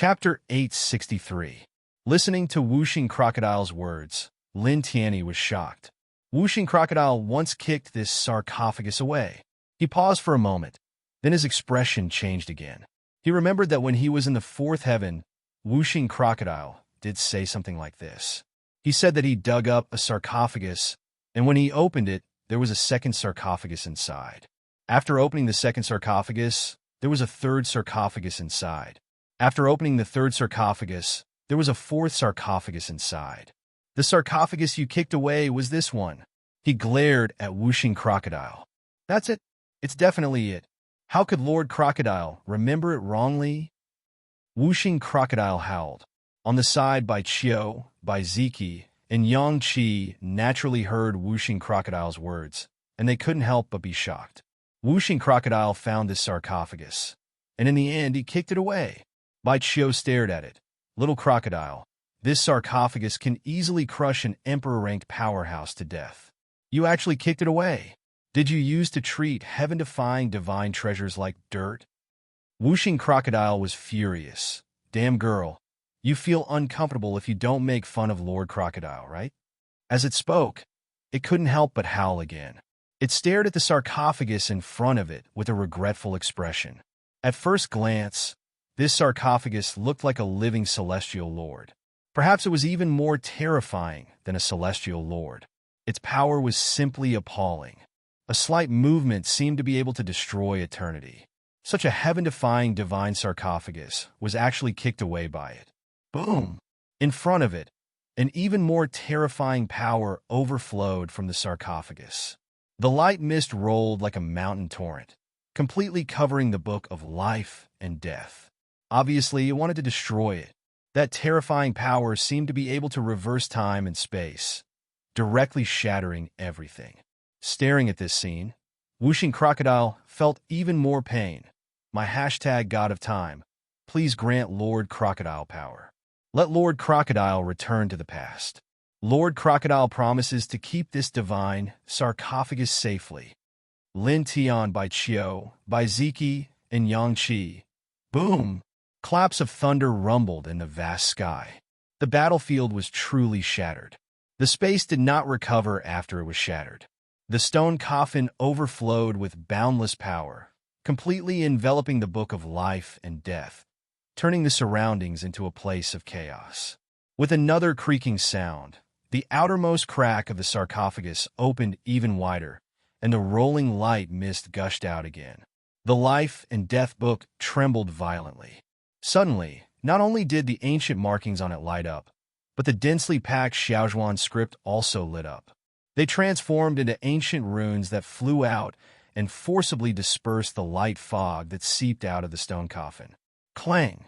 Chapter 863. Listening to Whooshing Crocodile's words, Lin Tianyi was shocked. Whooshing Crocodile once kicked this sarcophagus away. He paused for a moment. Then his expression changed again. He remembered that when he was in the fourth heaven, Whooshing Crocodile did say something like this. He said that he dug up a sarcophagus, and when he opened it, there was a second sarcophagus inside. After opening the second sarcophagus, there was a third sarcophagus inside. After opening the third sarcophagus, there was a fourth sarcophagus inside. The sarcophagus you kicked away was this one. He glared at Whooshing Crocodile. That's it. It's definitely it. How could Lord Crocodile remember it wrongly? Whooshing Crocodile howled. On the side by Chiu, by Ziki, and Yang Qi naturally heard Whooshing Crocodile's words, and they couldn't help but be shocked. Whooshing Crocodile found this sarcophagus, and in the end he kicked it away. Bai Chiu stared at it. Little crocodile, this sarcophagus can easily crush an emperor-ranked powerhouse to death. You actually kicked it away. Did you use to treat heaven-defying divine treasures like dirt? Whooshing Crocodile was furious. Damn girl, you feel uncomfortable if you don't make fun of Lord Crocodile, right? As it spoke, it couldn't help but howl again. It stared at the sarcophagus in front of it with a regretful expression. At first glance, this sarcophagus looked like a living celestial lord. Perhaps it was even more terrifying than a celestial lord. Its power was simply appalling. A slight movement seemed to be able to destroy eternity. Such a heaven-defying divine sarcophagus was actually kicked away by it. Boom! In front of it, an even more terrifying power overflowed from the sarcophagus. The light mist rolled like a mountain torrent, completely covering the book of life and death. Obviously, it wanted to destroy it. That terrifying power seemed to be able to reverse time and space, directly shattering everything. Staring at this scene, Whooshing Crocodile felt even more pain. My #God of Time. Please grant Lord Crocodile power. Let Lord Crocodile return to the past. Lord Crocodile promises to keep this divine sarcophagus safely. Lin Tian by Chiu, by Ziki, and Yang Qi. Boom! Claps of thunder rumbled in the vast sky. The battlefield was truly shattered. The space did not recover after it was shattered. The stone coffin overflowed with boundless power, completely enveloping the book of life and death, turning the surroundings into a place of chaos. With another creaking sound, the outermost crack of the sarcophagus opened even wider, and the rolling light mist gushed out again. The life and death book trembled violently. Suddenly, not only did the ancient markings on it light up, but the densely packed Xiaozhuan script also lit up. They transformed into ancient runes that flew out and forcibly dispersed the light fog that seeped out of the stone coffin. Clang!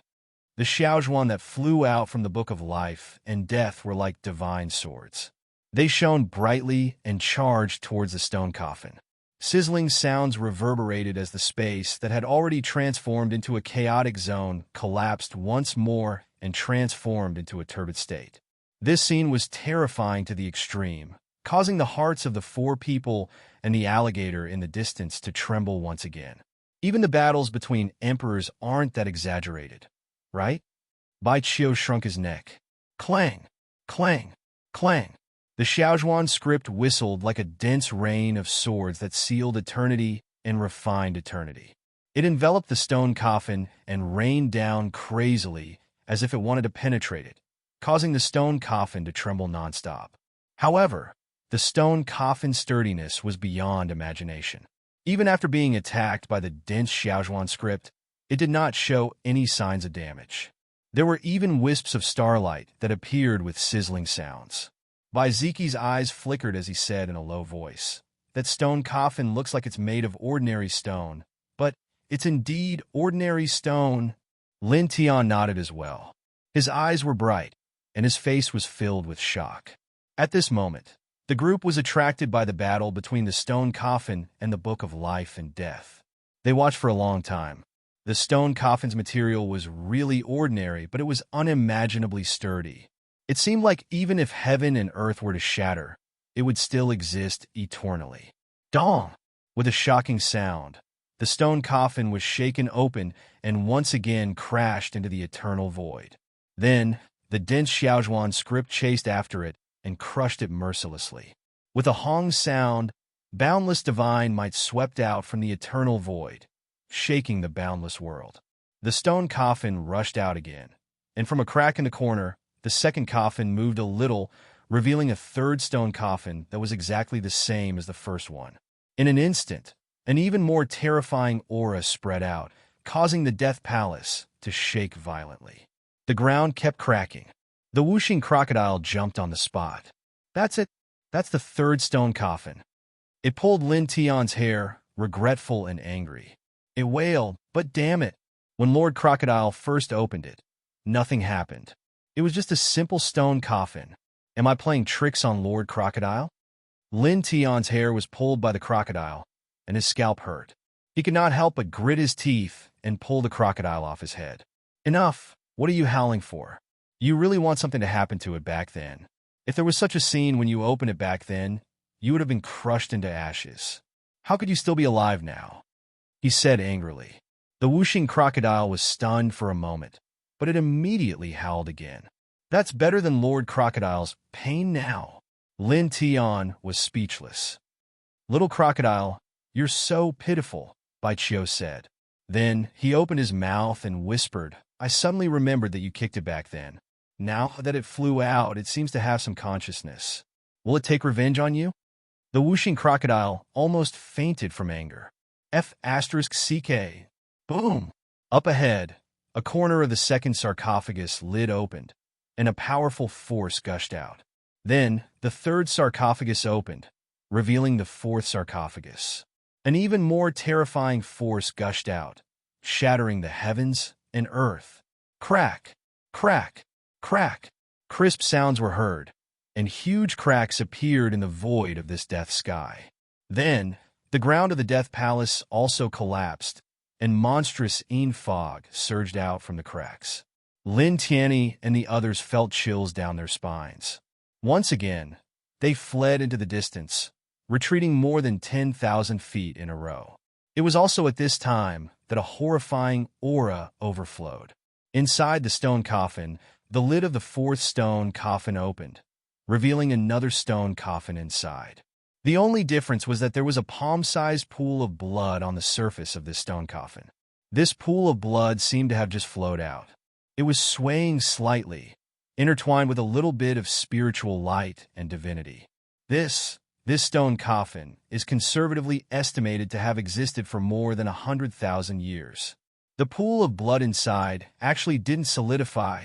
The Xiaozhuan that flew out from the Book of Life and Death were like divine swords. They shone brightly and charged towards the stone coffin. Sizzling sounds reverberated as the space that had already transformed into a chaotic zone collapsed once more and transformed into a turbid state. This scene was terrifying to the extreme, causing the hearts of the four people and the alligator in the distance to tremble once again. Even the battles between emperors aren't that exaggerated, right? Bai Chiu shrunk his neck. Clang! Clang! Clang! The Xiaozhuan script whistled like a dense rain of swords that sealed eternity and refined eternity. It enveloped the stone coffin and rained down crazily as if it wanted to penetrate it, causing the stone coffin to tremble nonstop. However, the stone coffin's sturdiness was beyond imagination. Even after being attacked by the dense Xiaozhuan script, it did not show any signs of damage. There were even wisps of starlight that appeared with sizzling sounds. Bai Ziki's eyes flickered as he said in a low voice, "That stone coffin looks like it's made of ordinary stone, but it's indeed ordinary stone." Lin Tian nodded as well. His eyes were bright, and his face was filled with shock. At this moment, the group was attracted by the battle between the stone coffin and the Book of Life and Death. They watched for a long time. The stone coffin's material was really ordinary, but it was unimaginably sturdy. It seemed like even if heaven and earth were to shatter, it would still exist eternally. Dong! With a shocking sound, The stone coffin was shaken open and once again crashed into the eternal void. Then, the dense Xiaozhuan script chased after it and crushed it mercilessly. With a Hong sound, boundless divine might swept out from the eternal void, shaking the boundless world. The stone coffin rushed out again, and from a crack in the corner, the second coffin moved a little, revealing a third stone coffin that was exactly the same as the first one. In an instant, an even more terrifying aura spread out, causing the Death Palace to shake violently. The ground kept cracking. The whooshing crocodile jumped on the spot. That's it. That's the third stone coffin. It pulled Lin Tian's hair, regretful and angry. It wailed, but damn it. When Lord Crocodile first opened it, nothing happened. It was just a simple stone coffin. Am I playing tricks on Lord Crocodile? Lin Tian's hair was pulled by the crocodile, and his scalp hurt. He could not help but grit his teeth and pull the crocodile off his head. Enough! What are you howling for? You really want something to happen to it back then. If there was such a scene when you opened it back then, you would have been crushed into ashes. How could you still be alive now? He said angrily. The whooshing crocodile was stunned for a moment, but it immediately howled again. That's better than Lord Crocodile's pain now. Lin Tian was speechless. Little crocodile, you're so pitiful, Bai Qiu said. Then he opened his mouth and whispered, I suddenly remembered that you kicked it back then. Now that it flew out, it seems to have some consciousness. Will it take revenge on you? The whooshing crocodile almost fainted from anger. F***CK. Boom! Up ahead, a corner of the second sarcophagus lid opened, and a powerful force gushed out. Then, the third sarcophagus opened, revealing the fourth sarcophagus. An even more terrifying force gushed out, shattering the heavens and earth. Crack! Crack! Crack! Crisp sounds were heard, and huge cracks appeared in the void of this death sky. Then, the ground of the Death Palace also collapsed, and monstrous fog surged out from the cracks. Lin Tianyi and the others felt chills down their spines. Once again, they fled into the distance, retreating more than 10,000 feet in a row. It was also at this time that a horrifying aura overflowed. Inside the stone coffin, the lid of the fourth stone coffin opened, revealing another stone coffin inside. The only difference was that there was a palm-sized pool of blood on the surface of this stone coffin. This pool of blood seemed to have just flowed out. It was swaying slightly, intertwined with a little bit of spiritual light and divinity. This stone coffin is conservatively estimated to have existed for more than 100,000 years. The pool of blood inside actually didn't solidify,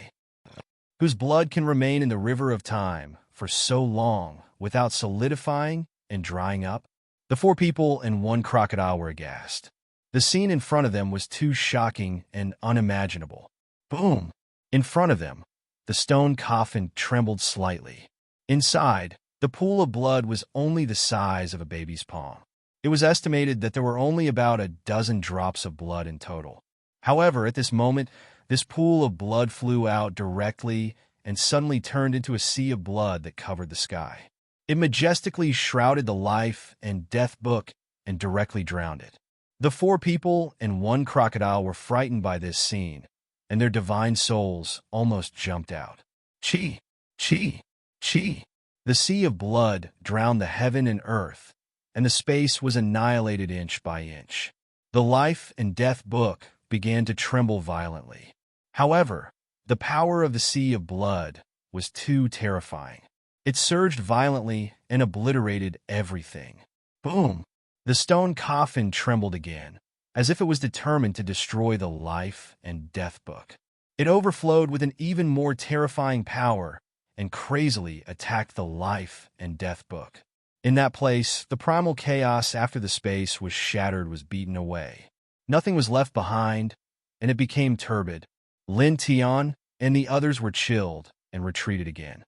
whose blood can remain in the river of time for so long without solidifying and drying up. The four people and one crocodile were aghast. The scene in front of them was too shocking and unimaginable. Boom! In front of them, the stone coffin trembled slightly. Inside, the pool of blood was only the size of a baby's palm. It was estimated that there were only about a dozen drops of blood in total. However, at this moment, this pool of blood flew out directly and suddenly turned into a sea of blood that covered the sky. It majestically shrouded the life and death book and directly drowned it. The four people and one crocodile were frightened by this scene, and their divine souls almost jumped out. Chi! Chi! Chi! The sea of blood drowned the heaven and earth, and the space was annihilated inch by inch. The life and death book began to tremble violently. However, the power of the sea of blood was too terrifying. It surged violently and obliterated everything. Boom! The stone coffin trembled again, as if it was determined to destroy the life and death book. It overflowed with an even more terrifying power and crazily attacked the life and death book. In that place, the primal chaos after the space was shattered was beaten away. Nothing was left behind, and it became turbid. Lin Tian and the others were chilled and retreated again.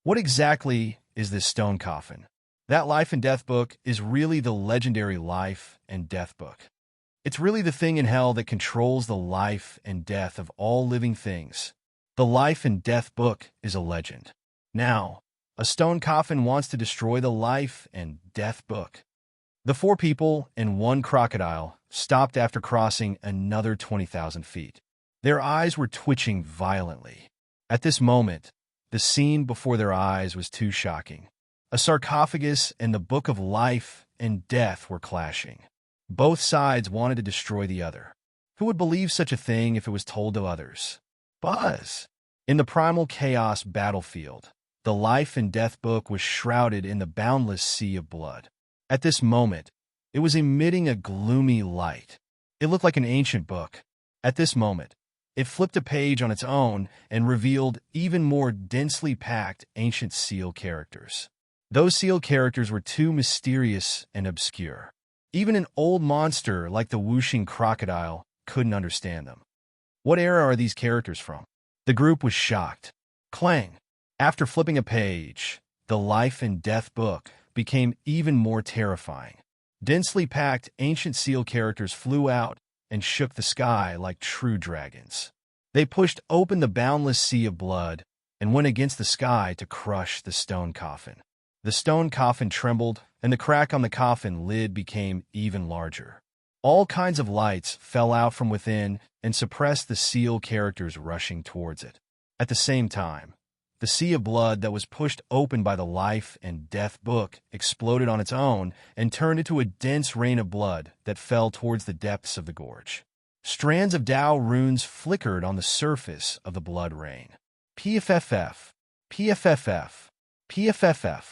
What exactly is this stone coffin? That life and death book is really the legendary life and death book. It's really the thing in hell that controls the life and death of all living things. The life and death book is a legend. Now, a stone coffin wants to destroy the life and death book. The four people and one crocodile stopped after crossing another 20,000 feet. Their eyes were twitching violently. At this moment, the scene before their eyes was too shocking. A sarcophagus and the Book of Life and Death were clashing. Both sides wanted to destroy the other. Who would believe such a thing if it was told to others? Buzz! In the primal chaos battlefield, the Life and Death book was shrouded in the boundless sea of blood. At this moment, it was emitting a gloomy light. It looked like an ancient book. At this moment, it flipped a page on its own and revealed even more densely packed ancient seal characters. Those seal characters were too mysterious and obscure. Even an old monster like the whooshing crocodile couldn't understand them. What era are these characters from? The group was shocked. Clang! After flipping a page, the Life and Death book became even more terrifying. Densely packed ancient seal characters flew out and shook the sky like true dragons. They pushed open the boundless sea of blood and went against the sky to crush the stone coffin. The stone coffin trembled, and the crack on the coffin lid became even larger. All kinds of lights fell out from within and suppressed the seal characters rushing towards it. At the same time, the sea of blood that was pushed open by the Life and Death book exploded on its own and turned into a dense rain of blood that fell towards the depths of the gorge. Strands of Tao runes flickered on the surface of the blood rain. PFFF, PFFF, PFFF.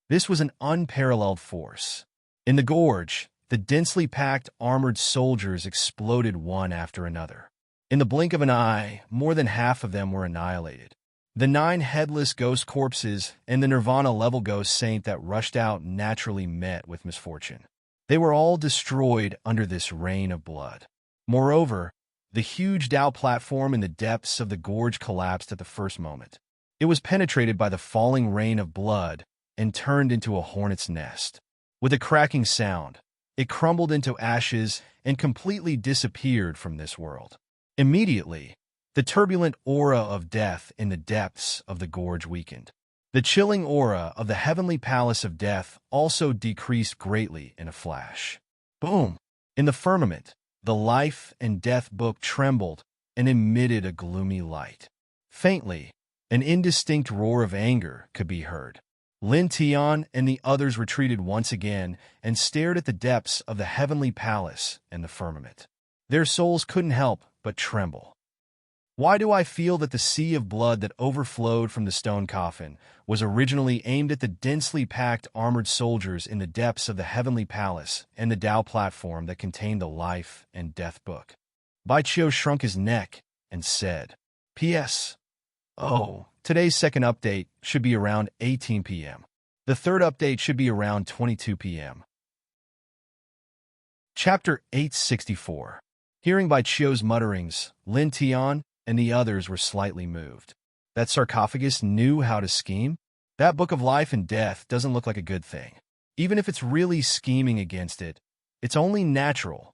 This was an unparalleled force. In the gorge, the densely packed armored soldiers exploded one after another. In the blink of an eye, more than half of them were annihilated. The 9 headless ghost corpses and the Nirvana-level ghost saint that rushed out naturally met with misfortune. They were all destroyed under this rain of blood. Moreover, the huge Tao platform in the depths of the gorge collapsed at the first moment. It was penetrated by the falling rain of blood and turned into a hornet's nest. With a cracking sound, it crumbled into ashes and completely disappeared from this world. Immediately, the turbulent aura of death in the depths of the gorge weakened. The chilling aura of the heavenly palace of death also decreased greatly in a flash. Boom! In the firmament, the Life and Death book trembled and emitted a gloomy light. Faintly, an indistinct roar of anger could be heard. Lin Tian and the others retreated once again and stared at the depths of the heavenly palace and the firmament. Their souls couldn't help but tremble. Why do I feel that the sea of blood that overflowed from the stone coffin was originally aimed at the densely packed armored soldiers in the depths of the heavenly palace and the Tao platform that contained the Life and Death book? Bai Qiu shrunk his neck and said, P.S. Oh, today's second update should be around 18 p.m. The third update should be around 22 p.m. Chapter 864. Hearing Bai Qiu's mutterings, Lin Tian and the others were slightly moved. That sarcophagus knew how to scheme? That Book of Life and Death doesn't look like a good thing. Even if it's really scheming against it, it's only natural.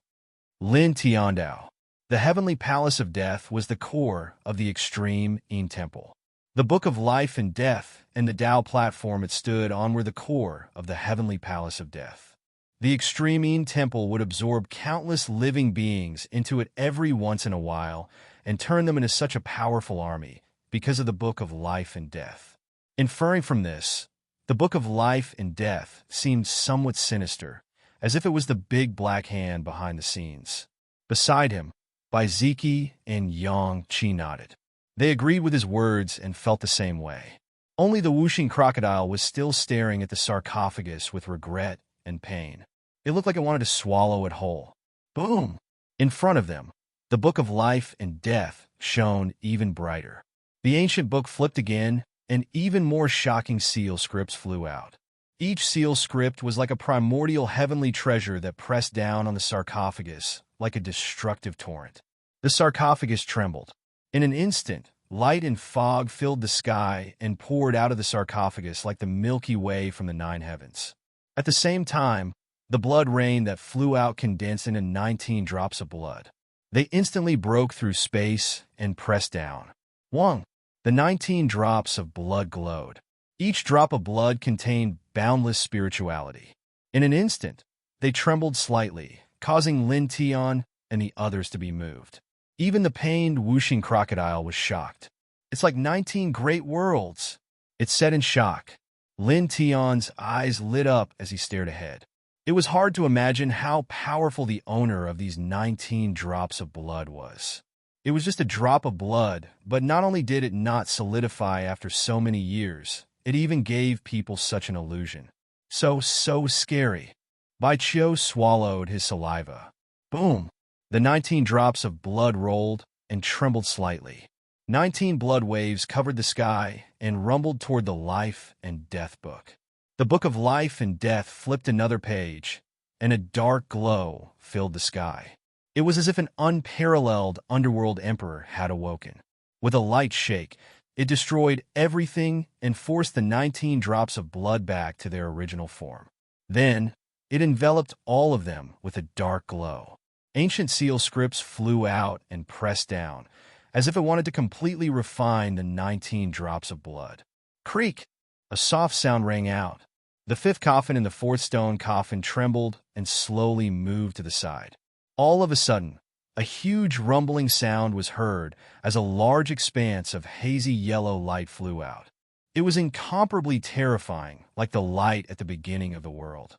Lin Tiandao. The heavenly palace of death was the core of the extreme Yin Temple. The Book of Life and Death and the Tao platform it stood on were the core of the heavenly palace of death. The extreme Yin Temple would absorb countless living beings into it every once in a while and turn them into such a powerful army because of the Book of Life and Death. Inferring from this, the Book of Life and Death seemed somewhat sinister, as if it was the big black hand behind the scenes. Beside him, Bai Ziki and Yang Qi nodded. They agreed with his words and felt the same way. Only the whooshing crocodile was still staring at the sarcophagus with regret and pain. It looked like it wanted to swallow it whole. Boom! In front of them, the Book of Life and Death shone even brighter. The ancient book flipped again, and even more shocking seal scripts flew out. Each seal script was like a primordial heavenly treasure that pressed down on the sarcophagus like a destructive torrent. The sarcophagus trembled. In an instant, light and fog filled the sky and poured out of the sarcophagus like the Milky Way from the 9 heavens. At the same time, the blood rain that flew out condensed into 19 drops of blood. They instantly broke through space and pressed down. Wong! The 19 drops of blood glowed. Each drop of blood contained boundless spirituality. In an instant, they trembled slightly, causing Lin Tian and the others to be moved. Even the pained, whooshing crocodile was shocked. "It's like 19 great worlds," it said in shock. Lin Tian's eyes lit up as he stared ahead. It was hard to imagine how powerful the owner of these 19 drops of blood was. It was just a drop of blood, but not only did it not solidify after so many years, it even gave people such an illusion. So scary. Bai Qiu swallowed his saliva. Boom! The 19 drops of blood rolled and trembled slightly. 19 blood waves covered the sky and rumbled toward the life and death book. The book of life and death flipped another page, and a dark glow filled the sky. It was as if an unparalleled underworld emperor had awoken. With a light shake, it destroyed everything and forced the 19 drops of blood back to their original form. Then, it enveloped all of them with a dark glow. Ancient seal scripts flew out and pressed down, as if it wanted to completely refine the 19 drops of blood. Creak! A soft sound rang out. The fifth coffin and the fourth stone coffin trembled and slowly moved to the side. All of a sudden, a huge rumbling sound was heard as a large expanse of hazy yellow light flew out. It was incomparably terrifying, like the light at the beginning of the world.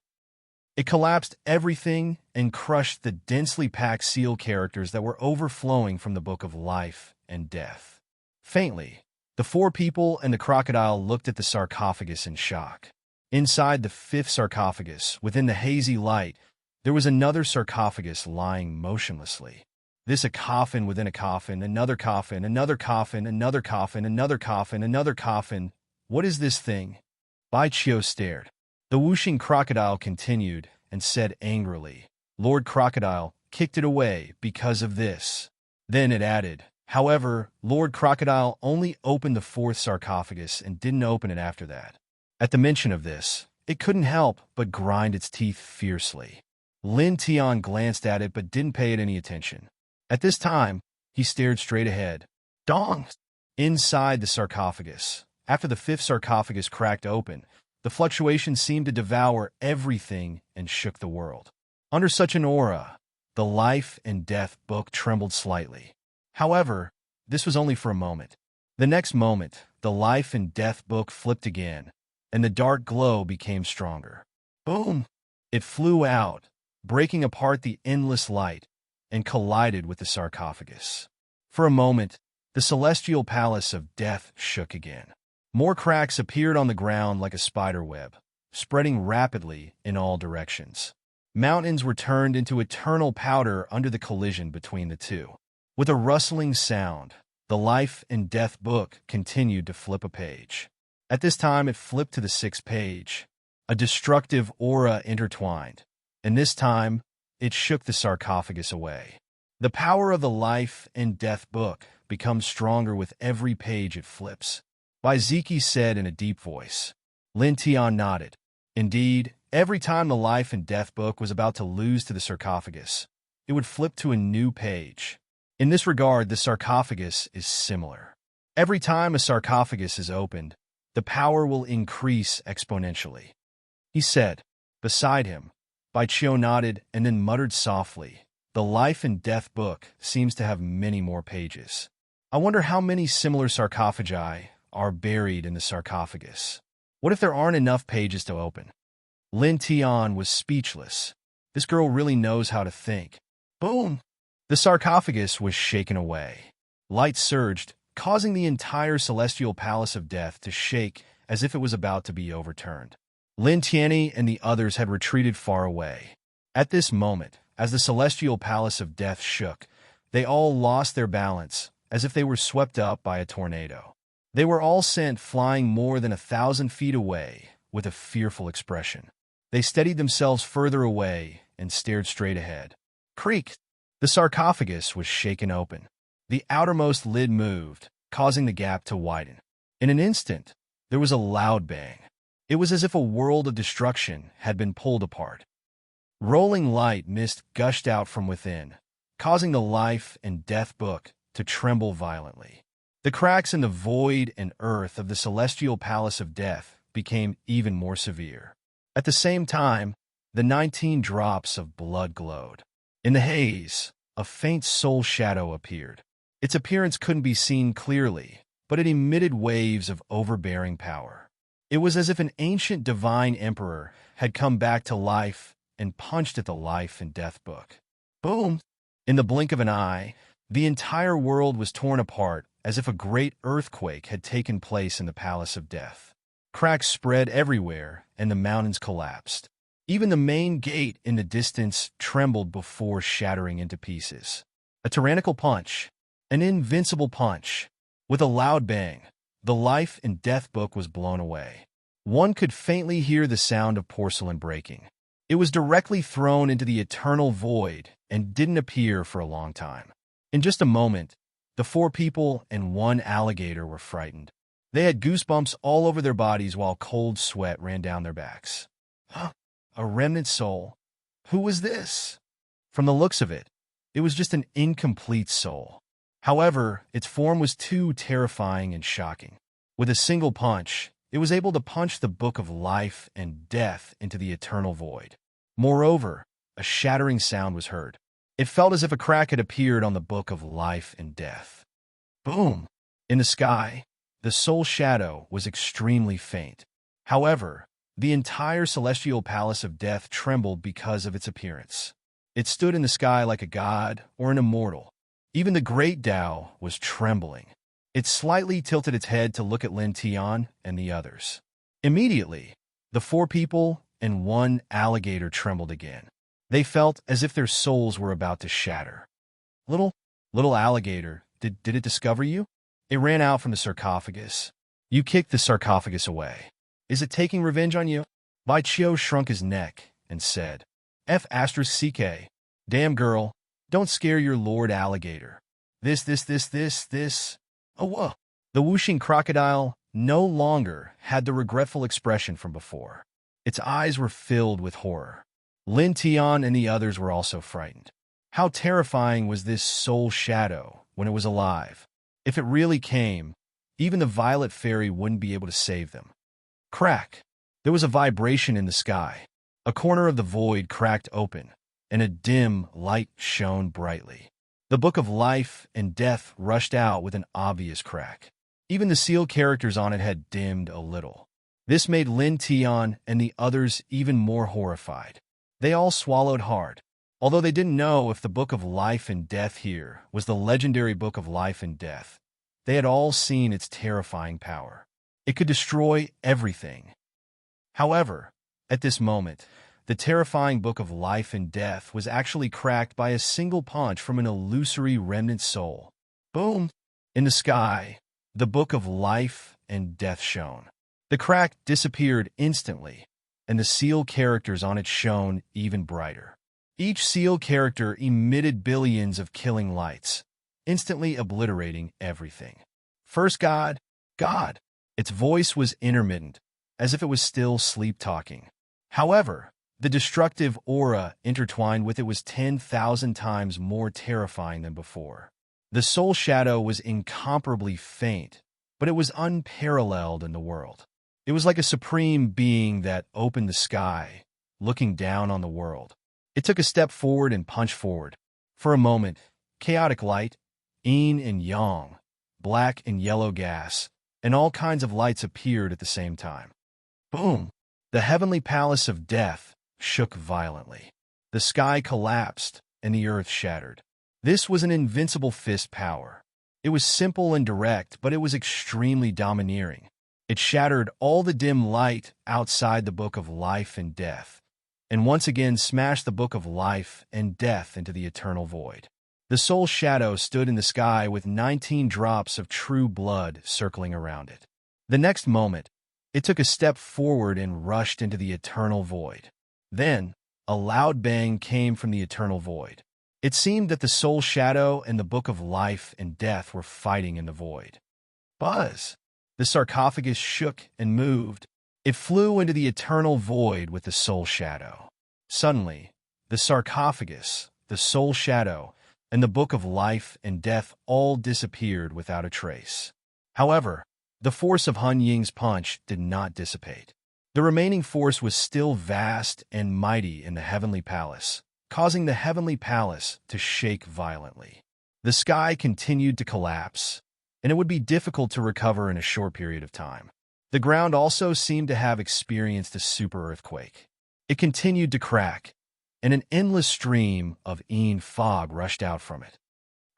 It collapsed everything and crushed the densely packed seal characters that were overflowing from the Book of Life and Death. Faintly, the four people and the crocodile looked at the sarcophagus in shock. Inside the fifth sarcophagus, within the hazy light, there was another sarcophagus lying motionlessly. This a coffin within a coffin, another coffin, another coffin, another coffin, another coffin, another coffin. What is this thing? Bai Qiu stared. The whooshing crocodile continued and said angrily, "Lord Crocodile kicked it away because of this." Then it added, "However, Lord Crocodile only opened the fourth sarcophagus and didn't open it after that." At the mention of this, it couldn't help but grind its teeth fiercely. Lin Tian glanced at it but didn't pay it any attention. At this time, he stared straight ahead. Dong! Inside the sarcophagus, after the fifth sarcophagus cracked open, the fluctuation seemed to devour everything and shook the world. Under such an aura, the life and death book trembled slightly. However, this was only for a moment. The next moment, the life and death book flipped again, and the dark glow became stronger. Boom! It flew out, breaking apart the endless light, and collided with the sarcophagus. For a moment, the celestial palace of death shook again. More cracks appeared on the ground like a spider web, spreading rapidly in all directions. Mountains were turned into eternal powder under the collision between the two. With a rustling sound, the life and death book continued to flip a page. At this time, it flipped to the sixth page. A destructive aura intertwined, and this time, it shook the sarcophagus away. The power of the life and death book becomes stronger with every page it flips. Bai Ziki said in a deep voice. Lin Tian nodded. Indeed, every time the life and death book was about to lose to the sarcophagus, it would flip to a new page. In this regard, the sarcophagus is similar. Every time a sarcophagus is opened, the power will increase exponentially. He said. Beside him, Bai Qiu nodded and then muttered softly, "The life and death book seems to have many more pages. I wonder how many similar sarcophagi are buried in the sarcophagus. What if there aren't enough pages to open?" Lin Tian was speechless. This girl really knows how to think. Boom! The sarcophagus was shaken away. Light surged, causing the entire celestial palace of death to shake as if it was about to be overturned. Lin Tianyi and the others had retreated far away. At this moment, as the celestial palace of death shook, they all lost their balance, as if they were swept up by a tornado. They were all sent flying more than 1,000 feet away, with a fearful expression. They steadied themselves further away and stared straight ahead. Creak! The sarcophagus was shaken open. The outermost lid moved, causing the gap to widen. In an instant, there was a loud bang. It was as if a world of destruction had been pulled apart. Rolling light mist gushed out from within, causing the life and death book to tremble violently. The cracks in the void and earth of the celestial palace of death became even more severe. At the same time, the 19 drops of blood glowed. In the haze, a faint soul shadow appeared. Its appearance couldn't be seen clearly, but it emitted waves of overbearing power. It was as if an ancient divine emperor had come back to life and punched at the life and death book. Boom! In the blink of an eye, the entire world was torn apart as if a great earthquake had taken place in the Palace of Death. Cracks spread everywhere, and the mountains collapsed. Even the main gate in the distance trembled before shattering into pieces. A tyrannical punch, an invincible punch. With a loud bang, the life and death book was blown away. One could faintly hear the sound of porcelain breaking. It was directly thrown into the eternal void and didn't appear for a long time. In just a moment, the 4 people and 1 alligator were frightened. They had goosebumps all over their bodies while cold sweat ran down their backs. Huh? A remnant soul? Who was this? From the looks of it, it was just an incomplete soul. However, its form was too terrifying and shocking. With a single punch, it was able to punch the book of life and death into the eternal void. Moreover, a shattering sound was heard. It felt as if a crack had appeared on the book of life and death. Boom! In the sky, the soul shadow was extremely faint. However, the entire celestial palace of death trembled because of its appearance. It stood in the sky like a god or an immortal. Even the great Tao was trembling. It slightly tilted its head to look at Lin Tian and the others. Immediately, the 4 people and 1 alligator trembled again. They felt as if their souls were about to shatter. Little alligator, did it discover you? It ran out from the sarcophagus. You kicked the sarcophagus away. Is it taking revenge on you? Bai Chio shrunk his neck and said, F***CK. Damn girl, don't scare your Lord Alligator. This. Oh, whoa. The whooshing crocodile no longer had the regretful expression from before. Its eyes were filled with horror. Lin Tian and the others were also frightened. How terrifying was this soul shadow when it was alive? If it really came, even the violet fairy wouldn't be able to save them. Crack! There was a vibration in the sky. A corner of the void cracked open, and a dim light shone brightly. The book of life and death rushed out with an obvious crack. Even the seal characters on it had dimmed a little. This made Lin Tian and the others even more horrified. They all swallowed hard. Although they didn't know if the book of life and death here was the legendary book of life and death, they had all seen its terrifying power. It could destroy everything. However, at this moment, the terrifying book of life and death was actually cracked by a single punch from an illusory remnant soul. Boom! In the sky, the book of life and death shone. The crack disappeared instantly, and the seal characters on it shone even brighter. Each seal character emitted billions of killing lights, instantly obliterating everything. First God. Its voice was intermittent, as if it was still sleep-talking. However, the destructive aura intertwined with it was 10,000 times more terrifying than before. The soul shadow was incomparably faint, but it was unparalleled in the world. It was like a supreme being that opened the sky, looking down on the world. It took a step forward and punched forward. For a moment, chaotic light, yin and yang, black and yellow gas, and all kinds of lights appeared at the same time. Boom! The heavenly palace of death shook violently. The sky collapsed, and the earth shattered. This was an invincible fist power. It was simple and direct, but it was extremely domineering. It shattered all the dim light outside the book of life and death, and once again smashed the book of life and death into the eternal void. The soul shadow stood in the sky with 19 drops of true blood circling around it. The next moment, it took a step forward and rushed into the eternal void. Then, a loud bang came from the eternal void. It seemed that the soul shadow and the book of life and death were fighting in the void. Buzz! The sarcophagus shook and moved. It flew into the eternal void with the soul shadow. Suddenly, the sarcophagus, the soul shadow, and the book of life and death all disappeared without a trace. However, the force of Han Ying's punch did not dissipate. The remaining force was still vast and mighty in the heavenly palace, causing the heavenly palace to shake violently. The sky continued to collapse, and it would be difficult to recover in a short period of time. The ground also seemed to have experienced a super earthquake. It continued to crack, and an endless stream of fog rushed out from it.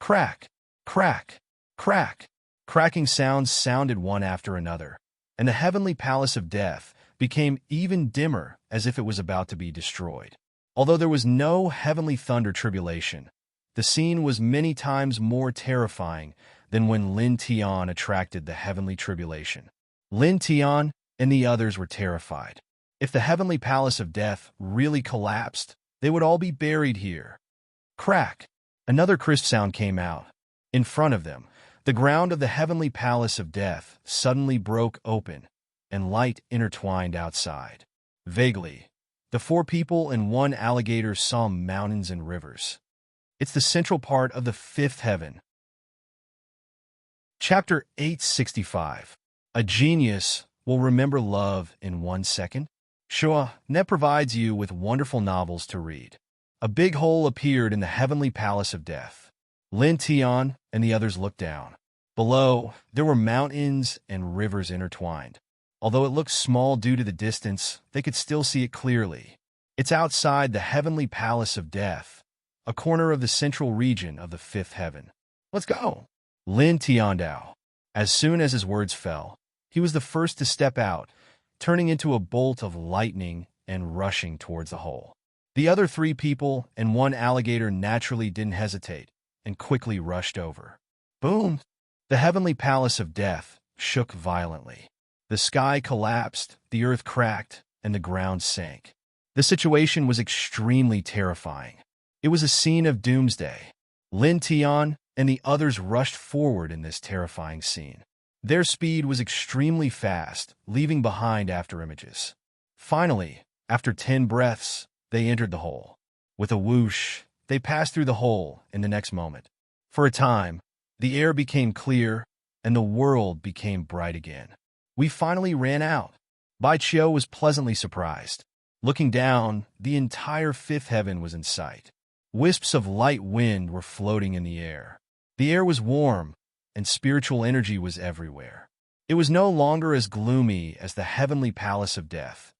Crack, crack, crack. Cracking sounds sounded one after another, and the heavenly palace of death became even dimmer, as if it was about to be destroyed. Although there was no heavenly thunder tribulation, the scene was many times more terrifying than when Lin Tian attracted the heavenly tribulation. Lin Tian and the others were terrified. If the heavenly palace of death really collapsed, they would all be buried here. Crack! Another crisp sound came out. In front of them, the ground of the heavenly palace of death suddenly broke open, and light intertwined outside. Vaguely, the 4 people and 1 alligator saw mountains and rivers. It's the central part of the 5th heaven. Chapter 865. A genius will remember love in 1 second. Shua Net provides you with wonderful novels to read. A big hole appeared in the heavenly palace of death. Lin Tian and the others looked down. Below, there were mountains and rivers intertwined. Although it looked small due to the distance, they could still see it clearly. It's outside the heavenly palace of death, a corner of the central region of the 5th heaven. Let's go! Lin Tiandao. As soon as his words fell, he was the first to step out, turning into a bolt of lightning and rushing towards the hole. The other 3 people and 1 alligator naturally didn't hesitate and quickly rushed over. Boom! The heavenly palace of death shook violently. The sky collapsed, the earth cracked, and the ground sank. The situation was extremely terrifying. It was a scene of doomsday. Lin Tian and the others rushed forward in this terrifying scene. Their speed was extremely fast, leaving behind after images. Finally, after 10 breaths, they entered the hole. With a whoosh, they passed through the hole in the next moment. For a time, the air became clear, and the world became bright again. We finally ran out. Bai Qiu was pleasantly surprised. Looking down, the entire 5th heaven was in sight. Wisps of light wind were floating in the air. The air was warm, and spiritual energy was everywhere. It was no longer as gloomy as the heavenly palace of death,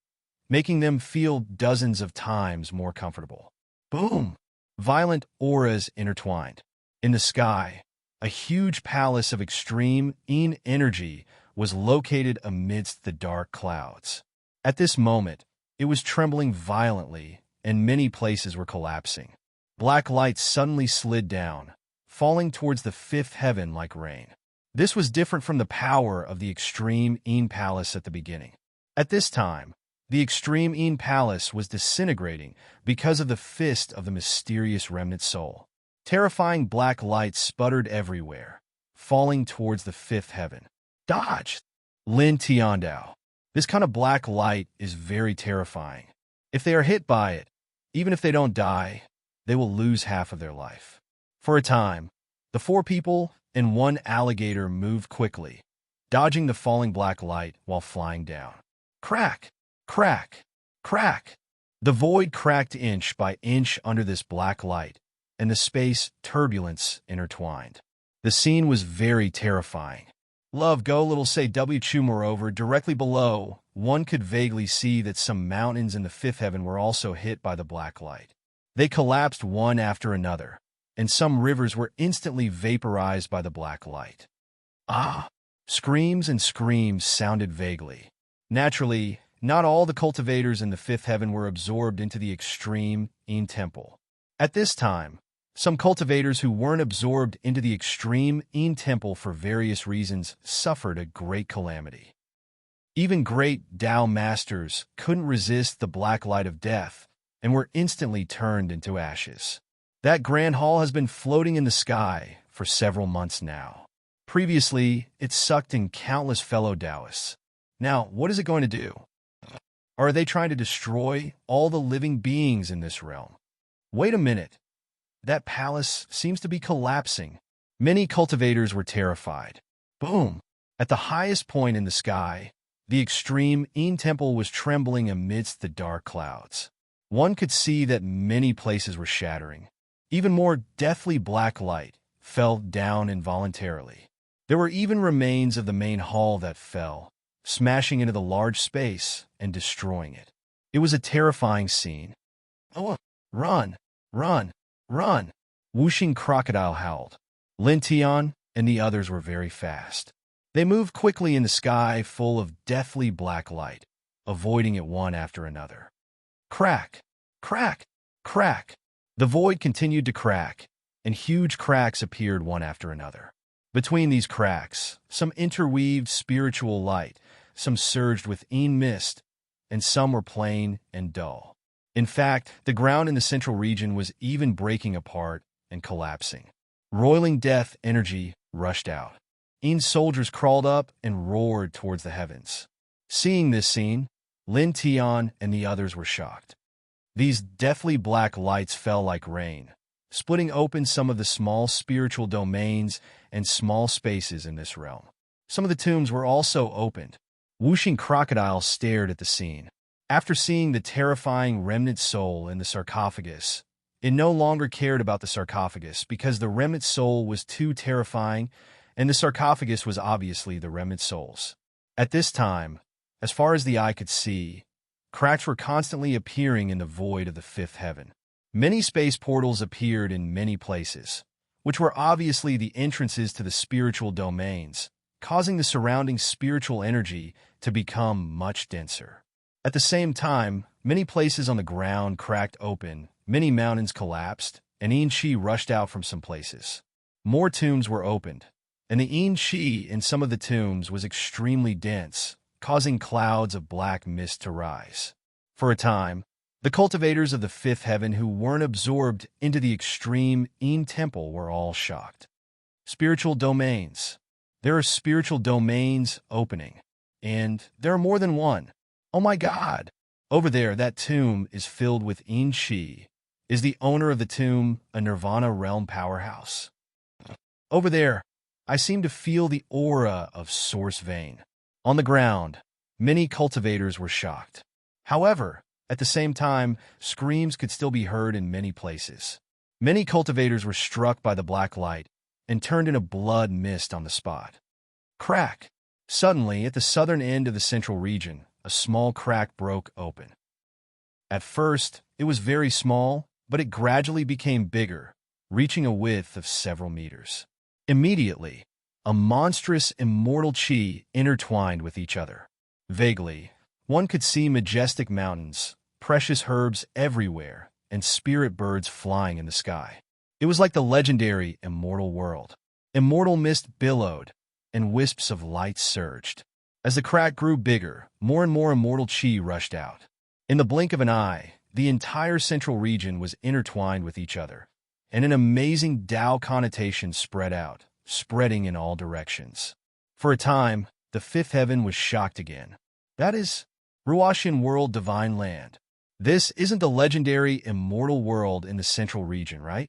making them feel dozens of times more comfortable. Boom! Violent auras intertwined. In the sky, a huge palace of extreme energy was located amidst the dark clouds. At this moment, it was trembling violently, and many places were collapsing. Black light suddenly slid down, falling towards the 5th heaven like rain. This was different from the power of the extreme palace at the beginning. At this time, the extreme palace was disintegrating because of the fist of the mysterious remnant soul. Terrifying black light sputtered everywhere, falling towards the 5th heaven. Dodge! Lin Tiandao. This kind of black light is very terrifying. If they are hit by it, even if they don't die, they will lose half of their life. For a time, the 4 people and 1 alligator moved quickly, dodging the falling black light while flying down. Crack! Crack! Crack! The void cracked inch by inch under this black light, and the space turbulence intertwined. The scene was very terrifying. Love Go Little Say W2 moreover, directly below, one could vaguely see that some mountains in the 5th heaven were also hit by the black light. They collapsed one after another, and some rivers were instantly vaporized by the black light. Ah! Screams and screams sounded vaguely. Naturally, not all the cultivators in the 5th heaven were absorbed into the extreme temple. At this time, some cultivators who weren't absorbed into the extreme temple for various reasons suffered a great calamity. Even great Tao masters couldn't resist the black light of death and were instantly turned into ashes. That grand hall has been floating in the sky for several months now. Previously, it sucked in countless fellow Taoists. Now, what is it going to do? Or are they trying to destroy all the living beings in this realm? Wait a minute. That palace seems to be collapsing. Many cultivators were terrified. Boom! At the highest point in the sky, the extreme temple was trembling amidst the dark clouds. One could see that many places were shattering. Even more deathly black light fell down involuntarily. There were even remains of the main hall that fell, smashing into the large space and destroying it. It was a terrifying scene. "Oh, run, run, run!" Whooshing Crocodile howled. Lin Tian and the others were very fast. They moved quickly in the sky full of deathly black light, avoiding it one after another. Crack! Crack! Crack! The void continued to crack, and huge cracks appeared one after another. Between these cracks, some interweaved spiritual light, some surged with mist, and some were plain and dull. In fact, the ground in the central region was even breaking apart and collapsing. Roiling death energy rushed out. Soldiers crawled up and roared towards the heavens. Seeing this scene, Lin Tian and the others were shocked. These deathly black lights fell like rain, splitting open some of the small spiritual domains and small spaces in this realm. Some of the tombs were also opened. Whooshing Crocodile stared at the scene. After seeing the terrifying remnant soul in the sarcophagus, it no longer cared about the sarcophagus because the remnant soul was too terrifying, and the sarcophagus was obviously the remnant souls. At this time, as far as the eye could see, cracks were constantly appearing in the void of the fifth heaven. Many space portals appeared in many places, which were obviously the entrances to the spiritual domains, causing the surrounding spiritual energy to become much denser. At the same time, many places on the ground cracked open, many mountains collapsed, and Qi rushed out from some places. More tombs were opened, and the Qi in some of the tombs was extremely dense, causing clouds of black mist to rise. For a time, the cultivators of the fifth heaven who weren't absorbed into the extreme temple were all shocked. Spiritual domains. There are spiritual domains opening, and there are more than one. Oh my God! Over there, that tomb is filled with Qi. Is the owner of the tomb a Nirvana realm powerhouse? Over there, I seem to feel the aura of Source Vein. On the ground, many cultivators were shocked. However, at the same time, screams could still be heard in many places. Many cultivators were struck by the black light and turned into blood mist on the spot. Crack! Suddenly, at the southern end of the central region, a small crack broke open. At first, it was very small, but it gradually became bigger, reaching a width of several meters. Immediately, a monstrous immortal qi intertwined with each other. Vaguely, one could see majestic mountains, precious herbs everywhere, and spirit birds flying in the sky. It was like the legendary immortal world. Immortal mist billowed, and wisps of light surged. As the crack grew bigger, more and more immortal qi rushed out. In the blink of an eye, the entire central region was intertwined with each other, and an amazing Tao connotation spread out, spreading in all directions. For a time, the fifth heaven was shocked again. That is, Ruashian world divine land. This isn't the legendary immortal world in the central region, right?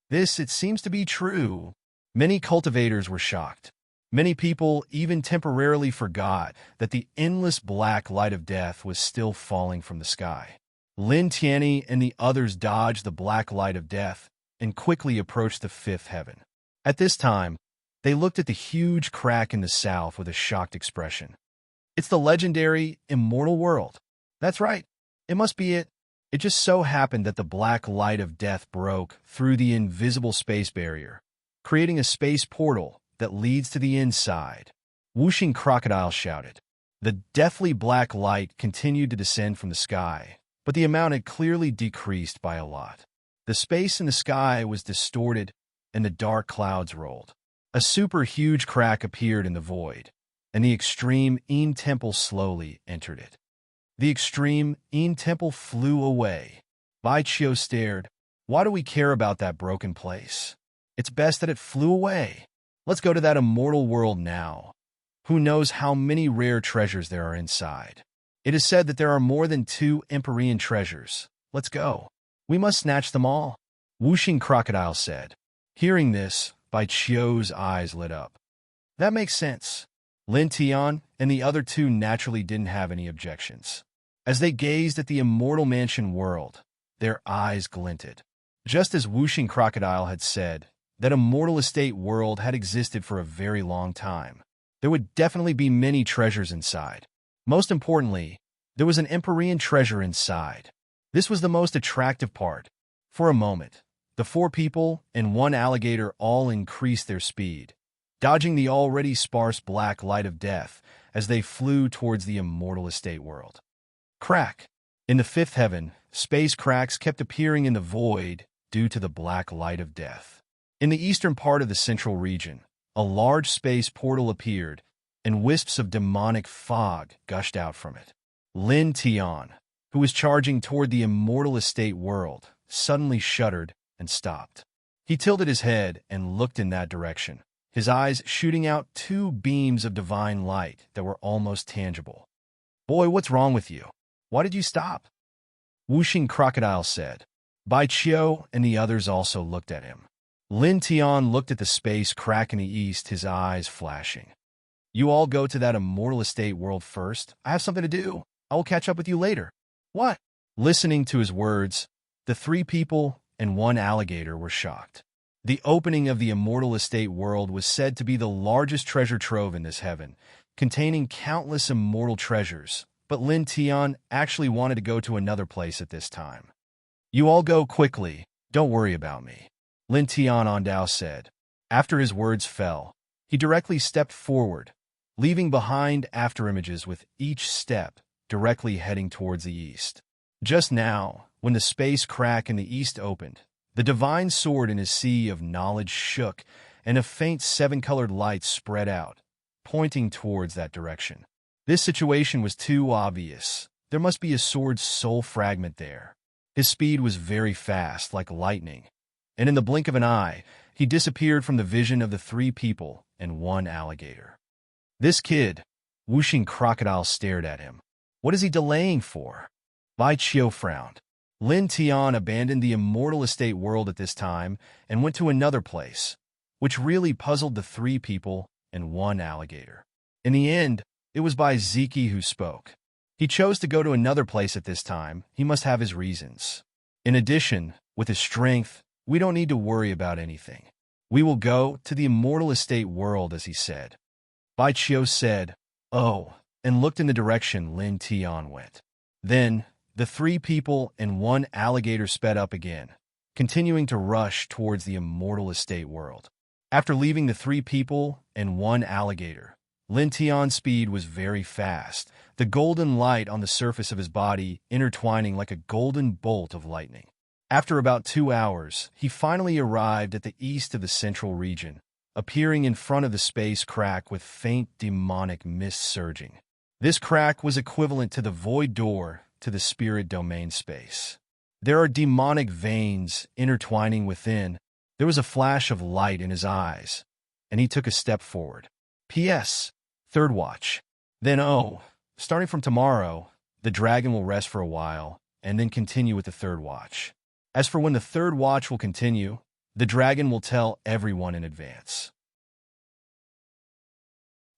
This, it seems to be true. Many cultivators were shocked. Many people even temporarily forgot that the endless black light of death was still falling from the sky. Lin Tianyi and the others dodged the black light of death and quickly approached the fifth heaven. At this time, they looked at the huge crack in the south with a shocked expression. It's the legendary immortal world. That's right. It must be it. It just so happened that the black light of death broke through the invisible space barrier, creating a space portal that leads to the inside. Whooshing Crocodile shouted. The deathly black light continued to descend from the sky, but the amount had clearly decreased by a lot. The space in the sky was distorted, and the dark clouds rolled. A super huge crack appeared in the void, and the extreme temple slowly entered it. The extreme temple flew away. Bai Qiu stared. Why do we care about that broken place? It's best that it flew away. Let's go to that immortal world now. Who knows how many rare treasures there are inside? It is said that there are more than 2 Empyrean treasures. Let's go. We must snatch them all. Whooshing Crocodile said. Hearing this, Bai Qiu's eyes lit up. That makes sense. Lin Tian and the other 2 naturally didn't have any objections. As they gazed at the immortal mansion world, their eyes glinted. Just as Whooshing Crocodile had said, that immortal estate world had existed for a very long time. There would definitely be many treasures inside. Most importantly, there was an Empyrean treasure inside. This was the most attractive part. For a moment, the 4 people and 1 alligator all increased their speed, dodging the already sparse black light of death as they flew towards the immortal estate world. Crack! In the 5th heaven, space cracks kept appearing in the void due to the black light of death. In the eastern part of the central region, a large space portal appeared, and wisps of demonic fog gushed out from it. Lin Tian, who was charging toward the immortal estate world, suddenly shuddered and stopped. He tilted his head and looked in that direction, his eyes shooting out 2 beams of divine light that were almost tangible. "Boy, what's wrong with you? Why did you stop?" Whooshing Crocodile said. Bai Qiu and the others also looked at him. Lin Tian looked at the space crack in the east, his eyes flashing. "You all go to that immortal estate world first. I have something to do. I will catch up with you later." "What?" Listening to his words, the 3 people and 1 alligator were shocked. The opening of the immortal estate world was said to be the largest treasure trove in this heaven, containing countless immortal treasures, but Lin Tian actually wanted to go to another place at this time. "You all go quickly. Don't worry about me," Lin Tian Ondao said. After his words fell, he directly stepped forward, leaving behind afterimages with each step directly heading towards the east. Just now, when the space crack in the east opened, the divine sword in his sea of knowledge shook, and a faint 7-colored light spread out, pointing towards that direction. This situation was too obvious. There must be a sword's soul fragment there. His speed was very fast, like lightning, and in the blink of an eye, he disappeared from the vision of the 3 people and 1 alligator. This kid, Whooshing Crocodile stared at him. What is he delaying for? Bai Qiu frowned. Lin Tian abandoned the immortal estate world at this time and went to another place, which really puzzled the 3 people and 1 alligator. In the end, it was Bai Ziki who spoke. He chose to go to another place at this time. He must have his reasons. In addition, with his strength, we don't need to worry about anything. We will go to the immortal estate world, as he said. Bai Qiu said, "Oh," and looked in the direction Lin Tian went. Then, the 3 people and 1 alligator sped up again, continuing to rush towards the immortal estate world. After leaving the 3 people and 1 alligator, Lin Tian's speed was very fast, the golden light on the surface of his body intertwining like a golden bolt of lightning. After about 2 hours, he finally arrived at the east of the central region, appearing in front of the space crack with faint demonic mist surging. This crack was equivalent to the void door to the spirit domain space. There are demonic veins intertwining within. There was a flash of light in his eyes, and he took a step forward. P.S. Third watch. Then starting from tomorrow, the dragon will rest for a while, and then continue with the third watch. As for when the third watch will continue, the dragon will tell everyone in advance.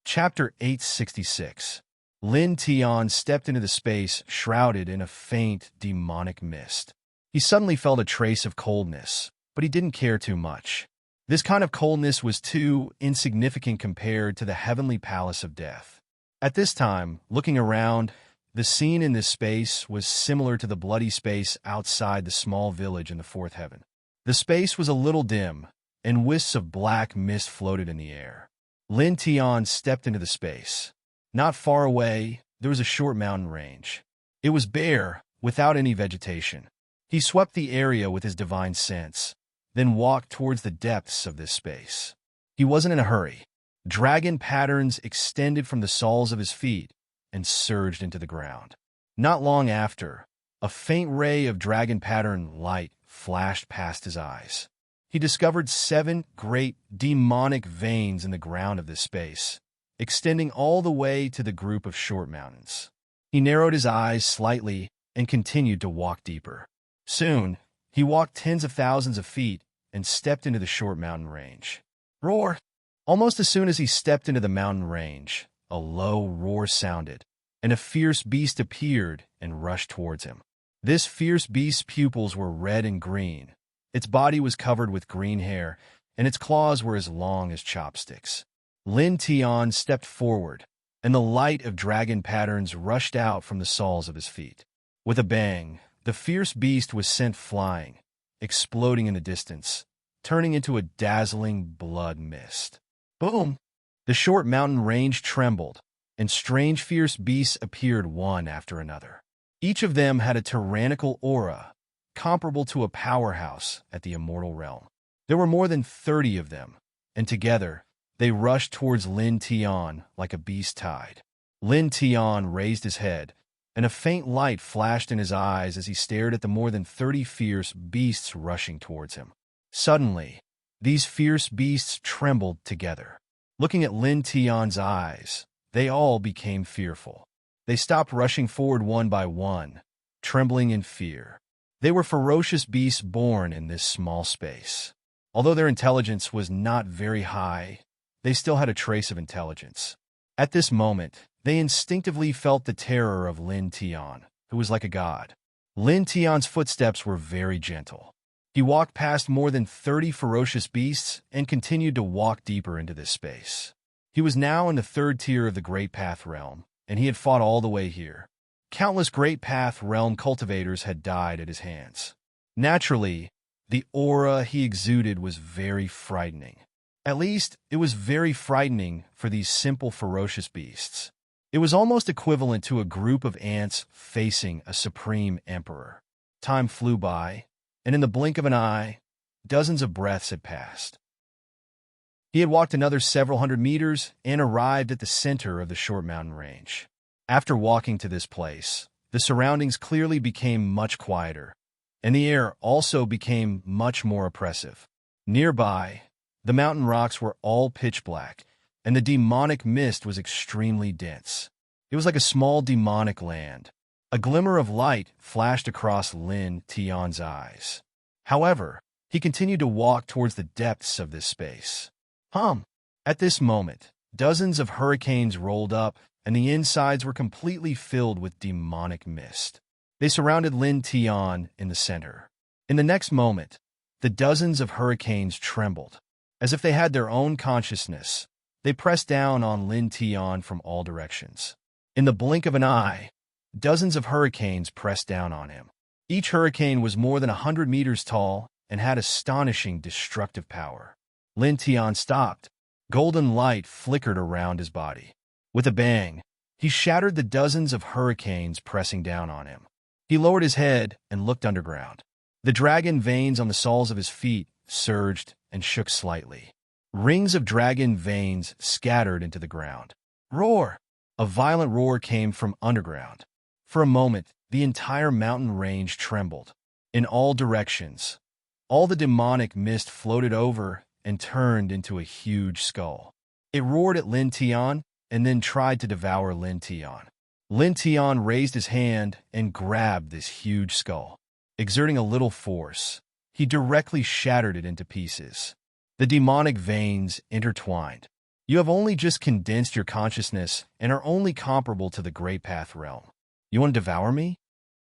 Chapter 866. Lin Tian stepped into the space shrouded in a faint, demonic mist. He suddenly felt a trace of coldness, but he didn't care too much. This kind of coldness was too insignificant compared to the heavenly palace of death. At this time, looking around, the scene in this space was similar to the bloody space outside the small village in the 4th heaven. The space was a little dim, and wisps of black mist floated in the air. Lin Tian stepped into the space. Not far away, there was a short mountain range. It was bare, without any vegetation. He swept the area with his divine sense, then walked towards the depths of this space. He wasn't in a hurry. Dragon patterns extended from the soles of his feet and surged into the ground. Not long after, a faint ray of dragon pattern light flashed past his eyes. He discovered 7 great demonic veins in the ground of this space, extending all the way to the group of short mountains. He narrowed his eyes slightly and continued to walk deeper. Soon, he walked tens of thousands of feet and stepped into the short mountain range. Roar! Almost as soon as he stepped into the mountain range, a low roar sounded, and a fierce beast appeared and rushed towards him. This fierce beast's pupils were red and green. Its body was covered with green hair, and its claws were as long as chopsticks. Lin Tian stepped forward, and the light of dragon patterns rushed out from the soles of his feet. With a bang, the fierce beast was sent flying, exploding in the distance, turning into a dazzling blood mist. Boom! The short mountain range trembled, and strange fierce beasts appeared one after another. Each of them had a tyrannical aura, comparable to a powerhouse at the immortal realm. There were more than 30 of them, and together, they rushed towards Lin Tian like a beast tide. Lin Tian raised his head, and a faint light flashed in his eyes as he stared at the more than 30 fierce beasts rushing towards him. Suddenly, these fierce beasts trembled together. Looking at Lin Tian's eyes, they all became fearful. They stopped rushing forward one by one, trembling in fear. They were ferocious beasts born in this small space. Although their intelligence was not very high, they still had a trace of intelligence. At this moment, they instinctively felt the terror of Lin Tian, who was like a god. Lin Tian's footsteps were very gentle. He walked past more than 30 ferocious beasts and continued to walk deeper into this space. He was now in the third tier of the Great Path realm, and he had fought all the way here. Countless Great Path realm cultivators had died at his hands. Naturally, the aura he exuded was very frightening. At least, it was very frightening for these simple ferocious beasts. It was almost equivalent to a group of ants facing a supreme emperor. Time flew by, and in the blink of an eye, dozens of breaths had passed. He had walked another several hundred meters and arrived at the center of the short mountain range. After walking to this place, the surroundings clearly became much quieter, and the air also became much more oppressive. Nearby, the mountain rocks were all pitch black, and the demonic mist was extremely dense. It was like a small demonic land. A glimmer of light flashed across Lin Tian's eyes. However, he continued to walk towards the depths of this space. At this moment, dozens of hurricanes rolled up, and the insides were completely filled with demonic mist. They surrounded Lin Tian in the center. In the next moment, the dozens of hurricanes trembled. As if they had their own consciousness, they pressed down on Lin Tian from all directions. In the blink of an eye, dozens of hurricanes pressed down on him. Each hurricane was more than 100 meters tall and had astonishing destructive power. Lin Tian stopped. Golden light flickered around his body. With a bang, he shattered the dozens of hurricanes pressing down on him. He lowered his head and looked underground. The dragon veins on the soles of his feet surged and shook slightly. Rings of dragon veins scattered into the ground. Roar! A violent roar came from underground. For a moment, the entire mountain range trembled. In all directions, all the demonic mist floated over and turned into a huge skull. It roared at Lin Tian and then tried to devour Lin Tian. Lin Tian raised his hand and grabbed this huge skull. Exerting a little force, he directly shattered it into pieces. The demonic veins intertwined. You have only just condensed your consciousness and are only comparable to the Great Path realm. You want to devour me?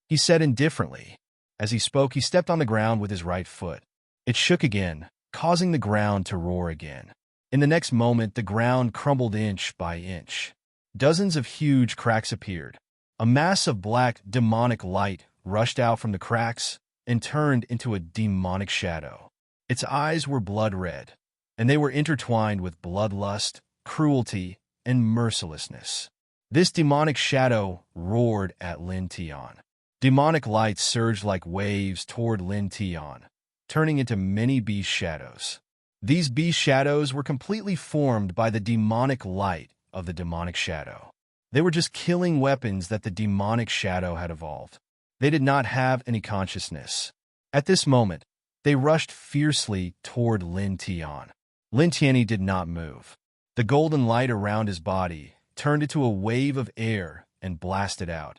He said indifferently. As he spoke, he stepped on the ground with his right foot. It shook again, causing the ground to roar again. In the next moment, the ground crumbled inch by inch. Dozens of huge cracks appeared. A mass of black, demonic light rushed out from the cracks and turned into a demonic shadow. Its eyes were blood red, and they were intertwined with bloodlust, cruelty, and mercilessness. This demonic shadow roared at Lin Tian. Demonic light surged like waves toward Lin Tian, turning into many beast shadows. These beast shadows were completely formed by the demonic light of the demonic shadow. They were just killing weapons that the demonic shadow had evolved. They did not have any consciousness. At this moment, they rushed fiercely toward Lin Tian. Lin Tian did not move. The golden light around his body turned into a wave of air and blasted out,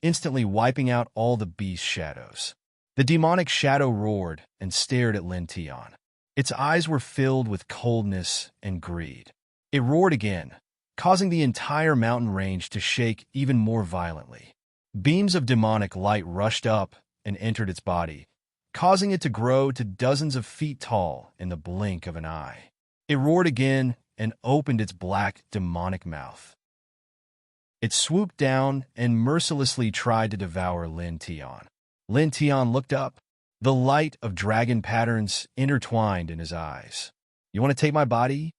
instantly wiping out all the beast shadows. The demonic shadow roared and stared at Lin Tian. Its eyes were filled with coldness and greed. It roared again, causing the entire mountain range to shake even more violently. Beams of demonic light rushed up and entered its body, causing it to grow to dozens of feet tall in the blink of an eye. It roared again and opened its black, demonic mouth. It swooped down and mercilessly tried to devour Lin Tian. Lin Tian looked up, the light of dragon patterns intertwined in his eyes. "You want to take my body?"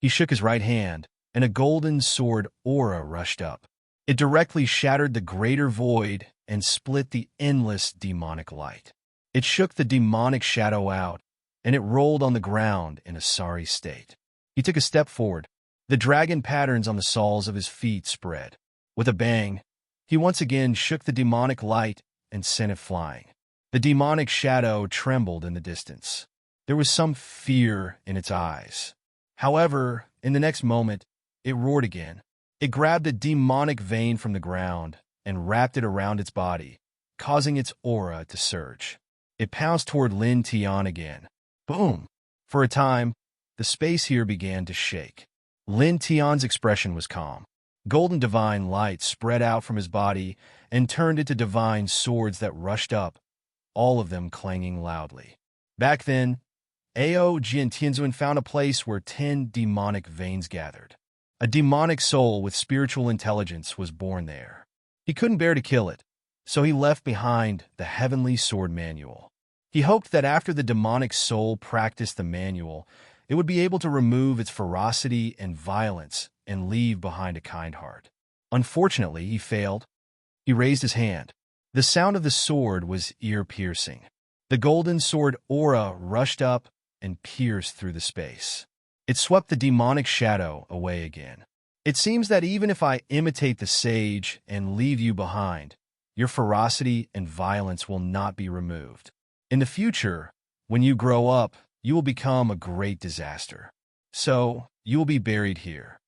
He shook his right hand, and a golden sword aura rushed up. It directly shattered the greater void and split the endless demonic light. It shook the demonic shadow out, and it rolled on the ground in a sorry state. He took a step forward. The dragon patterns on the soles of his feet spread. With a bang, he once again shook the demonic light and sent it flying. The demonic shadow trembled in the distance. There was some fear in its eyes. However, in the next moment, it roared again. It grabbed a demonic vein from the ground and wrapped it around its body, causing its aura to surge. It pounced toward Lin Tian again. Boom! For a time, the space here began to shake. Lin Tian's expression was calm. Golden divine light spread out from his body and turned into divine swords that rushed up, all of them clanging loudly. Back then, Ao Jiantianzuan found a place where 10 demonic veins gathered. A demonic soul with spiritual intelligence was born there. He couldn't bear to kill it, so he left behind the heavenly sword manual. He hoped that after the demonic soul practiced the manual, it would be able to remove its ferocity and violence and leave behind a kind heart. Unfortunately, he failed. He raised his hand. The sound of the sword was ear-piercing. The golden sword aura rushed up and pierced through the space. It swept the demonic shadow away again. It seems that even if I imitate the sage and leave you behind, your ferocity and violence will not be removed. In the future, when you grow up, you will become a great disaster. So, you will be buried here.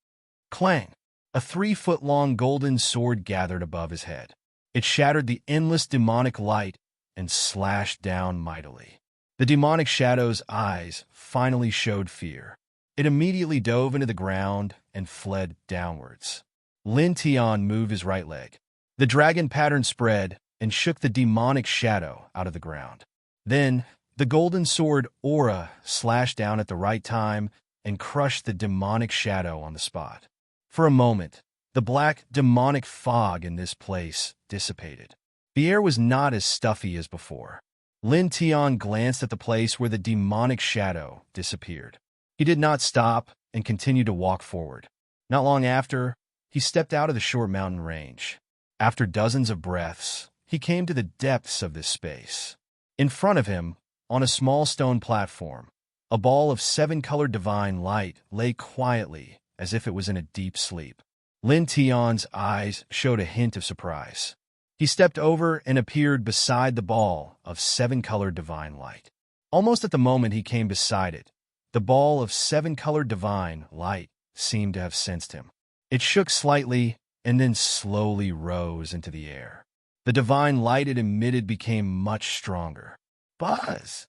Clang! A 3-foot-long golden sword gathered above his head. It shattered the endless demonic light and slashed down mightily. The demonic shadow's eyes finally showed fear. It immediately dove into the ground and fled downwards. Lin Tian moved his right leg. The dragon pattern spread and shook the demonic shadow out of the ground. Then, the golden sword aura slashed down at the right time and crushed the demonic shadow on the spot. For a moment, the black demonic fog in this place dissipated. The air was not as stuffy as before. Lin Tian glanced at the place where the demonic shadow disappeared. He did not stop and continued to walk forward. Not long after, he stepped out of the short mountain range. After dozens of breaths, he came to the depths of this space. In front of him, on a small stone platform, a ball of 7-colored divine light lay quietly as if it was in a deep sleep. Lin Tian's eyes showed a hint of surprise. He stepped over and appeared beside the ball of 7-colored divine light. Almost at the moment he came beside it, the ball of 7-colored divine light seemed to have sensed him. It shook slightly and then slowly rose into the air. The divine light it emitted became much stronger. Buzz!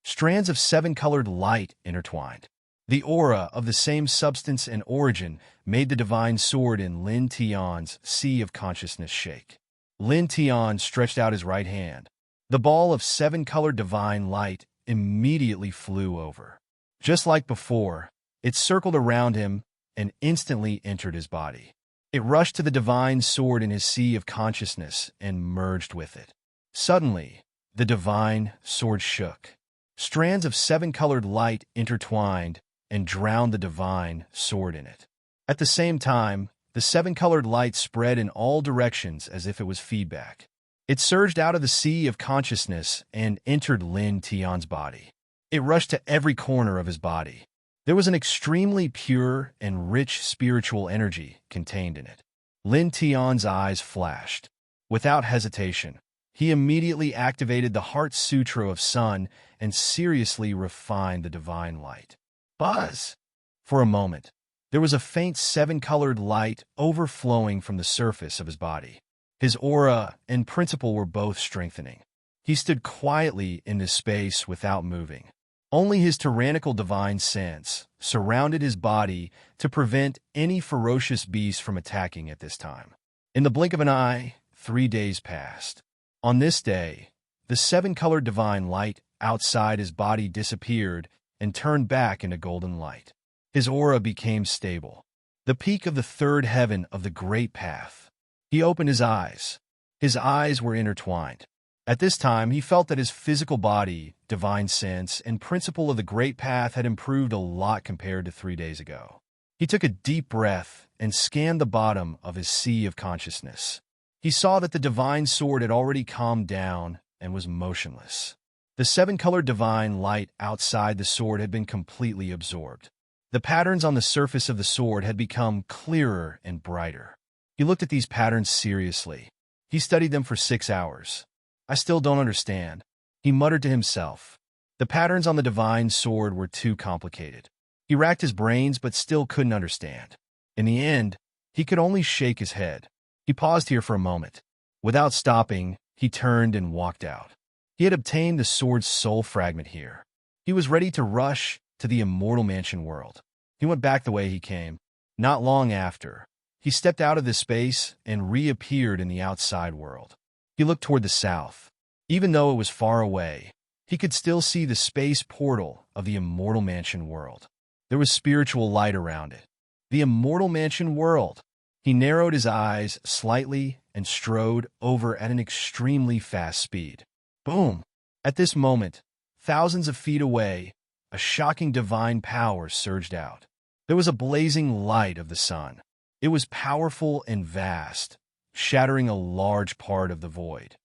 Strands of 7-colored light intertwined. The aura of the same substance and origin made the divine sword in Lin Tian's sea of consciousness shake. Lin Tian stretched out his right hand. The ball of 7-colored divine light immediately flew over. Just like before, it circled around him and instantly entered his body. It rushed to the divine sword in his sea of consciousness and merged with it. Suddenly, the divine sword shook. Strands of 7-colored light intertwined and drowned the divine sword in it. At the same time, the 7-colored light spread in all directions as if it was feedback. It surged out of the sea of consciousness and entered Lin Tian's body. It rushed to every corner of his body. There was an extremely pure and rich spiritual energy contained in it. Lin Tian's eyes flashed. Without hesitation, he immediately activated the Heart Sutra of Sun and seriously refined the divine light. Buzz! For a moment, there was a faint 7-colored light overflowing from the surface of his body. His aura and principle were both strengthening. He stood quietly in this space without moving. Only his tyrannical divine sense, surrounded his body to prevent any ferocious beast from attacking at this time. In the blink of an eye, 3 days passed. On this day, the seven-colored divine light outside his body disappeared and turned back into golden light. His aura became stable. The peak of the third heaven of the great path. He opened his eyes. His eyes were intertwined. At this time, he felt that his physical body, divine sense, and principle of the great path had improved a lot compared to 3 days ago. He took a deep breath and scanned the bottom of his sea of consciousness. He saw that the divine sword had already calmed down and was motionless. The seven-colored divine light outside the sword had been completely absorbed. The patterns on the surface of the sword had become clearer and brighter. He looked at these patterns seriously. He studied them for 6 hours. "I still don't understand," he muttered to himself. The patterns on the divine sword were too complicated. He racked his brains but still couldn't understand. In the end, he could only shake his head. He paused here for a moment. Without stopping, he turned and walked out. He had obtained the sword's soul fragment here. He was ready to rush to the immortal mansion world. He went back the way he came. Not long after, he stepped out of this space and reappeared in the outside world. He looked toward the south. Even though it was far away, he could still see the space portal of the immortal mansion world. There was spiritual light around it. The immortal mansion world. He narrowed his eyes slightly and strode over at an extremely fast speed. Boom! At this moment, thousands of feet away, a shocking divine power surged out. There was a blazing light of the sun. It was powerful and vast, shattering a large part of the void.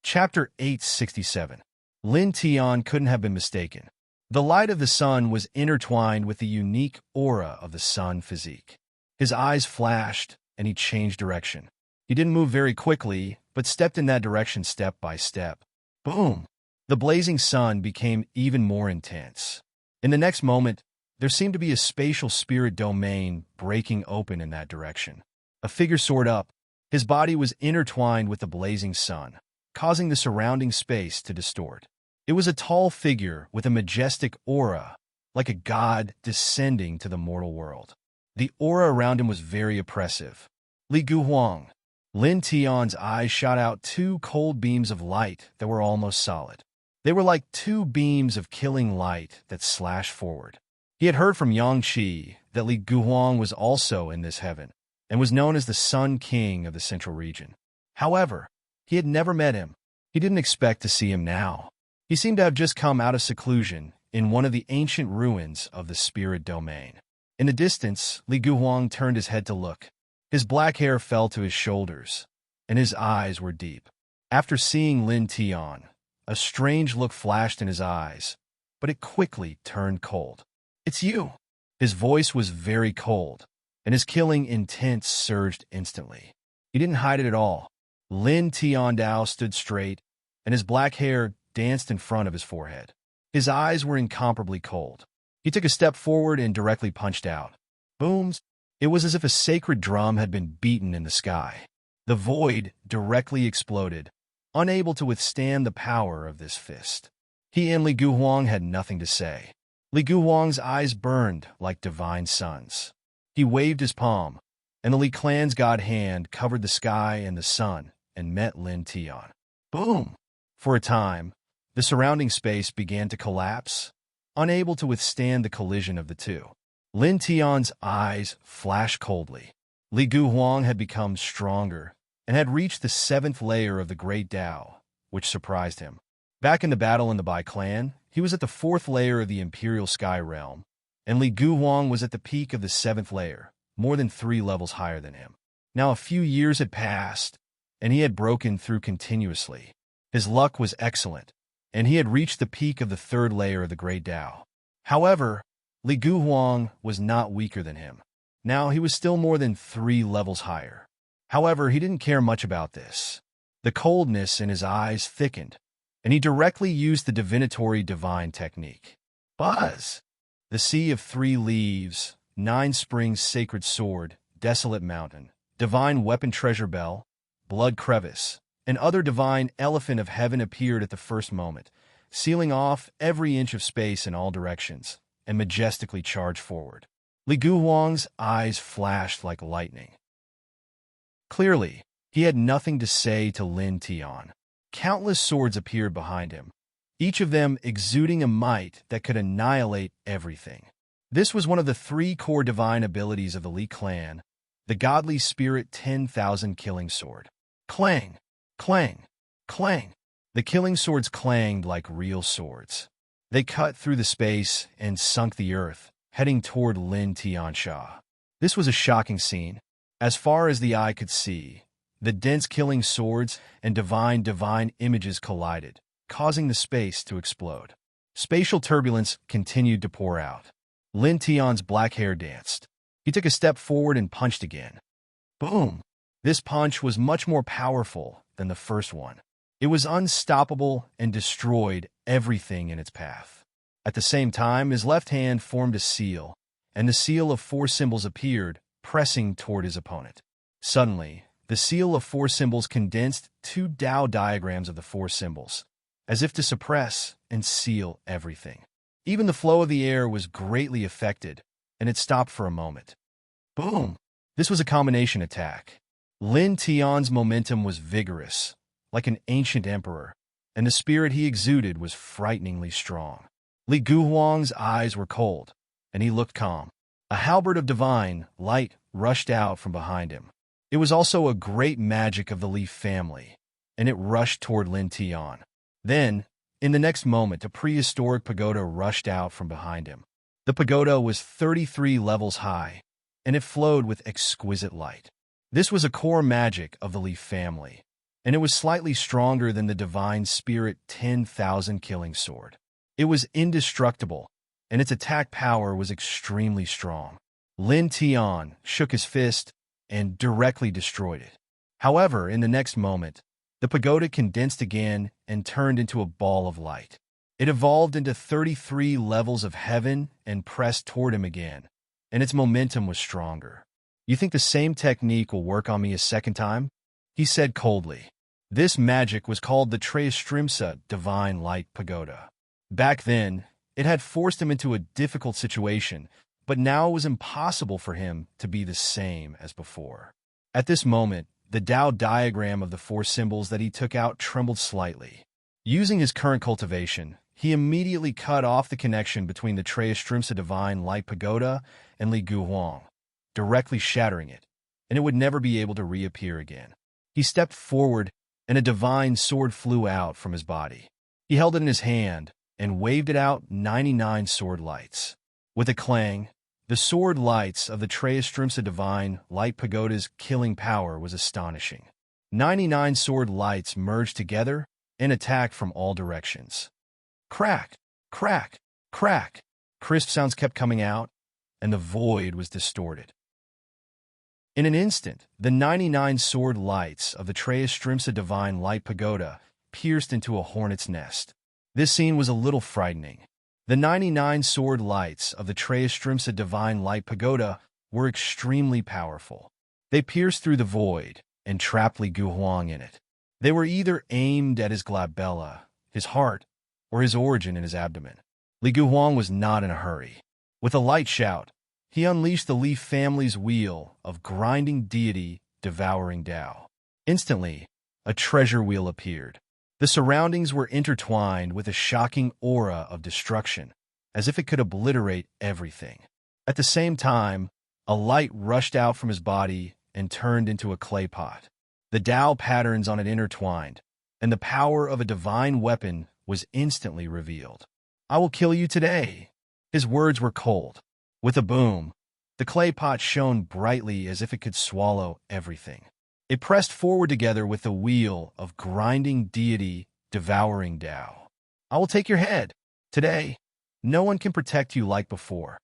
Chapter 867. Lin Tian couldn't have been mistaken. The light of the sun was intertwined with the unique aura of the sun physique. His eyes flashed, and he changed direction. He didn't move very quickly, but stepped in that direction step by step. Boom! The blazing sun became even more intense. In the next moment, there seemed to be a spatial spirit domain breaking open in that direction. A figure soared up. His body was intertwined with the blazing sun, causing the surrounding space to distort. It was a tall figure with a majestic aura, like a god descending to the mortal world. The aura around him was very oppressive. Li Guhuang. Lin Tian's eyes shot out 2 cold beams of light that were almost solid. They were like 2 beams of killing light that slashed forward. He had heard from Yang Qi that Li Guhuang was also in this heaven, and was known as the Sun King of the Central Region. However, he had never met him. He didn't expect to see him now. He seemed to have just come out of seclusion in one of the ancient ruins of the spirit domain. In the distance, Li Guhuang turned his head to look. His black hair fell to his shoulders, and his eyes were deep. After seeing Lin Tian, a strange look flashed in his eyes, but it quickly turned cold. "It's you." His voice was very cold, and his killing intent surged instantly. He didn't hide it at all. Lin Tiandao stood straight, and his black hair danced in front of his forehead. His eyes were incomparably cold. He took a step forward and directly punched out. Booms! It was as if a sacred drum had been beaten in the sky. The void directly exploded, unable to withstand the power of this fist. He and Li Guhuang had nothing to say. Li Guhuang's eyes burned like divine suns. He waved his palm, and the Li clan's god hand covered the sky and the sun and met Lin Tian. Boom! For a time, the surrounding space began to collapse, unable to withstand the collision of the two. Lin Tian's eyes flashed coldly. Li Guhuang had become stronger and had reached the 7th layer of the Great Tao, which surprised him. Back in the battle in the Bai clan, he was at the 4th layer of the Imperial Sky Realm, and Li Guhuang was at the peak of the 7th layer, more than 3 levels higher than him. Now a few years had passed, and he had broken through continuously. His luck was excellent, and he had reached the peak of the 3rd layer of the Great Tao. However, Li Guhuang was not weaker than him. Now he was still more than 3 levels higher. However, he didn't care much about this. The coldness in his eyes thickened, and he directly used the divinatory divine technique. Buzz! The Sea of 3 Leaves, 9 Springs Sacred Sword, Desolate Mountain, Divine Weapon Treasure Bell, Blood Crevice, and other divine elephant of heaven appeared at the first moment, sealing off every inch of space in all directions, and majestically charged forward. Li Guhuang's eyes flashed like lightning. Clearly, he had nothing to say to Lin Tian. Countless swords appeared behind him, each of them exuding a might that could annihilate everything. This was one of the 3 core divine abilities of the Li clan, the godly spirit 10,000 killing sword. Clang! Clang! Clang! The killing swords clanged like real swords. They cut through the space and sunk the earth, heading toward Lin Tiansha. This was a shocking scene. As far as the eye could see, the dense killing swords and divine images collided, causing the space to explode. Spatial turbulence continued to pour out. Lin Tian's black hair danced. He took a step forward and punched again. Boom! This punch was much more powerful than the first one. It was unstoppable and destroyed everything in its path. At the same time, his left hand formed a seal, and the seal of 4 symbols appeared, pressing toward his opponent. Suddenly, the seal of 4 symbols condensed 2 Tao diagrams of the 4 symbols, as if to suppress and seal everything. Even the flow of the air was greatly affected, and it stopped for a moment. Boom! This was a combination attack. Lin Tian's momentum was vigorous, like an ancient emperor, and the spirit he exuded was frighteningly strong. Li Guhuang's eyes were cold, and he looked calm. A halberd of divine light rushed out from behind him. It was also a great magic of the Li family, and it rushed toward Lin Tian. Then, in the next moment, a prehistoric pagoda rushed out from behind him. The pagoda was 33 levels high, and it flowed with exquisite light. This was a core magic of the Li family, and it was slightly stronger than the divine spirit 10,000 killing sword. It was indestructible, and its attack power was extremely strong. Lin Tian shook his fist and directly destroyed it. However, in the next moment, the pagoda condensed again and turned into a ball of light. It evolved into 33 levels of heaven and pressed toward him again, and its momentum was stronger. "You think the same technique will work on me a second time?" he said coldly. This magic was called the Trastrimsa Divine Light Pagoda. Back then, it had forced him into a difficult situation, but now it was impossible for him to be the same as before. At this moment, the Tao diagram of the 4 symbols that he took out trembled slightly. Using his current cultivation, he immediately cut off the connection between the Trastrimsa Divine Light Pagoda and Li Guhuang, directly shattering it, and it would never be able to reappear again. He stepped forward, and a divine sword flew out from his body. He held it in his hand and waved it out 99 sword lights. With a clang, the sword lights of the Trastrimsa Divine Light Pagoda's killing power was astonishing. 99 sword lights merged together and attacked from all directions. Crack! Crack! Crack! Crisp sounds kept coming out, and the void was distorted. In an instant, the 99 sword lights of the Trastrimsa Divine Light Pagoda pierced into a hornet's nest. This scene was a little frightening. The 99 sword lights of the Trastrimsa Divine Light Pagoda were extremely powerful. They pierced through the void and trapped Li Guhuang in it. They were either aimed at his glabella, his heart, or his origin in his abdomen. Li Guhuang was not in a hurry. With a light shout, he unleashed the Li family's wheel of grinding deity, devouring Tao. Instantly, a treasure wheel appeared. The surroundings were intertwined with a shocking aura of destruction, as if it could obliterate everything. At the same time, a light rushed out from his body and turned into a clay pot. The Tao patterns on it intertwined, and the power of a divine weapon was instantly revealed. "I will kill you today." His words were cold. With a boom, the clay pot shone brightly as if it could swallow everything. It pressed forward together with the wheel of grinding deity, devouring Tao. "I will take your head. Today, no one can protect you like before,"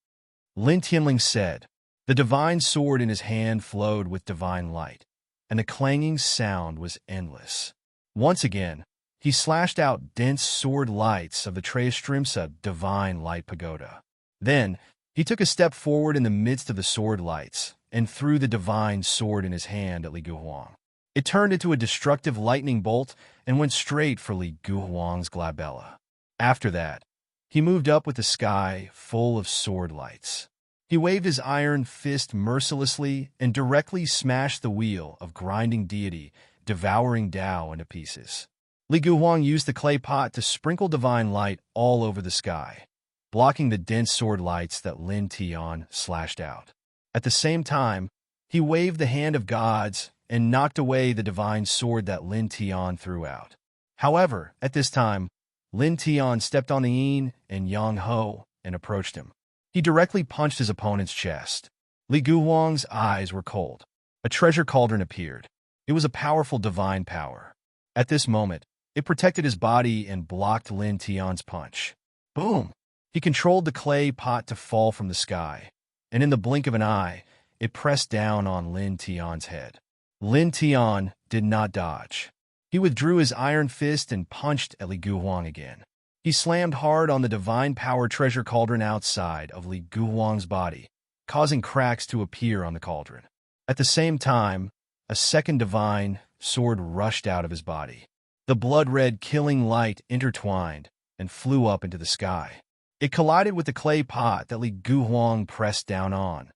Lin Tianling said. The divine sword in his hand flowed with divine light, and the clanging sound was endless. Once again, he slashed out dense sword lights of the Trastrimsa Divine Light Pagoda. Then, he took a step forward in the midst of the sword lights and threw the divine sword in his hand at Li Guhuang. It turned into a destructive lightning bolt and went straight for Li Guhuang's glabella. After that, he moved up with the sky full of sword lights. He waved his iron fist mercilessly and directly smashed the wheel of grinding deity, devouring Tao into pieces. Li Guhuang used the clay pot to sprinkle divine light all over the sky, blocking the dense sword lights that Lin Tian slashed out. At the same time, he waved the hand of gods and knocked away the divine sword that Lin Tian threw out. However, at this time, Lin Tian stepped on the yin and yang ho and approached him. He directly punched his opponent's chest. Li Guhuang's eyes were cold. A treasure cauldron appeared. It was a powerful divine power. At this moment, it protected his body and blocked Lin Tian's punch. Boom! He controlled the clay pot to fall from the sky, and in the blink of an eye, it pressed down on Lin Tian's head. Lin Tian did not dodge. He withdrew his iron fist and punched at Li Guhuang again. He slammed hard on the divine power treasure cauldron outside of Li Guhuang's body, causing cracks to appear on the cauldron. At the same time, a second divine sword rushed out of his body. The blood-red killing light intertwined and flew up into the sky. It collided with the clay pot that Li Guhuang pressed down on,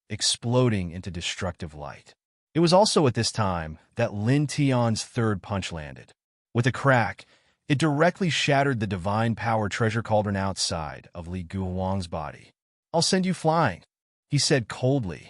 exploding into destructive light. It was also at this time that Lin Tian's third punch landed. With a crack, it directly shattered the divine power treasure cauldron outside of Li Guhuang's body. "I'll send you flying," he said coldly.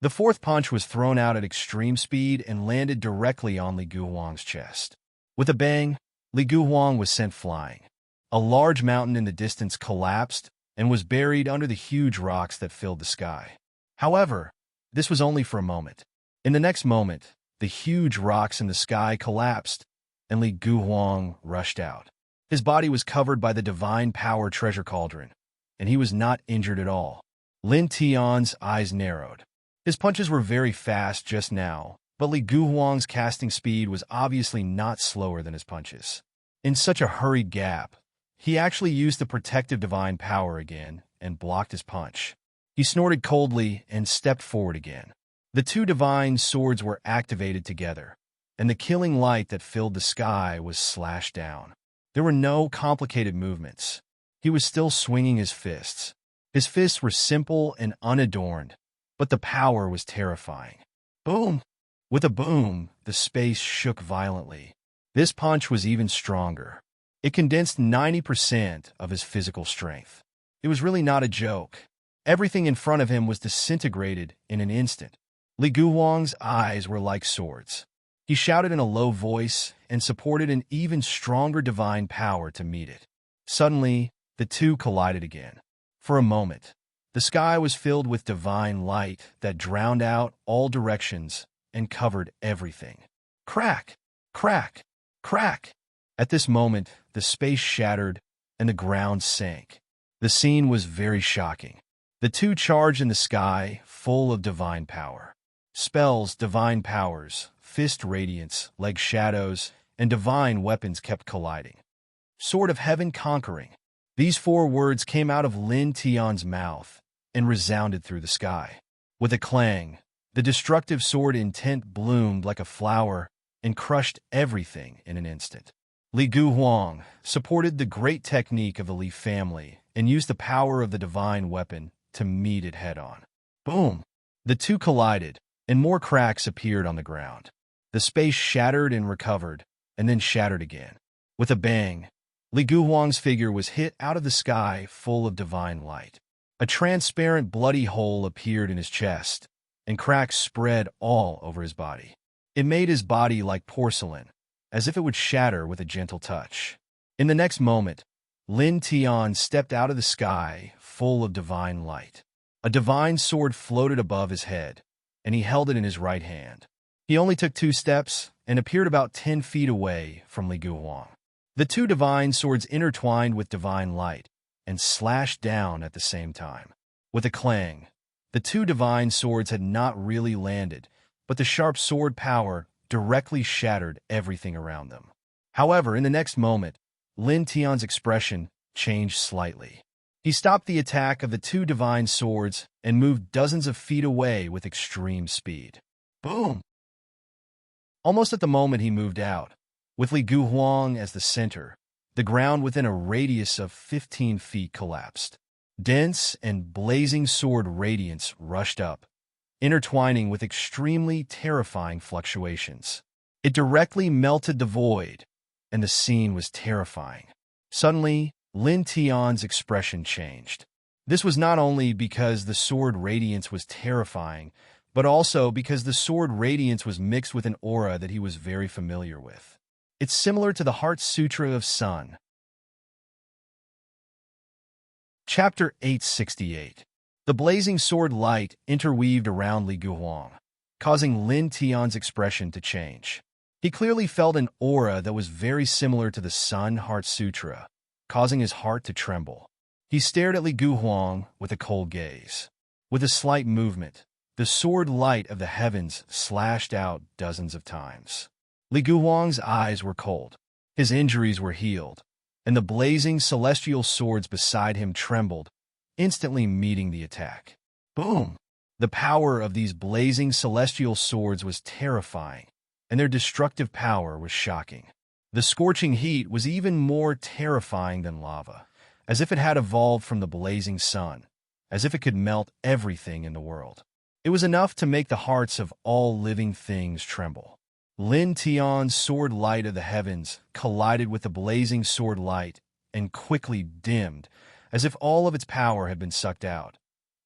The fourth punch was thrown out at extreme speed and landed directly on Li Guhuang's chest. With a bang, Li Guhuang was sent flying. A large mountain in the distance collapsed and was buried under the huge rocks that filled the sky. However, this was only for a moment. In the next moment, the huge rocks in the sky collapsed, and Li Guhuang rushed out. His body was covered by the divine power treasure cauldron, and he was not injured at all. Lin Tian's eyes narrowed. His punches were very fast just now, but Li Guhuang's casting speed was obviously not slower than his punches. In such a hurried gap, he actually used the protective divine power again and blocked his punch. He snorted coldly and stepped forward again. The two divine swords were activated together, and the killing light that filled the sky was slashed down. There were no complicated movements. He was still swinging his fists. His fists were simple and unadorned, but the power was terrifying. Boom! With a boom, the space shook violently. This punch was even stronger. It condensed 90% of his physical strength. It was really not a joke. Everything in front of him was disintegrated in an instant. Li Guhuang's eyes were like swords. He shouted in a low voice and supported an even stronger divine power to meet it. Suddenly, the two collided again. For a moment, the sky was filled with divine light that drowned out all directions and covered everything. Crack! Crack! Crack! At this moment, the space shattered and the ground sank. The scene was very shocking. The two charged in the sky, full of divine power. Spells, divine powers, fist radiance, leg shadows, and divine weapons kept colliding. Sword of heaven conquering. These four words came out of Lin Tian's mouth and resounded through the sky. With a clang, the destructive sword intent bloomed like a flower and crushed everything in an instant. Li Guhuang supported the great technique of the Li family and used the power of the divine weapon to meet it head-on. Boom! The two collided, and more cracks appeared on the ground. The space shattered and recovered, and then shattered again. With a bang, Li Guhuang's figure was hit out of the sky full of divine light. A transparent bloody hole appeared in his chest, and cracks spread all over his body. It made his body like porcelain, as if it would shatter with a gentle touch. In the next moment, Lin Tian stepped out of the sky full of divine light. A divine sword floated above his head, and he held it in his right hand. He only took 2 steps and appeared about 10 feet away from Li Guhuang. The two divine swords intertwined with divine light and slashed down at the same time. With a clang, the two divine swords had not really landed, but the sharp sword power directly shattered everything around them. However, in the next moment, Lin Tian's expression changed slightly. He stopped the attack of the two divine swords and moved dozens of feet away with extreme speed. Boom! Almost at the moment he moved out, with Li Guhuang as the center, The ground within a radius of 15 feet collapsed. Dense and blazing sword radiance rushed up, intertwining with extremely terrifying fluctuations. It directly melted the void, and the scene was terrifying. Suddenly, Lin Tian's expression changed. This was not only because the sword radiance was terrifying, but also because the sword radiance was mixed with an aura that he was very familiar with. It's similar to the Heart Sutra of Sun. Chapter 868. The blazing sword light interweaved around Li Guhuang, causing Lin Tian's expression to change. He clearly felt an aura that was very similar to the Sun Heart Sutra, causing his heart to tremble. He stared at Li Guhuang with a cold gaze. With a slight movement, the sword light of the heavens slashed out dozens of times. Li Guhuang's eyes were cold. His injuries were healed, and the blazing celestial swords beside him trembled, instantly meeting the attack. Boom! The power of these blazing celestial swords was terrifying, and their destructive power was shocking. The scorching heat was even more terrifying than lava, as if it had evolved from the blazing sun, as if it could melt everything in the world. It was enough to make the hearts of all living things tremble. Lin Tian's sword light of the heavens collided with the blazing sword light and quickly dimmed, as if all of its power had been sucked out,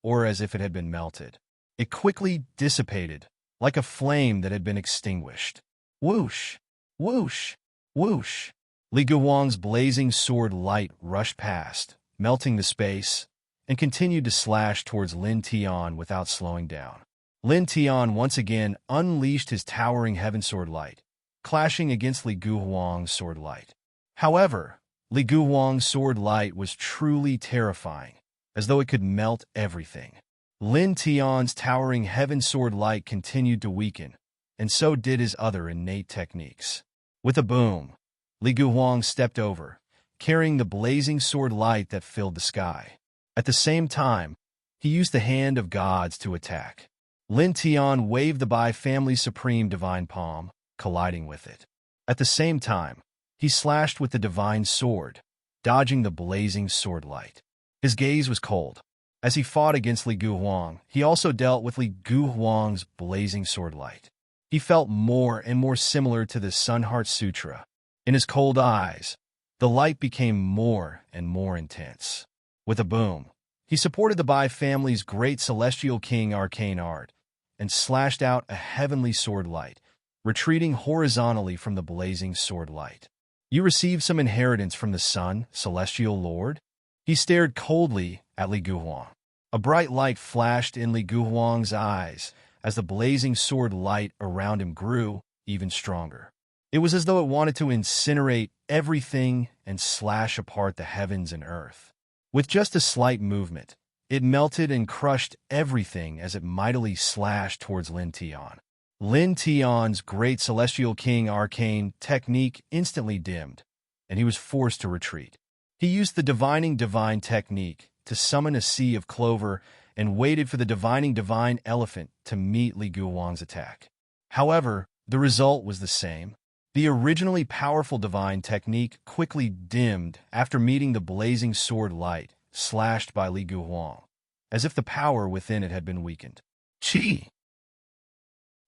or as if it had been melted. It quickly dissipated, like a flame that had been extinguished. Whoosh! Whoosh! Whoosh! Li Guhuang's blazing sword light rushed past, melting the space, and continued to slash towards Lin Tian without slowing down. Lin Tian once again unleashed his towering heaven sword light, clashing against Li Guhuang's sword light. However, Li Guhuang's sword light was truly terrifying, as though it could melt everything. Lin Tian's towering heaven sword light continued to weaken, and so did his other innate techniques. With a boom, Li Guhuang stepped over, carrying the blazing sword light that filled the sky. At the same time, he used the Hand of Gods to attack. Lin Tian waved the Bai family's supreme divine palm, colliding with it. At the same time, he slashed with the divine sword, dodging the blazing sword light. His gaze was cold. As he fought against Li Guhuang, he also dealt with Li Guhuang's blazing sword light. He felt more and more similar to the Sun Heart Sutra. In his cold eyes, the light became more and more intense. With a boom, he supported the Bai family's great celestial king arcane art and slashed out a heavenly sword light, retreating horizontally from the blazing sword light. You received some inheritance from the sun, celestial lord? He stared coldly at Li Guhuang. A bright light flashed in Li Guhuang's eyes as the blazing sword light around him grew even stronger. It was as though it wanted to incinerate everything and slash apart the heavens and earth. With just a slight movement, it melted and crushed everything as it mightily slashed towards Lin Tian. Lin Tian's great celestial king arcane technique instantly dimmed, and he was forced to retreat. He used the divining divine technique to summon a sea of clover and waited for the divining divine elephant to meet Li Guhuang's attack. However, the result was the same. The originally powerful divine technique quickly dimmed after meeting the blazing sword light slashed by Li Guhuang, as if the power within it had been weakened. Chi!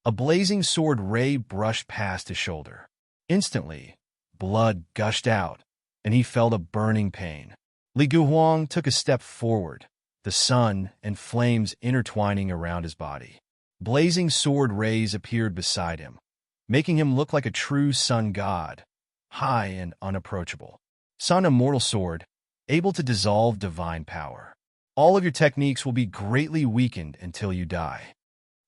A blazing sword ray brushed past his shoulder. Instantly, blood gushed out, and he felt a burning pain. Li Guhuang took a step forward, the sun and flames intertwining around his body. Blazing sword rays appeared beside him, making him look like a true sun god, high and unapproachable. Sun Immortal Sword, able to dissolve divine power. All of your techniques will be greatly weakened until you die.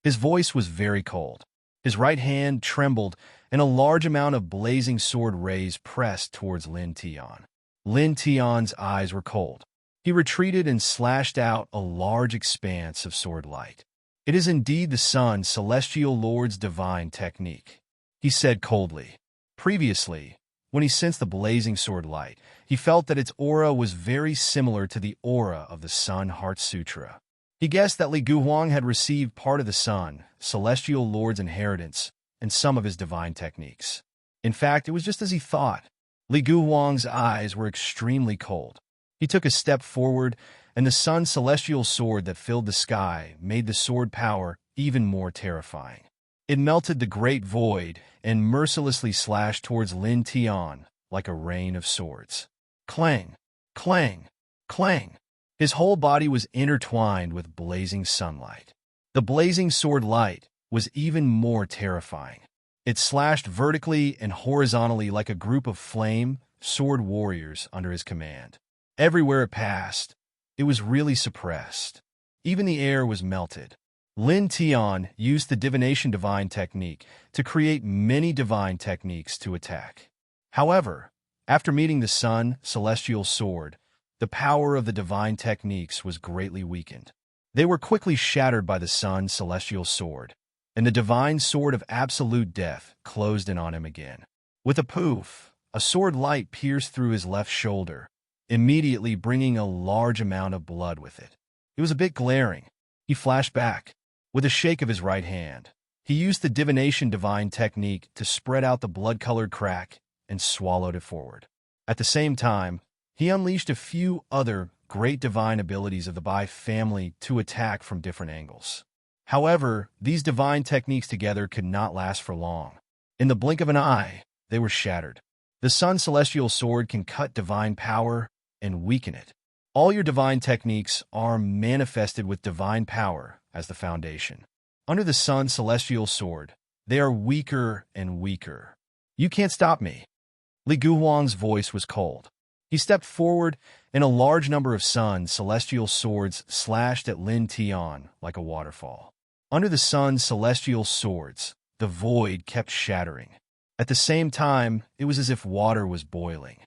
His voice was very cold. His right hand trembled, and a large amount of blazing sword rays pressed towards Lin Tian. Lin Tian's eyes were cold. He retreated and slashed out a large expanse of sword light. It is indeed the Sun Celestial Lord's divine technique, he said coldly. Previously, when he sensed the blazing sword light, he felt that its aura was very similar to the aura of the Sun Heart Sutra. He guessed that Li Guhuang had received part of the Sun, Celestial Lord's inheritance, and some of his divine techniques. In fact, it was just as he thought. Li Guhuang's eyes were extremely cold. He took a step forward, and the sun's celestial sword that filled the sky made the sword power even more terrifying. It melted the great void and mercilessly slashed towards Lin Tian like a rain of swords. Clang, clang, clang. His whole body was intertwined with blazing sunlight. The blazing sword light was even more terrifying. It slashed vertically and horizontally like a group of flame sword warriors under his command. Everywhere it passed, it was really suppressed. Even the air was melted. Lin Tian used the divination divine technique to create many divine techniques to attack. However, after meeting the sun celestial sword, the power of the divine techniques was greatly weakened. They were quickly shattered by the sun celestial sword, and the divine sword of absolute death closed in on him again. With a poof, a sword light pierced through his left shoulder, immediately bringing a large amount of blood with it. It was a bit glaring. He flashed back. With a shake of his right hand, he used the divination divine technique to spread out the blood-colored crack and swallowed it forward. At the same time, he unleashed a few other great divine abilities of the Bai family to attack from different angles. However, these divine techniques together could not last for long. In the blink of an eye, they were shattered. The sun celestial sword can cut divine power and weaken it. All your divine techniques are manifested with divine power as the foundation. Under the sun celestial sword, they are weaker and weaker. You can't stop me. Li Guhuang's voice was cold. He stepped forward, and a large number of sun celestial swords slashed at Lin Tian like a waterfall. Under the sun's celestial swords, the void kept shattering. At the same time, it was as if water was boiling.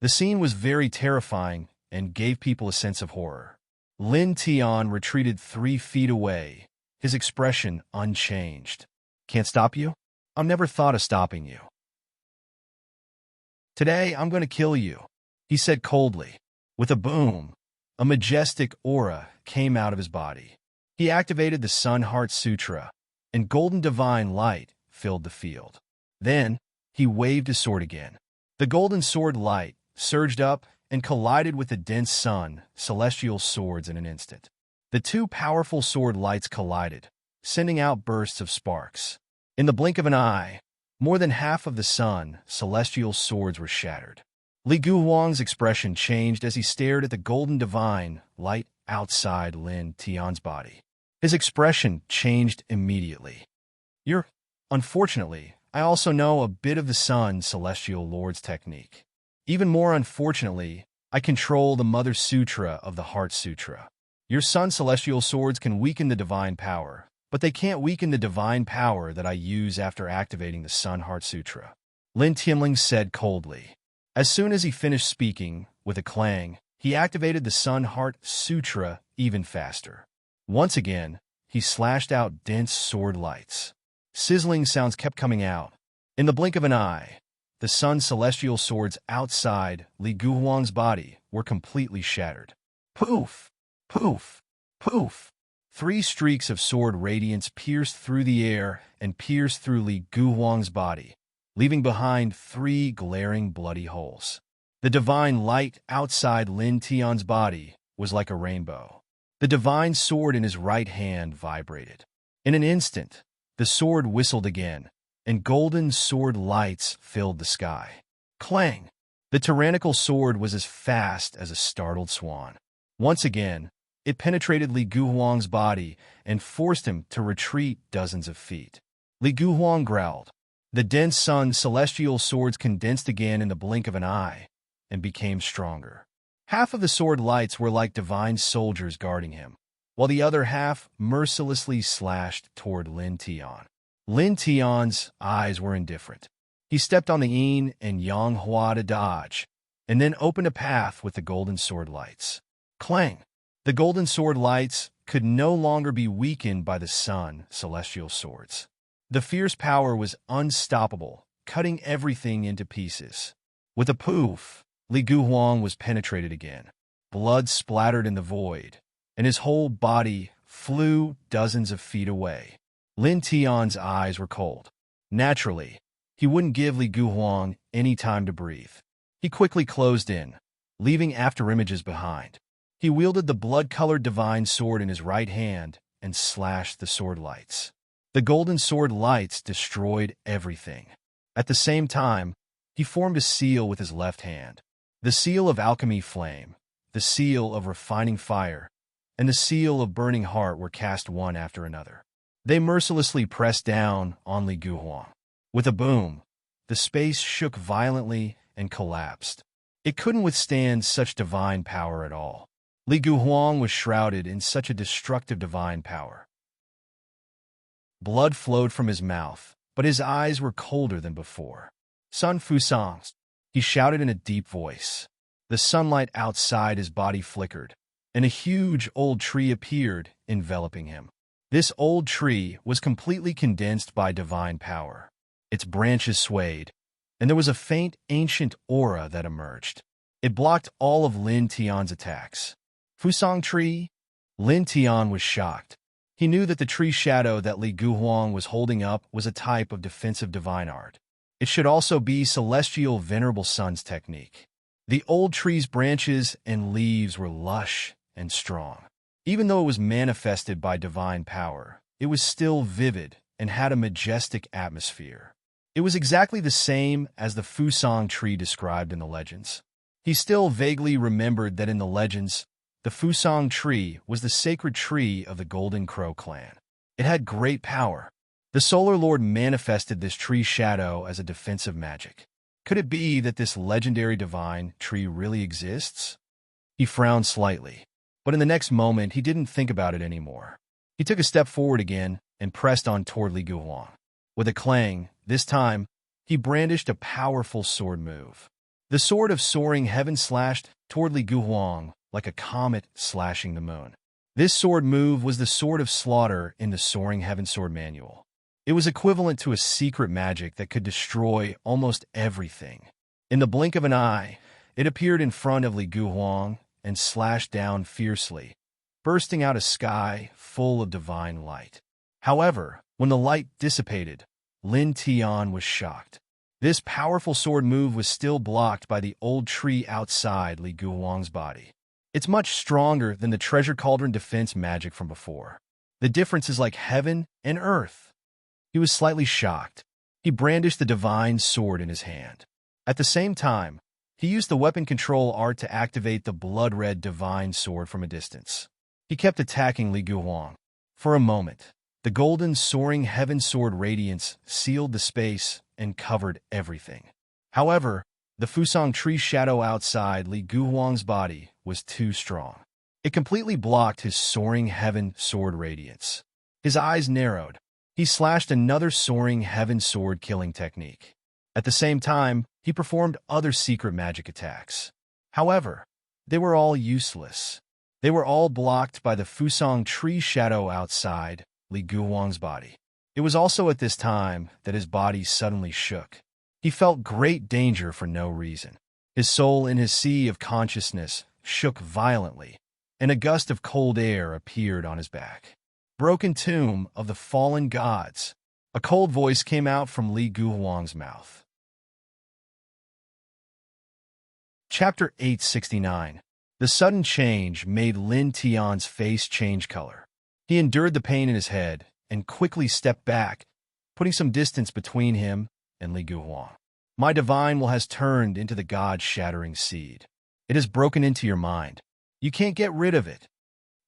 The scene was very terrifying and gave people a sense of horror. Lin Tian retreated 3 feet away, his expression unchanged. Can't stop you? I've never thought of stopping you. Today, I'm going to kill you, he said coldly. With a boom, a majestic aura came out of his body. He activated the Sun Heart Sutra, and golden divine light filled the field. Then, he waved his sword again. The golden sword light surged up and collided with the dense sun celestial swords in an instant. The two powerful sword lights collided, sending out bursts of sparks. In the blink of an eye, more than half of the sun celestial swords were shattered. Li Guhuang's expression changed as he stared at the golden divine light outside Lin Tian's body. His expression changed immediately. Unfortunately, I also know a bit of the sun celestial lord's technique. Even more unfortunately, I control the Mother Sutra of the Heart Sutra. Your sun celestial swords can weaken the divine power, but they can't weaken the divine power that I use after activating the Sun Heart Sutra, Lin Tianling said coldly. As soon as he finished speaking, with a clang, he activated the Sun Heart Sutra even faster. Once again, he slashed out dense sword lights. Sizzling sounds kept coming out. In the blink of an eye, the sun celestial swords outside Li Guhuang's body were completely shattered. Poof! Poof! Poof! 3 streaks of sword radiance pierced through the air and pierced through Li Guhuang's body, leaving behind 3 glaring bloody holes. The divine light outside Lin Tian's body was like a rainbow. The divine sword in his right hand vibrated. In an instant, the sword whistled again, and golden sword lights filled the sky. Clang! The tyrannical sword was as fast as a startled swan. Once again, it penetrated Li Guhuang's body and forced him to retreat dozens of feet. Li Guhuang growled. The dense sun celestial swords condensed again in the blink of an eye and became stronger. Half of the sword lights were like divine soldiers guarding him, while the other half mercilessly slashed toward Lin Tian. Lin Tian's eyes were indifferent. He stepped on the yin and yang hua to dodge, and then opened a path with the golden sword lights. Clang! The golden sword lights could no longer be weakened by the sun celestial swords. The fierce power was unstoppable, cutting everything into pieces. With a poof, Li Guhuang was penetrated again. Blood splattered in the void, and his whole body flew dozens of feet away. Lin Tian's eyes were cold. Naturally, he wouldn't give Li Guhuang any time to breathe. He quickly closed in, leaving afterimages behind. He wielded the blood-colored divine sword in his right hand and slashed the sword lights. The golden sword lights destroyed everything. At the same time, he formed a seal with his left hand. The seal of alchemy flame, the seal of refining fire, and the seal of burning heart were cast one after another. They mercilessly pressed down on Li Guhuang. With a boom, the space shook violently and collapsed. It couldn't withstand such divine power at all. Li Guhuang was shrouded in such a destructive divine power. Blood flowed from his mouth, but his eyes were colder than before. Sun Fusang, he shouted in a deep voice. The sunlight outside his body flickered, and a huge old tree appeared, enveloping him. This old tree was completely condensed by divine power. Its branches swayed, and there was a faint, ancient aura that emerged. It blocked all of Lin Tian's attacks. Fusang tree? Lin Tian was shocked. He knew that the tree shadow that Li Guhuang was holding up was a type of defensive divine art. It should also be celestial venerable sun's technique. The old tree's branches and leaves were lush and strong. Even though it was manifested by divine power, it was still vivid and had a majestic atmosphere. It was exactly the same as the Fusang tree described in the legends. He still vaguely remembered that in the legends, the Fusang tree was the sacred tree of the Golden Crow clan. It had great power. The Solar Lord manifested this tree shadow as a defensive magic. Could it be that this legendary divine tree really exists? He frowned slightly, but in the next moment he didn't think about it anymore. He took a step forward again and pressed on toward Li Guhuang. With a clang, this time, he brandished a powerful sword move. The sword of soaring heaven slashed toward Li Guhuang like a comet slashing the moon. This sword move was the sword of slaughter in the Soaring Heaven Sword Manual. It was equivalent to a secret magic that could destroy almost everything. In the blink of an eye, it appeared in front of Li Guhuang and slashed down fiercely, bursting out a sky full of divine light. However, when the light dissipated, Lin Tian was shocked. This powerful sword move was still blocked by the old tree outside Li Guhuang's body. It's much stronger than the treasure cauldron defense magic from before. The difference is like heaven and earth. He was slightly shocked. He brandished the divine sword in his hand. At the same time, he used the weapon control art to activate the blood-red divine sword from a distance. He kept attacking Li Guhuang. For a moment, the golden soaring heaven sword radiance sealed the space and covered everything. However, the Fusang tree shadow outside Li Guhuang's body was too strong. It completely blocked his soaring heaven sword radiance. His eyes narrowed. He slashed another soaring heaven sword killing technique. At the same time, he performed other secret magic attacks. However, they were all useless. They were all blocked by the Fusang tree shadow outside Li Guhuang's body. It was also at this time that his body suddenly shook. He felt great danger for no reason. His soul in his sea of consciousness shook violently, and a gust of cold air appeared on his back. Broken tomb of the fallen gods. A cold voice came out from Li Guhuang's mouth. Chapter 869. The sudden change made Lin Tian's face change color. He endured the pain in his head and quickly stepped back, putting some distance between him and Li Guhuang. My divine will has turned into the god-shattering seed. It has broken into your mind. You can't get rid of it.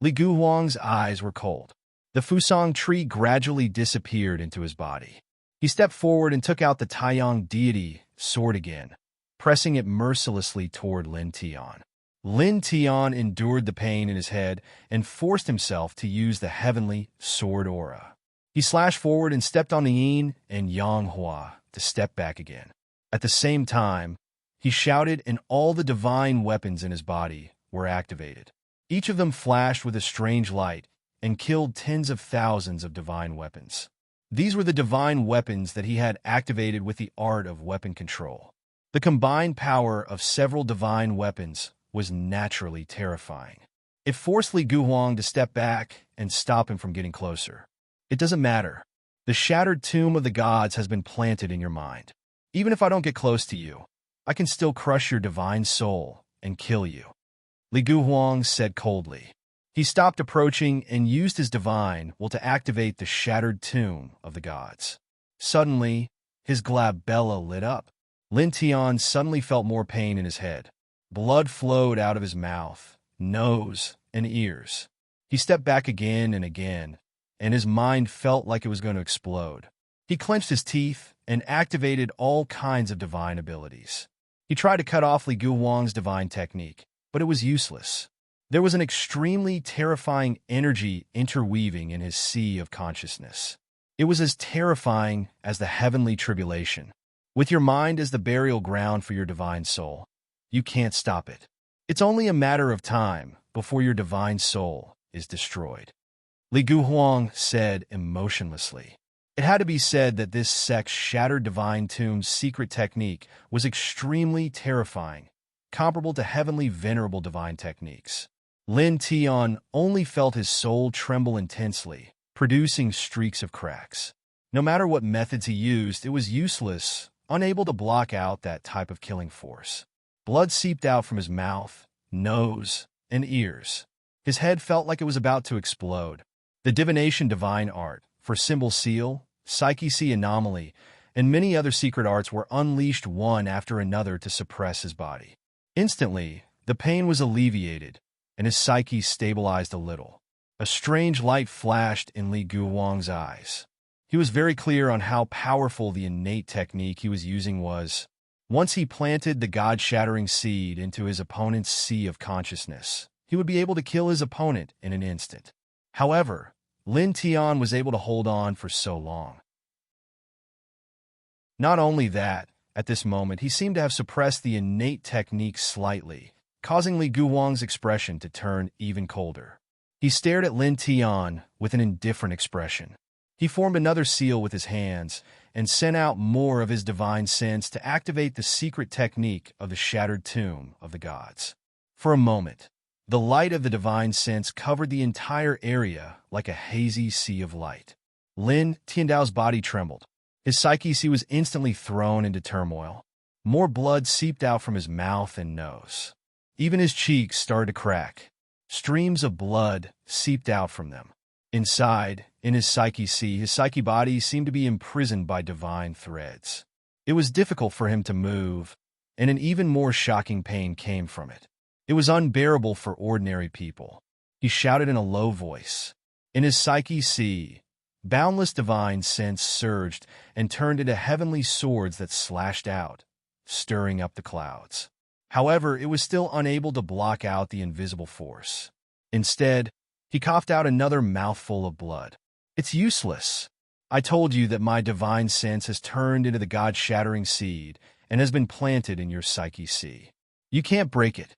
Li Guhuang's eyes were cold. The Fusang tree gradually disappeared into his body. He stepped forward and took out the Taiyang deity sword again, pressing it mercilessly toward Lin Tian. Lin Tian endured the pain in his head and forced himself to use the heavenly sword aura. He slashed forward and stepped on the yin and yang hua to step back again. At the same time, he shouted and all the divine weapons in his body were activated. Each of them flashed with a strange light and killed tens of thousands of divine weapons. These were the divine weapons that he had activated with the art of weapon control. The combined power of several divine weapons was naturally terrifying. It forced Li Guhuang to step back and stop him from getting closer. It doesn't matter. The shattered tomb of the gods has been planted in your mind. Even if I don't get close to you, I can still crush your divine soul and kill you," Li Guhuang said coldly. He stopped approaching and used his divine will to activate the shattered tomb of the gods. Suddenly, his glabella lit up. Lin Tian suddenly felt more pain in his head. Blood flowed out of his mouth, nose, and ears. He stepped back again and again, and his mind felt like it was going to explode. He clenched his teeth and activated all kinds of divine abilities. He tried to cut off Li Guhuang's divine technique, but it was useless. There was an extremely terrifying energy interweaving in his sea of consciousness. It was as terrifying as the heavenly tribulation. With your mind as the burial ground for your divine soul, you can't stop it. It's only a matter of time before your divine soul is destroyed," Li Guhuang said emotionlessly. It had to be said that this sect's shattered divine tomb's secret technique was extremely terrifying, comparable to heavenly venerable divine techniques. Lin Tian only felt his soul tremble intensely, producing streaks of cracks. No matter what methods he used, it was useless, unable to block out that type of killing force. Blood seeped out from his mouth, nose, and ears. His head felt like it was about to explode. The divination divine art, for symbol seal, psyche see anomaly, and many other secret arts were unleashed one after another to suppress his body. Instantly, the pain was alleviated, and his psyche stabilized a little. A strange light flashed in Li Guhuang's eyes. He was very clear on how powerful the innate technique he was using was. Once he planted the god-shattering seed into his opponent's sea of consciousness, he would be able to kill his opponent in an instant. However, Lin Tian was able to hold on for so long. Not only that, at this moment he seemed to have suppressed the innate technique slightly, causing Li Guhuang's expression to turn even colder. He stared at Lin Tian with an indifferent expression. He formed another seal with his hands and sent out more of his divine sense to activate the secret technique of the shattered tomb of the gods. For a moment, the light of the divine sense covered the entire area like a hazy sea of light. Lin Tiandao's body trembled. His psyche was instantly thrown into turmoil. More blood seeped out from his mouth and nose. Even his cheeks started to crack. Streams of blood seeped out from them. Inside, in his psyche body seemed to be imprisoned by divine threads. It was difficult for him to move, and an even more shocking pain came from it. It was unbearable for ordinary people. He shouted in a low voice. In his psyche, boundless divine sense surged and turned into heavenly swords that slashed out, stirring up the clouds. However, it was still unable to block out the invisible force. Instead, he coughed out another mouthful of blood. "It's useless. I told you that my divine sense has turned into the god-shattering seed and has been planted in your psyche. You can't break it."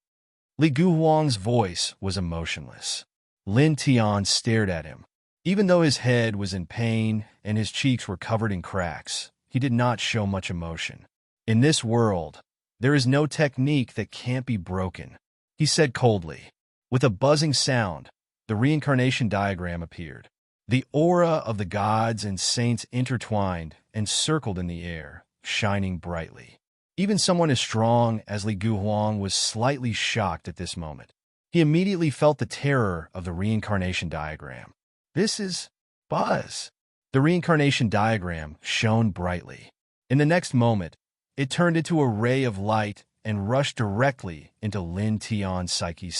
Li Guhuang's voice was emotionless. Lin Tian stared at him. Even though his head was in pain and his cheeks were covered in cracks, he did not show much emotion. "In this world, there is no technique that can't be broken," he said coldly. With a buzzing sound, the reincarnation diagram appeared. The aura of the gods and saints intertwined and circled in the air, shining brightly. Even someone as strong as Li Guhuang was slightly shocked at this moment. He immediately felt the terror of the reincarnation diagram. "This is Buzz." The reincarnation diagram shone brightly. In the next moment, it turned into a ray of light and rushed directly into Lin Tian's psyche.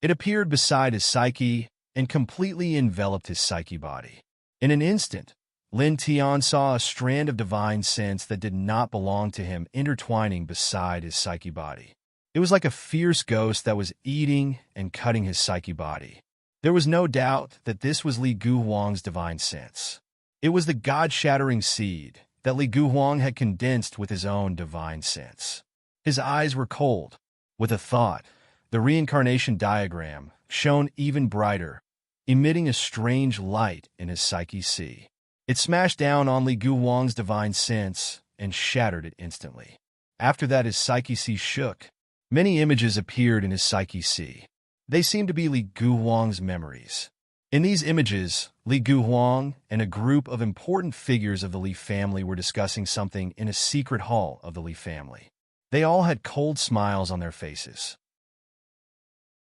It appeared beside his psyche and completely enveloped his psyche body. In an instant, Lin Tian saw a strand of divine sense that did not belong to him intertwining beside his psyche body. It was like a fierce ghost that was eating and cutting his psyche body. There was no doubt that this was Li Guhuang's divine sense. It was the god-shattering seed that Li Guhuang had condensed with his own divine sense. His eyes were cold. With a thought, the reincarnation diagram shone even brighter, emitting a strange light in his psyche. It smashed down on Li Guhuang's divine sense and shattered it instantly. After that, his psyche shook. Many images appeared in his psyche. They seemed to be Li Guhuang's memories. In these images, Li Guhuang and a group of important figures of the Li family were discussing something in a secret hall of the Li family. They all had cold smiles on their faces.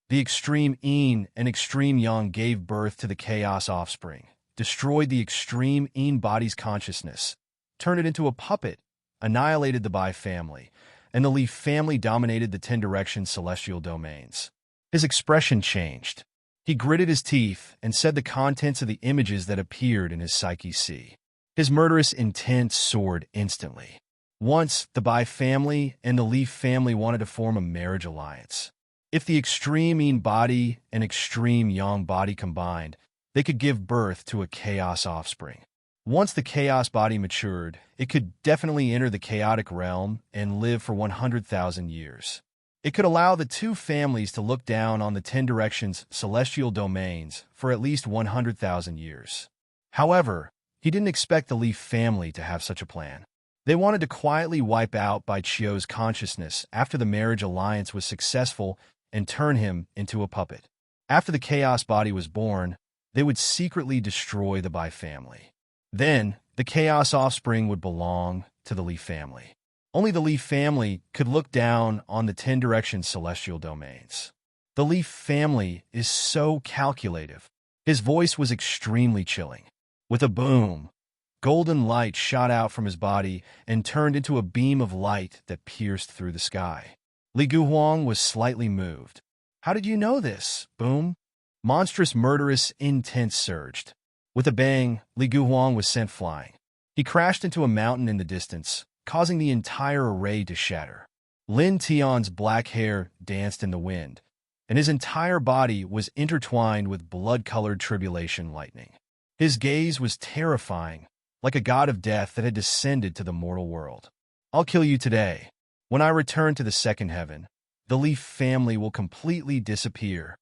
The extreme Yin and extreme Yang gave birth to the chaos offspring, destroyed the extreme Yin body's consciousness, turned it into a puppet, annihilated the Bai family, and the Leaf family dominated the 10 direction celestial domains. His expression changed. He gritted his teeth and said the contents of the images that appeared in his psyche see. His murderous intent soared instantly. Once, the Bai family and the Leaf family wanted to form a marriage alliance. If the extreme Yin body and extreme Yang body combined, they could give birth to a chaos offspring. Once the chaos body matured, it could definitely enter the chaotic realm and live for 100,000 years. It could allow the two families to look down on the 10 directions celestial domains for at least 100,000 years. However, he didn't expect the Leaf family to have such a plan. They wanted to quietly wipe out Bai Chio's consciousness after the marriage alliance was successful and turn him into a puppet. After the chaos body was born, they would secretly destroy the Bai family. Then, the chaos offspring would belong to the Leaf family. Only the Leaf family could look down on the 10 direction celestial domains. The Leaf family is so calculative. His voice was extremely chilling. With a boom, golden light shot out from his body and turned into a beam of light that pierced through the sky. Li Guhuang was slightly moved. "How did you know this?" Boom. Monstrous, murderous intent surged. With a bang, Li Guhuang was sent flying. He crashed into a mountain in the distance, causing the entire array to shatter. Lin Tian's black hair danced in the wind, and his entire body was intertwined with blood-colored tribulation lightning. His gaze was terrifying, like a god of death that had descended to the mortal world. "I'll kill you today. When I return to the second heaven, the Leaf family will completely disappear."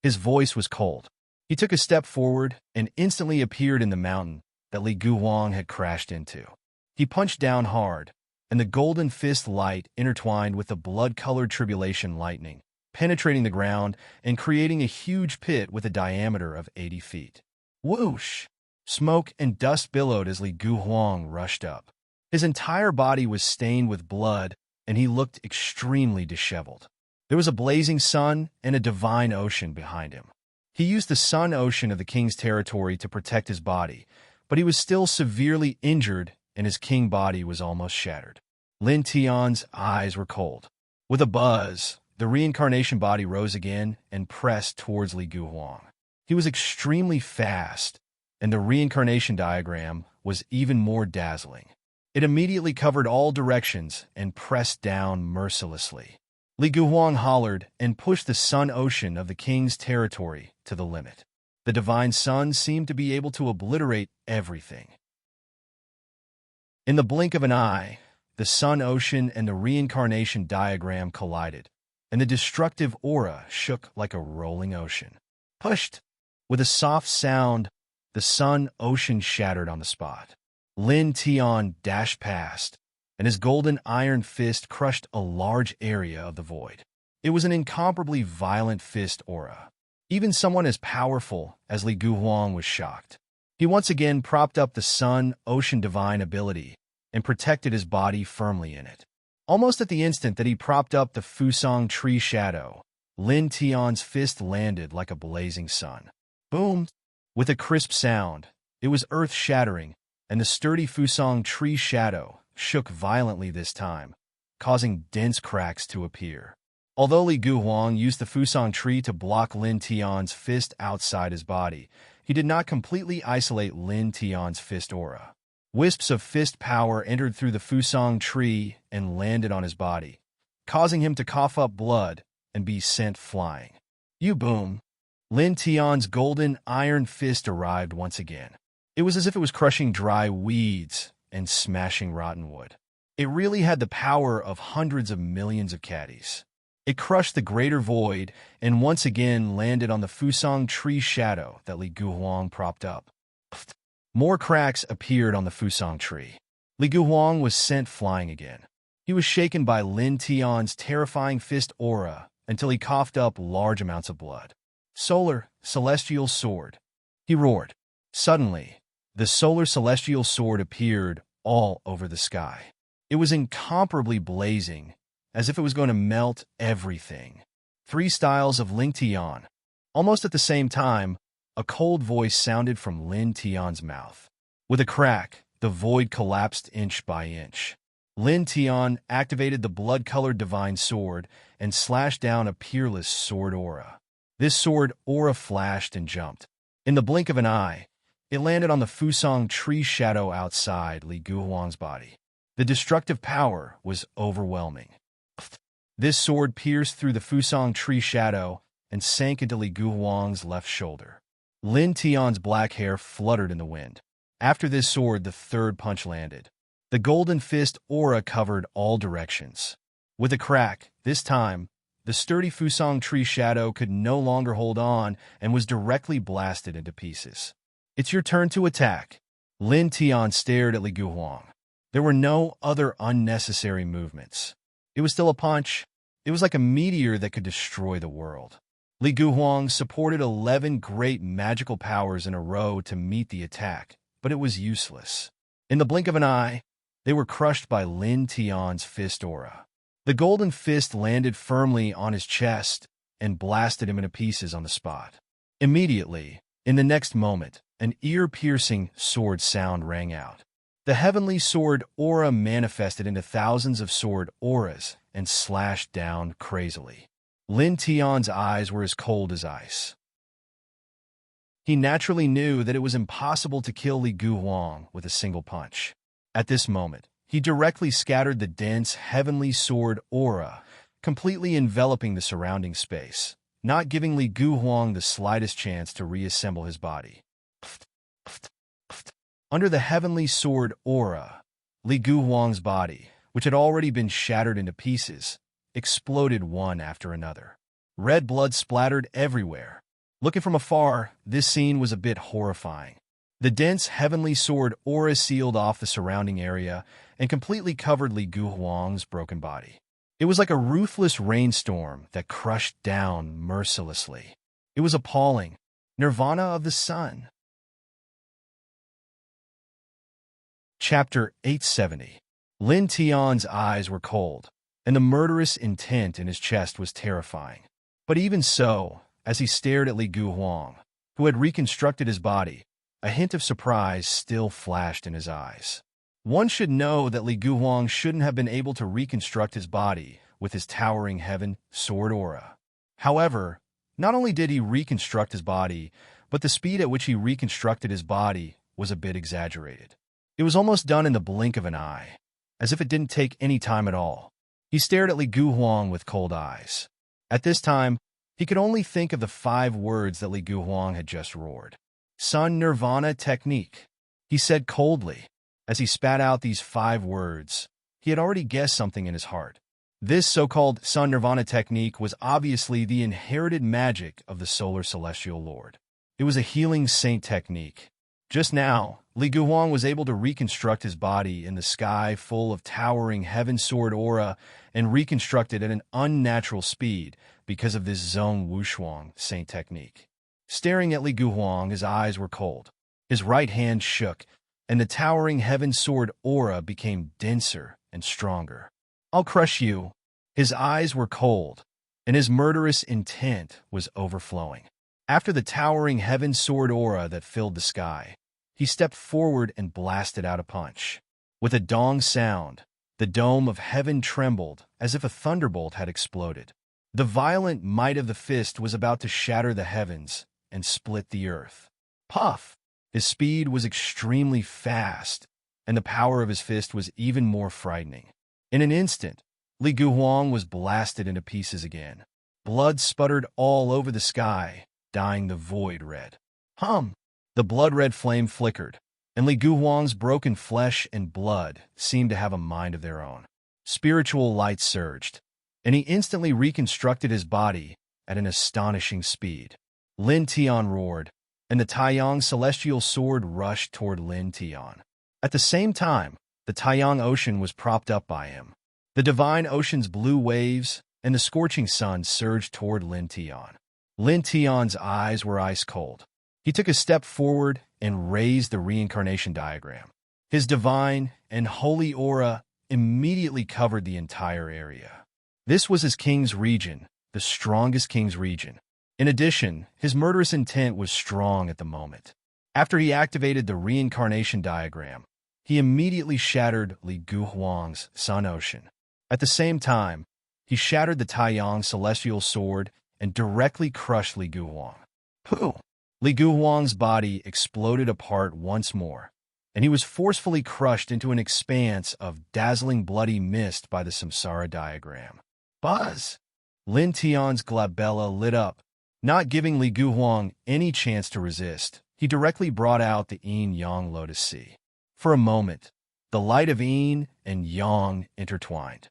His voice was cold. He took a step forward and instantly appeared in the mountain that Li Guhuang had crashed into. He punched down hard, and the golden fist light intertwined with the blood-colored tribulation lightning, penetrating the ground and creating a huge pit with a diameter of 80 feet. Whoosh! Smoke and dust billowed as Li Guhuang rushed up. His entire body was stained with blood, and he looked extremely disheveled. There was a blazing sun and a divine ocean behind him. He used the sun ocean of the king's territory to protect his body, but he was still severely injured and his king body was almost shattered. Lin Tian's eyes were cold. With a buzz, the reincarnation body rose again and pressed towards Li Guhuang. He was extremely fast, and the reincarnation diagram was even more dazzling. It immediately covered all directions and pressed down mercilessly. Li Guhuang hollered and pushed the sun ocean of the king's territory to the limit. The divine sun seemed to be able to obliterate everything. In the blink of an eye, the sun ocean and the reincarnation diagram collided, and the destructive aura shook like a rolling ocean. Pushed! With a soft sound, the sun ocean shattered on the spot. Lin Tian dashed past, and his golden iron fist crushed a large area of the void. It was an incomparably violent fist aura. Even someone as powerful as Li Guhuang was shocked. He once again propped up the sun-ocean divine ability and protected his body firmly in it. Almost at the instant that he propped up the Fusang tree shadow, Lin Tian's fist landed like a blazing sun. Boom! With a crisp sound, it was earth-shattering, and the sturdy Fusang tree shadow shook violently this time, causing dense cracks to appear. Although Li Guhuang used the Fusang tree to block Lin Tian's fist outside his body, he did not completely isolate Lin Tian's fist aura. Wisps of fist power entered through the Fusang tree and landed on his body, causing him to cough up blood and be sent flying. You boom! Lin Tian's golden iron fist arrived once again. It was as if it was crushing dry weeds and smashing rotten wood. It really had the power of hundreds of millions of caddies. It crushed the greater void and once again landed on the Fusang tree shadow that Li Guhuang propped up. More cracks appeared on the Fusang tree. Li Guhuang was sent flying again. He was shaken by Lin Tian's terrifying fist aura until he coughed up large amounts of blood. Solar, celestial sword. He roared. Suddenly, the solar celestial sword appeared all over the sky. It was incomparably blazing as if it was going to melt everything. 3 styles of Ling Tian. Almost at the same time, a cold voice sounded from Lin Tian's mouth. With a crack, the void collapsed inch by inch. Lin Tian activated the blood-colored divine sword and slashed down a peerless sword aura. This sword aura flashed and jumped. In the blink of an eye, it landed on the Fusang tree shadow outside Li Guhuang's body. The destructive power was overwhelming. This sword pierced through the Fusang tree shadow and sank into Li Guhuang's left shoulder. Lin Tian's black hair fluttered in the wind. After this sword, the third punch landed. The golden fist aura covered all directions. With a crack, this time, the sturdy Fusang tree shadow could no longer hold on and was directly blasted into pieces. "It's your turn to attack." Lin Tian stared at Li Guhuang. There were no other unnecessary movements. It was still a punch. It was like a meteor that could destroy the world. Li Guhuang supported 11 great magical powers in a row to meet the attack, but it was useless. In the blink of an eye, they were crushed by Lin Tian's fist aura. The golden fist landed firmly on his chest and blasted him into pieces on the spot. Immediately, in the next moment, an ear-piercing sword sound rang out. The heavenly sword aura manifested into thousands of sword auras and slashed down crazily. Lin Tian's eyes were as cold as ice. He naturally knew that it was impossible to kill Li Guhuang with a single punch. At this moment, he directly scattered the dense heavenly sword aura, completely enveloping the surrounding space, not giving Li Guhuang the slightest chance to reassemble his body. Under the heavenly sword aura, Li Guhuang's body, which had already been shattered into pieces, exploded one after another. Red blood splattered everywhere. Looking from afar, this scene was a bit horrifying. The dense heavenly sword aura sealed off the surrounding area and completely covered Li Guhuang's broken body. It was like a ruthless rainstorm that crushed down mercilessly. It was appalling. Nirvana of the sun. Chapter 870. Lin Tian's eyes were cold, and the murderous intent in his chest was terrifying. But even so, as he stared at Li Guhuang, who had reconstructed his body, a hint of surprise still flashed in his eyes. One should know that Li Guhuang shouldn't have been able to reconstruct his body with his towering heaven sword aura. However, not only did he reconstruct his body, but the speed at which he reconstructed his body was a bit exaggerated. It was almost done in the blink of an eye, as if it didn't take any time at all. He stared at Li Guhuang with cold eyes. At this time, he could only think of the 5 words that Li Guhuang had just roared. Sun Nirvana Technique, he said coldly. As he spat out these 5 words, he had already guessed something in his heart. This so-called Sun Nirvana Technique was obviously the inherited magic of the Solar Celestial Lord. It was a healing saint technique. Just now, Li Guhuang was able to reconstruct his body in the sky full of towering heaven sword aura and reconstruct it at an unnatural speed because of this Zhong Wushuang saint technique. Staring at Li Guhuang, his eyes were cold. His right hand shook, and the towering heaven sword aura became denser and stronger. "I'll crush you." His eyes were cold, and his murderous intent was overflowing. After the towering heaven sword aura that filled the sky, he stepped forward and blasted out a punch. With a dong sound, the dome of heaven trembled as if a thunderbolt had exploded. The violent might of the fist was about to shatter the heavens and split the earth. Puff! His speed was extremely fast, and the power of his fist was even more frightening. In an instant, Li Guhuang was blasted into pieces again. Blood sputtered all over the sky, dyeing the void red. Hum! The blood-red flame flickered, and Li Guhuang's broken flesh and blood seemed to have a mind of their own. Spiritual light surged, and he instantly reconstructed his body at an astonishing speed. Lin Tian roared, and the Taiyang celestial sword rushed toward Lin Tian. At the same time, the Taiyang ocean was propped up by him. The divine ocean's blue waves and the scorching sun surged toward Lin Tian. Lin Tian's eyes were ice cold. He took a step forward and raised the reincarnation diagram. His divine and holy aura immediately covered the entire area. This was his king's region, the strongest king's region. In addition, his murderous intent was strong at the moment. After he activated the reincarnation diagram, he immediately shattered Li Guhuang's Sun Ocean. At the same time, he shattered the Taiyang celestial sword and directly crushed Li Guhuang. Pooh! Li Guhuang's body exploded apart once more, and he was forcefully crushed into an expanse of dazzling bloody mist by the Samsara diagram. Buzz! Lin Tian's glabella lit up. Not giving Li Guhuang any chance to resist, he directly brought out the yin-yang lotus sea. For a moment, the light of yin and yang intertwined.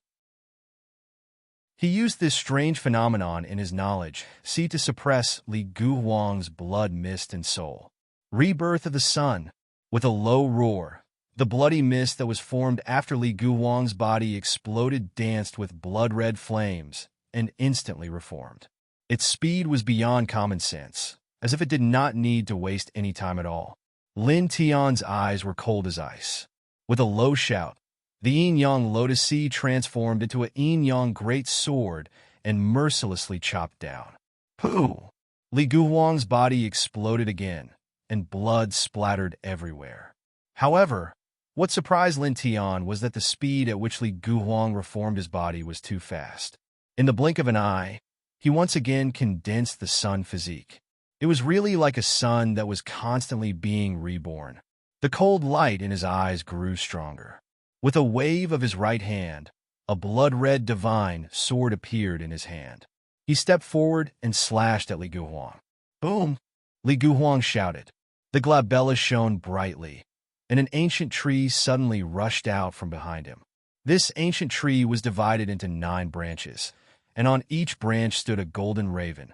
He used this strange phenomenon in his knowledge, to suppress Li Guhuang's blood, mist, and soul. Rebirth of the sun. With a low roar, the bloody mist that was formed after Li Guhuang's body exploded danced with blood-red flames and instantly reformed. Its speed was beyond common sense, as if it did not need to waste any time at all. Lin Tian's eyes were cold as ice. With a low shout, the yin-yang lotus sea transformed into a yin-yang great sword and mercilessly chopped down. Pooh! Li Guhuang's body exploded again, and blood splattered everywhere. However, what surprised Lin Tian was that the speed at which Li Guhuang reformed his body was too fast. In the blink of an eye, he once again condensed the sun physique. It was really like a sun that was constantly being reborn. The cold light in his eyes grew stronger. With a wave of his right hand, a blood-red divine sword appeared in his hand. He stepped forward and slashed at Li Guhuang. Boom! Li Guhuang shouted. The glabella shone brightly, and an ancient tree suddenly rushed out from behind him. This ancient tree was divided into 9 branches, and on each branch stood a golden raven,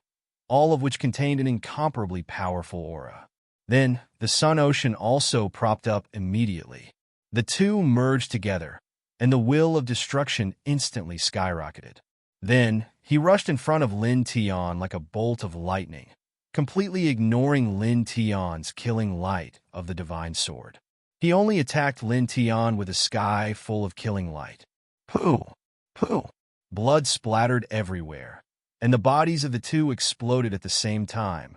all of which contained an incomparably powerful aura. Then, the Sun Ocean also propped up immediately. The two merged together, and the will of destruction instantly skyrocketed. Then, he rushed in front of Lin Tian like a bolt of lightning, completely ignoring Lin Tian's killing light of the divine sword. He only attacked Lin Tian with a sky full of killing light. Pooh! Pooh! Blood splattered everywhere, and the bodies of the two exploded at the same time,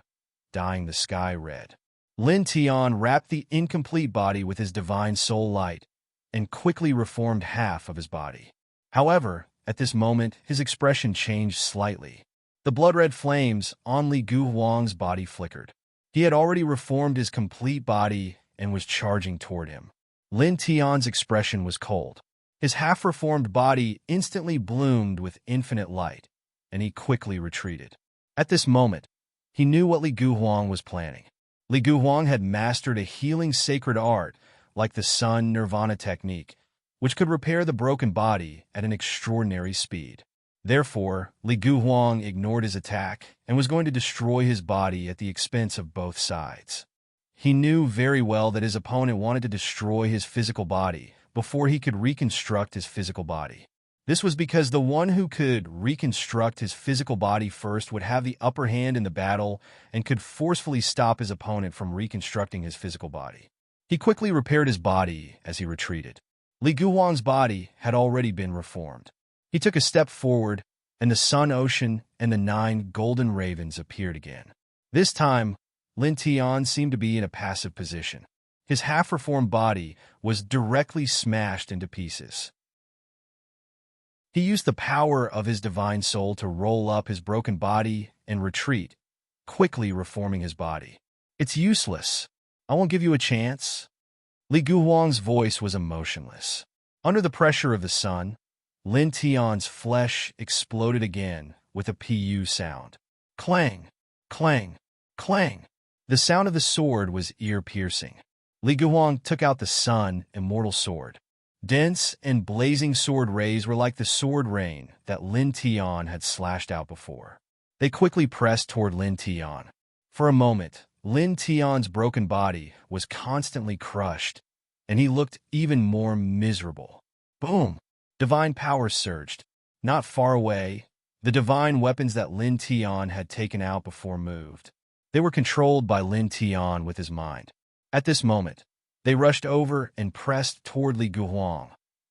dyeing the sky red. Lin Tian wrapped the incomplete body with his divine soul light and quickly reformed half of his body. However, at this moment, his expression changed slightly. The blood-red flames on Li Guhuang's body flickered. He had already reformed his complete body and was charging toward him. Lin Tian's expression was cold. His half-reformed body instantly bloomed with infinite light, and he quickly retreated. At this moment, he knew what Li Guhuang was planning. Li Guhuang had mastered a healing sacred art like the Sun Nirvana technique, which could repair the broken body at an extraordinary speed. Therefore, Li Guhuang ignored his attack and was going to destroy his body at the expense of both sides. He knew very well that his opponent wanted to destroy his physical body before he could reconstruct his physical body. This was because the one who could reconstruct his physical body first would have the upper hand in the battle and could forcefully stop his opponent from reconstructing his physical body. He quickly repaired his body as he retreated. Li Guhuang's body had already been reformed. He took a step forward, and the Sun Ocean and the 9 golden ravens appeared again. This time, Lin Tian seemed to be in a passive position. His half-reformed body was directly smashed into pieces. He used the power of his divine soul to roll up his broken body and retreat, quickly reforming his body. It's useless. I won't give you a chance. Li Guhuang's voice was emotionless. Under the pressure of the sun, Lin Tian's flesh exploded again with a pu sound. Clang, clang, clang. The sound of the sword was ear-piercing. Li Guhuang took out the sun immortal sword. Dense and blazing sword rays were like the sword rain that Lin Tian had slashed out before. They quickly pressed toward Lin Tian. For a moment, Lin Tian's broken body was constantly crushed, and he looked even more miserable. Boom! Divine power surged. Not far away, the divine weapons that Lin Tian had taken out before moved. They were controlled by Lin Tian with his mind. At this moment, they rushed over and pressed toward Li Guhuang,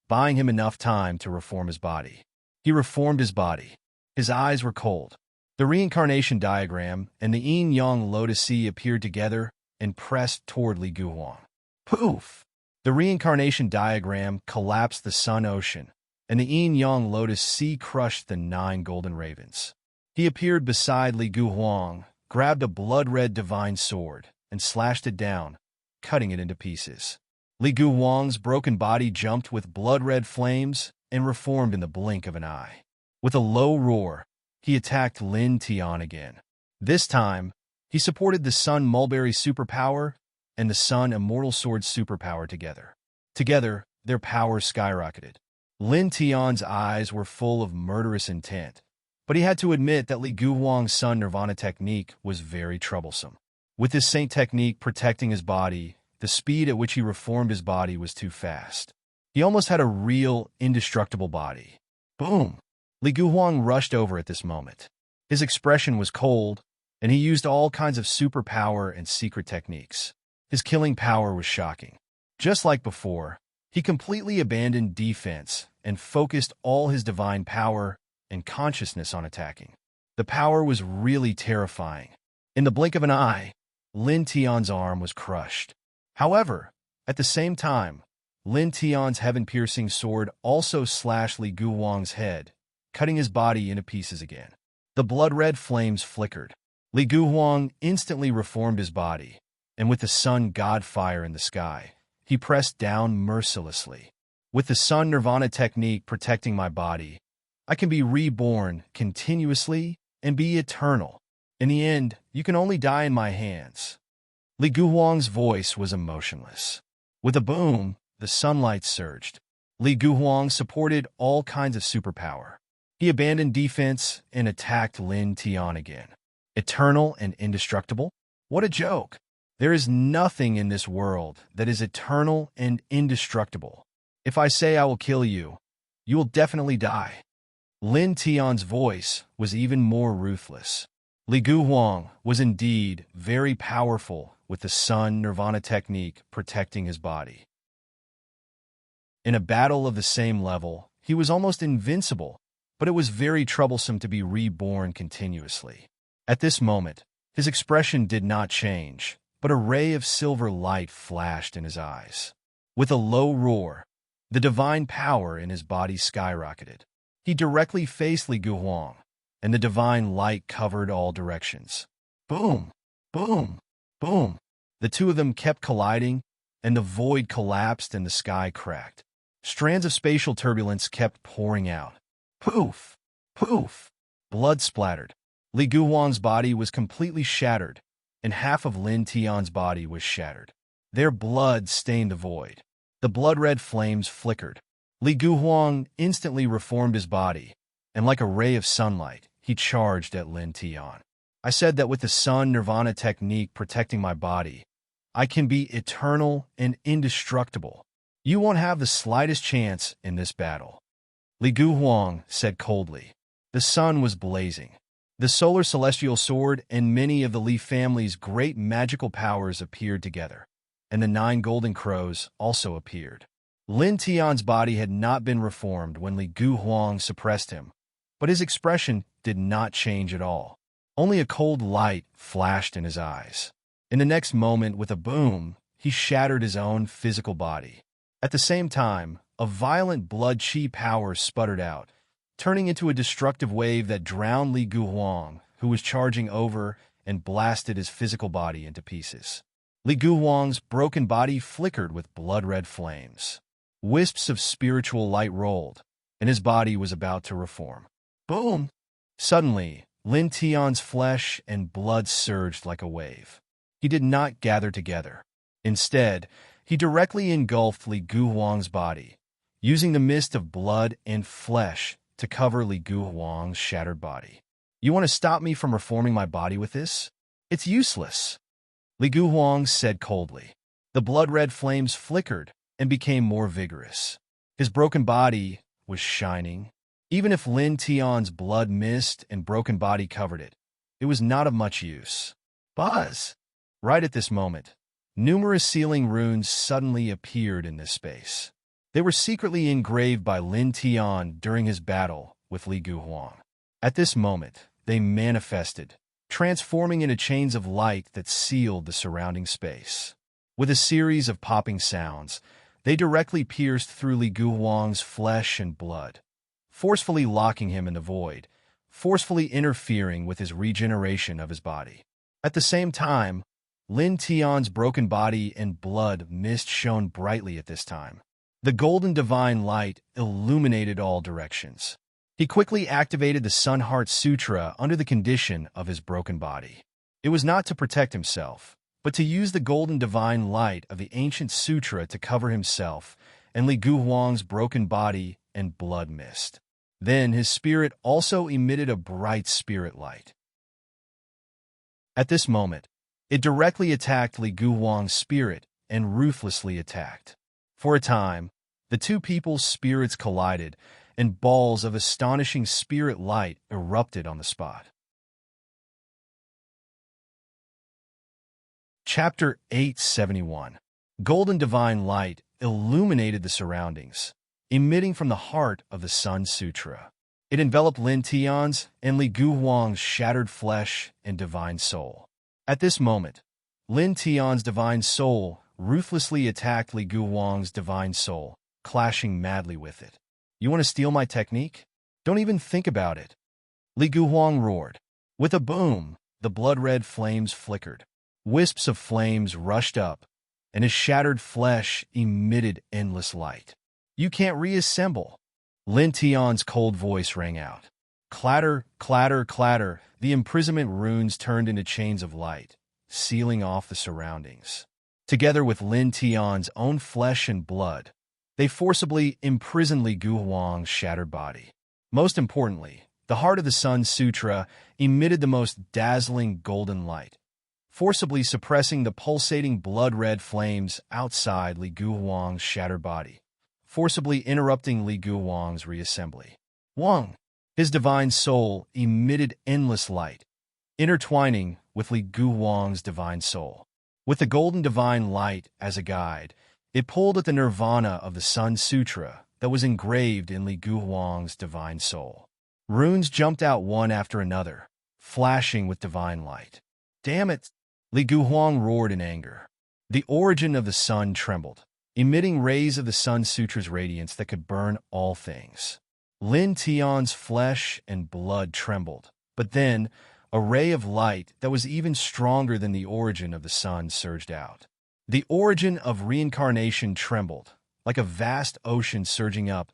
buying him enough time to reform his body. He reformed his body. His eyes were cold. The reincarnation diagram and the yin-yang lotus sea appeared together and pressed toward Li Guhuang. Poof! The reincarnation diagram collapsed the sun ocean, and the yin-yang lotus sea crushed the 9 golden ravens. He appeared beside Li Guhuang, grabbed a blood-red divine sword, and slashed it down, cutting it into pieces. Li Guhuang's broken body jumped with blood-red flames and reformed in the blink of an eye. With a low roar, he attacked Lin Tian again. This time, he supported the Sun Mulberry superpower and the Sun Immortal Sword superpower together. Together, their powers skyrocketed. Lin Tian's eyes were full of murderous intent, but he had to admit that Li Guhuang's Sun Nirvana technique was very troublesome. With his Saint technique protecting his body, the speed at which he reformed his body was too fast. He almost had a real, indestructible body. Boom! Li Guhuang rushed over at this moment. His expression was cold, and he used all kinds of superpower and secret techniques. His killing power was shocking. Just like before, he completely abandoned defense and focused all his divine power and consciousness on attacking. The power was really terrifying. In the blink of an eye, Lin Tian's arm was crushed. However, at the same time, Lin Tian's heaven-piercing sword also slashed Li Guhuang's head, cutting his body into pieces again. The blood-red flames flickered. Li Guhuang instantly reformed his body, and with the sun god fire in the sky, he pressed down mercilessly. With the Sun Nirvana technique protecting my body, I can be reborn continuously and be eternal. In the end, you can only die in my hands. Li Guhuang's voice was emotionless. With a boom, the sunlight surged. Li Guhuang supported all kinds of superpower. He abandoned defense and attacked Lin Tian again. Eternal and indestructible? What a joke! There is nothing in this world that is eternal and indestructible. If I say I will kill you, you will definitely die. Lin Tian's voice was even more ruthless. Li Guhuang was indeed very powerful with the Sun Nirvana technique protecting his body. In a battle of the same level, he was almost invincible, but it was very troublesome to be reborn continuously. At this moment, his expression did not change, but a ray of silver light flashed in his eyes. With a low roar, the divine power in his body skyrocketed. He directly faced Li Guhuang, and the divine light covered all directions. Boom! Boom! Boom! The two of them kept colliding, and the void collapsed and the sky cracked. Strands of spatial turbulence kept pouring out. Poof! Poof! Blood splattered. Li Guhuang's body was completely shattered, and half of Lin Tian's body was shattered. Their blood stained the void. The blood-red flames flickered. Li Guhuang instantly reformed his body, and like a ray of sunlight, he charged at Lin Tian. I said that with the Sun Nirvana technique protecting my body, I can be eternal and indestructible. You won't have the slightest chance in this battle. Li Guhuang said coldly. The sun was blazing. The solar celestial sword and many of the Li family's great magical powers appeared together, and the 9 golden crows also appeared. Lin Tian's body had not been reformed when Li Guhuang suppressed him, but his expression did not change at all. Only a cold light flashed in his eyes. In the next moment, with a boom, he shattered his own physical body. At the same time, a violent blood chi power sputtered out, turning into a destructive wave that drowned Li Guhuang, who was charging over and blasted his physical body into pieces. Li Guhuang's broken body flickered with blood-red flames. Wisps of spiritual light rolled, and his body was about to reform. Boom! Suddenly, Lin Tian's flesh and blood surged like a wave. He did not gather together. Instead, he directly engulfed Li Guhuang's body, using the mist of blood and flesh to cover Li Guhuang's shattered body. You want to stop me from reforming my body with this? It's useless. Li Guhuang said coldly. The blood-red flames flickered and became more vigorous. His broken body was shining. Even if Lin Tian's blood mist and broken body covered it, it was not of much use. Buzz! Right at this moment, numerous sealing runes suddenly appeared in this space. They were secretly engraved by Lin Tian during his battle with Li Guhuang. At this moment, they manifested, transforming into chains of light that sealed the surrounding space. With a series of popping sounds, they directly pierced through Li Guhuang's flesh and blood, forcefully locking him in the void, forcefully interfering with his regeneration of his body. At the same time, Lin Tian's broken body and blood mist shone brightly at this time. The golden divine light illuminated all directions. He quickly activated the Sun Heart Sutra under the condition of his broken body. It was not to protect himself, but to use the golden divine light of the ancient sutra to cover himself and Li Guhuang's broken body and blood mist. Then his spirit also emitted a bright spirit light. At this moment, it directly attacked Li Guhuang's spirit and ruthlessly attacked. For a time, the two people's spirits collided, and balls of astonishing spirit light erupted on the spot. Chapter 871. Golden Divine Light illuminated the surroundings, emitting from the heart of the Sun Sutra. It enveloped Lin Tian's and Li Guhuang's shattered flesh and divine soul. At this moment, Lin Tian's divine soul ruthlessly attacked Li Guhuang's divine soul, clashing madly with it. "You want to steal my technique? Don't even think about it," Li Guhuang roared. With a boom, the blood-red flames flickered. Wisps of flames rushed up, and his shattered flesh emitted endless light. "You can't reassemble," Lin Tian's cold voice rang out. Clatter, clatter, clatter, the imprisonment runes turned into chains of light, sealing off the surroundings. Together with Lin Tian's own flesh and blood, they forcibly imprisoned Li Guhuang's shattered body. Most importantly, the heart of the Sun Sutra emitted the most dazzling golden light, forcibly suppressing the pulsating blood-red flames outside Li Guhuang's shattered body, forcibly interrupting Li Guhuang's reassembly. Wang, his divine soul, emitted endless light, intertwining with Li Guhuang's divine soul. With the golden divine light as a guide, it pulled at the nirvana of the Sun Sutra that was engraved in Li Guhuang's divine soul. Runes jumped out one after another, flashing with divine light. "Damn it!" Li Guhuang roared in anger. The origin of the sun trembled, emitting rays of the Sun Sutra's radiance that could burn all things. Lin Tian's flesh and blood trembled, but then a ray of light that was even stronger than the origin of the sun surged out. The origin of reincarnation trembled, like a vast ocean surging up,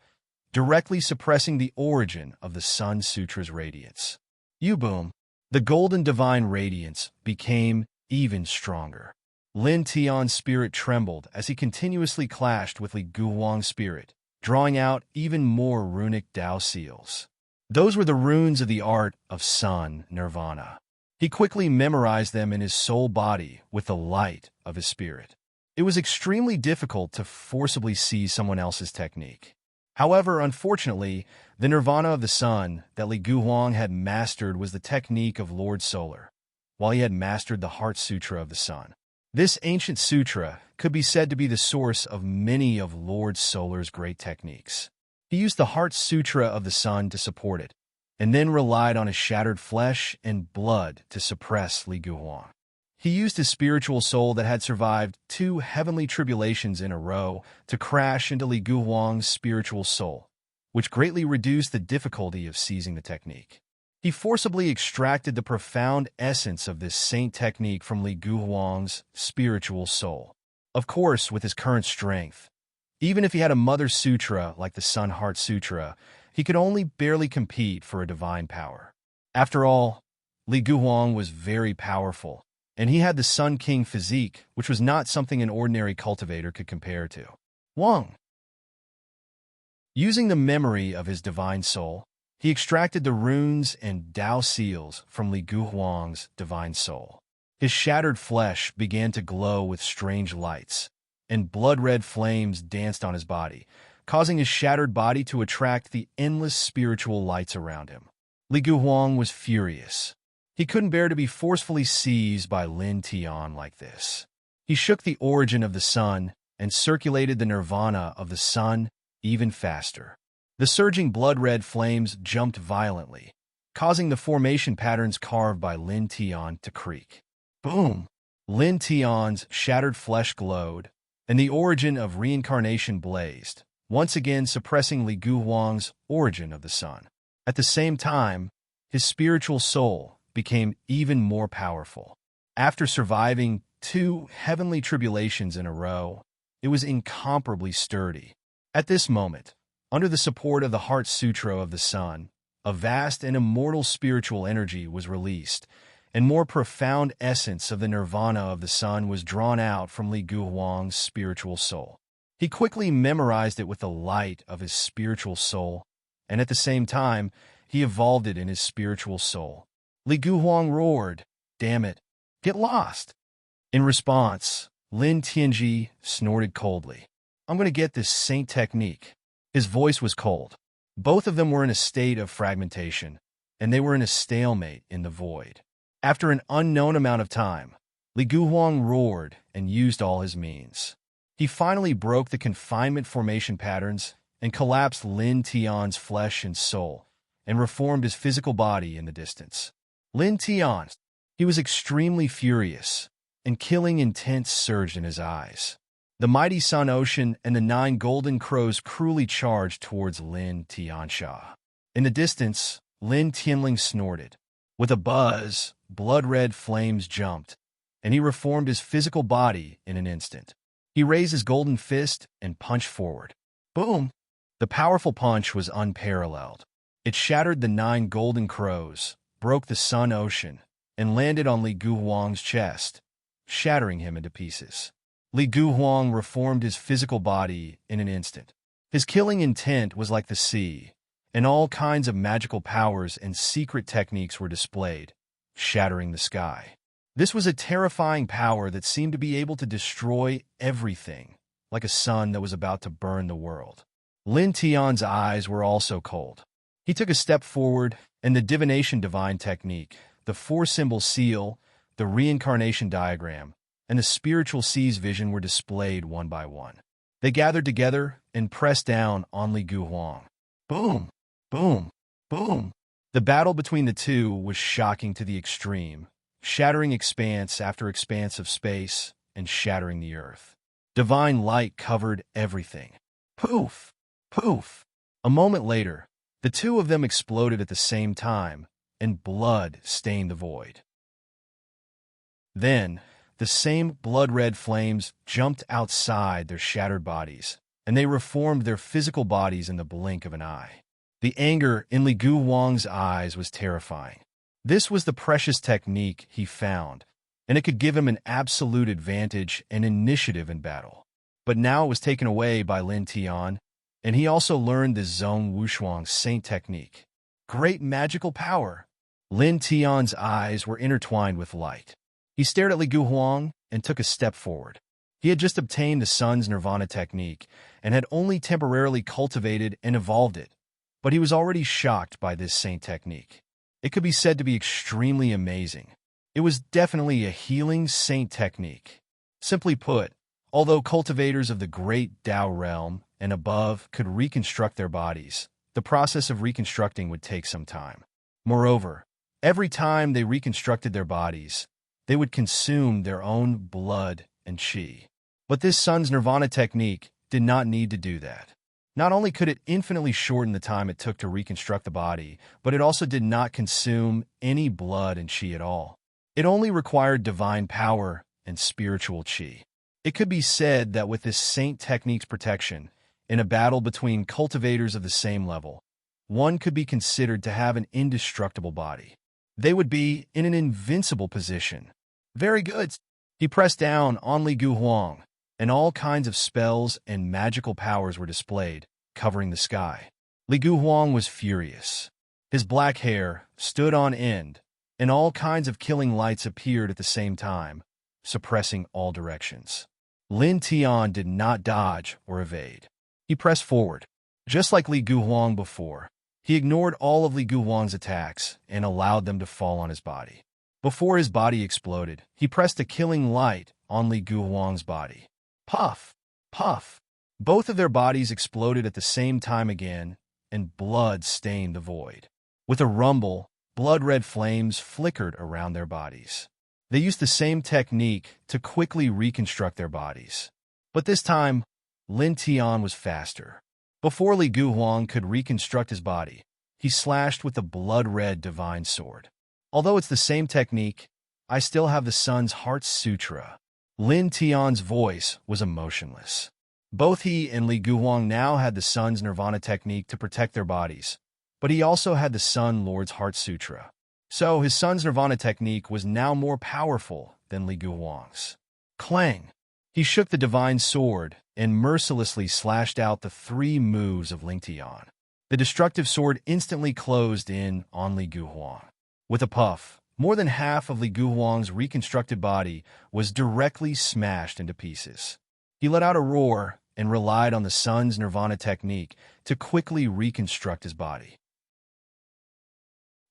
directly suppressing the origin of the Sun Sutra's radiance. Boom! The golden divine radiance became even stronger. Lin Tian's spirit trembled as he continuously clashed with Li Guhuang's spirit, drawing out even more runic Tao seals. Those were the runes of the art of Sun Nirvana. He quickly memorized them in his soul body with the light of his spirit. It was extremely difficult to forcibly seize someone else's technique. However, unfortunately, the Nirvana of the Sun that Li Guhuang had mastered was the technique of Lord Solar, while he had mastered the Heart Sutra of the Sun. This ancient sutra could be said to be the source of many of Lord Solar's great techniques. He used the Heart Sutra of the Sun to support it, and then relied on his shattered flesh and blood to suppress Li Guhuang. He used his spiritual soul that had survived 2 heavenly tribulations in a row to crash into Li Guhuang's spiritual soul, which greatly reduced the difficulty of seizing the technique. He forcibly extracted the profound essence of this saint technique from Li Guhuang's spiritual soul. Of course, with his current strength, even if he had a mother sutra like the Sun Heart Sutra, he could only barely compete for a divine power. After all, Li Guhuang was very powerful, and he had the Sun King physique, which was not something an ordinary cultivator could compare to. Wang, using the memory of his divine soul, he extracted the runes and Tao seals from Li Guhuang's divine soul. His shattered flesh began to glow with strange lights, and blood-red flames danced on his body, causing his shattered body to attract the endless spiritual lights around him. Li Guhuang was furious. He couldn't bear to be forcefully seized by Lin Tian like this. He shook the origin of the sun and circulated the nirvana of the sun even faster. The surging blood-red flames jumped violently, causing the formation patterns carved by Lin Tian to creak. Boom! Lin Tian's shattered flesh glowed, and the origin of reincarnation blazed, once again suppressing Li Guhuang's origin of the sun. At the same time, his spiritual soul became even more powerful. After surviving 2 heavenly tribulations in a row, it was incomparably sturdy. At this moment, under the support of the Heart Sutra of the Sun, a vast and immortal spiritual energy was released, and more profound essence of the nirvana of the sun was drawn out from Li Guhuang's spiritual soul. He quickly memorized it with the light of his spiritual soul, and at the same time, he evolved it in his spiritual soul. Li Guhuang roared, "Damn it, get lost!" In response, Lin Tianji snorted coldly. "I'm going to get this saint technique." His voice was cold. Both of them were in a state of fragmentation, and they were in a stalemate in the void. After an unknown amount of time, Li Guhuang roared and used all his means. He finally broke the confinement formation patterns and collapsed Lin Tian's flesh and soul, and reformed his physical body in the distance. Lin Tian, he was extremely furious, and killing intent surged in his eyes. The mighty Sun Ocean and the 9 golden crows cruelly charged towards Lin Tiansha. In the distance, Lin Tianling snorted. With a buzz, blood-red flames jumped, and he reformed his physical body in an instant. He raised his golden fist and punched forward. Boom! The powerful punch was unparalleled. It shattered the 9 golden crows, broke the Sun Ocean, and landed on Li Guhuang's chest, shattering him into pieces. Li Guhuang reformed his physical body in an instant. His killing intent was like the sea, and all kinds of magical powers and secret techniques were displayed, shattering the sky. This was a terrifying power that seemed to be able to destroy everything, like a sun that was about to burn the world. Lin Tian's eyes were also cold. He took a step forward, and the divination divine technique, the 4-symbol seal, the reincarnation diagram, and the spiritual seas vision were displayed one by one. They gathered together and pressed down on Li Guhuang. Boom! Boom! Boom! The battle between the two was shocking to the extreme, shattering expanse after expanse of space and shattering the earth. Divine light covered everything. Poof! Poof! A moment later, the two of them exploded at the same time, and blood stained the void. Then, the same blood-red flames jumped outside their shattered bodies, and they reformed their physical bodies in the blink of an eye. The anger in Li Guhuang's eyes was terrifying. This was the precious technique he found, and it could give him an absolute advantage and initiative in battle. But now it was taken away by Lin Tian, and he also learned the Zhong Wushuang Saint technique. Great magical power! Lin Tian's eyes were intertwined with light. He stared at Li Guhuang and took a step forward. He had just obtained the sun's nirvana technique and had only temporarily cultivated and evolved it, but he was already shocked by this saint technique. It could be said to be extremely amazing. It was definitely a healing saint technique. Simply put, although cultivators of the great Tao realm and above could reconstruct their bodies, the process of reconstructing would take some time. Moreover, every time they reconstructed their bodies, they would consume their own blood and qi. But this sun's nirvana technique did not need to do that. Not only could it infinitely shorten the time it took to reconstruct the body, but it also did not consume any blood and qi at all. It only required divine power and spiritual qi. It could be said that with this saint technique's protection, in a battle between cultivators of the same level, one could be considered to have an indestructible body. They would be in an invincible position. Very good. He pressed down on Li Guhuang, and all kinds of spells and magical powers were displayed, covering the sky. Li Guhuang was furious. His black hair stood on end, and all kinds of killing lights appeared at the same time, suppressing all directions. Lin Tian did not dodge or evade. He pressed forward. Just like Li Guhuang before, he ignored all of Li Guhuang's attacks and allowed them to fall on his body. Before his body exploded, he pressed a killing light on Li Guhuang's body. Puff! Puff! Both of their bodies exploded at the same time again, and blood stained the void. With a rumble, blood-red flames flickered around their bodies. They used the same technique to quickly reconstruct their bodies. But this time, Lin Tian was faster. Before Li Guhuang could reconstruct his body, he slashed with the blood-red divine sword. Although it's the same technique, I still have the Sun's Heart Sutra. Lin Tian's voice was emotionless. Both he and Li Guhuang now had the Sun's Nirvana technique to protect their bodies, but he also had the Sun Lord's Heart Sutra. So his son's Nirvana technique was now more powerful than Li Guhuang's. Clang! He shook the divine sword and mercilessly slashed out the 3 moves of Lin Tian. The destructive sword instantly closed in on Li Guhuang. With a puff, more than half of Li Guhuang's reconstructed body was directly smashed into pieces. He let out a roar and relied on the Sun's Nirvana technique to quickly reconstruct his body.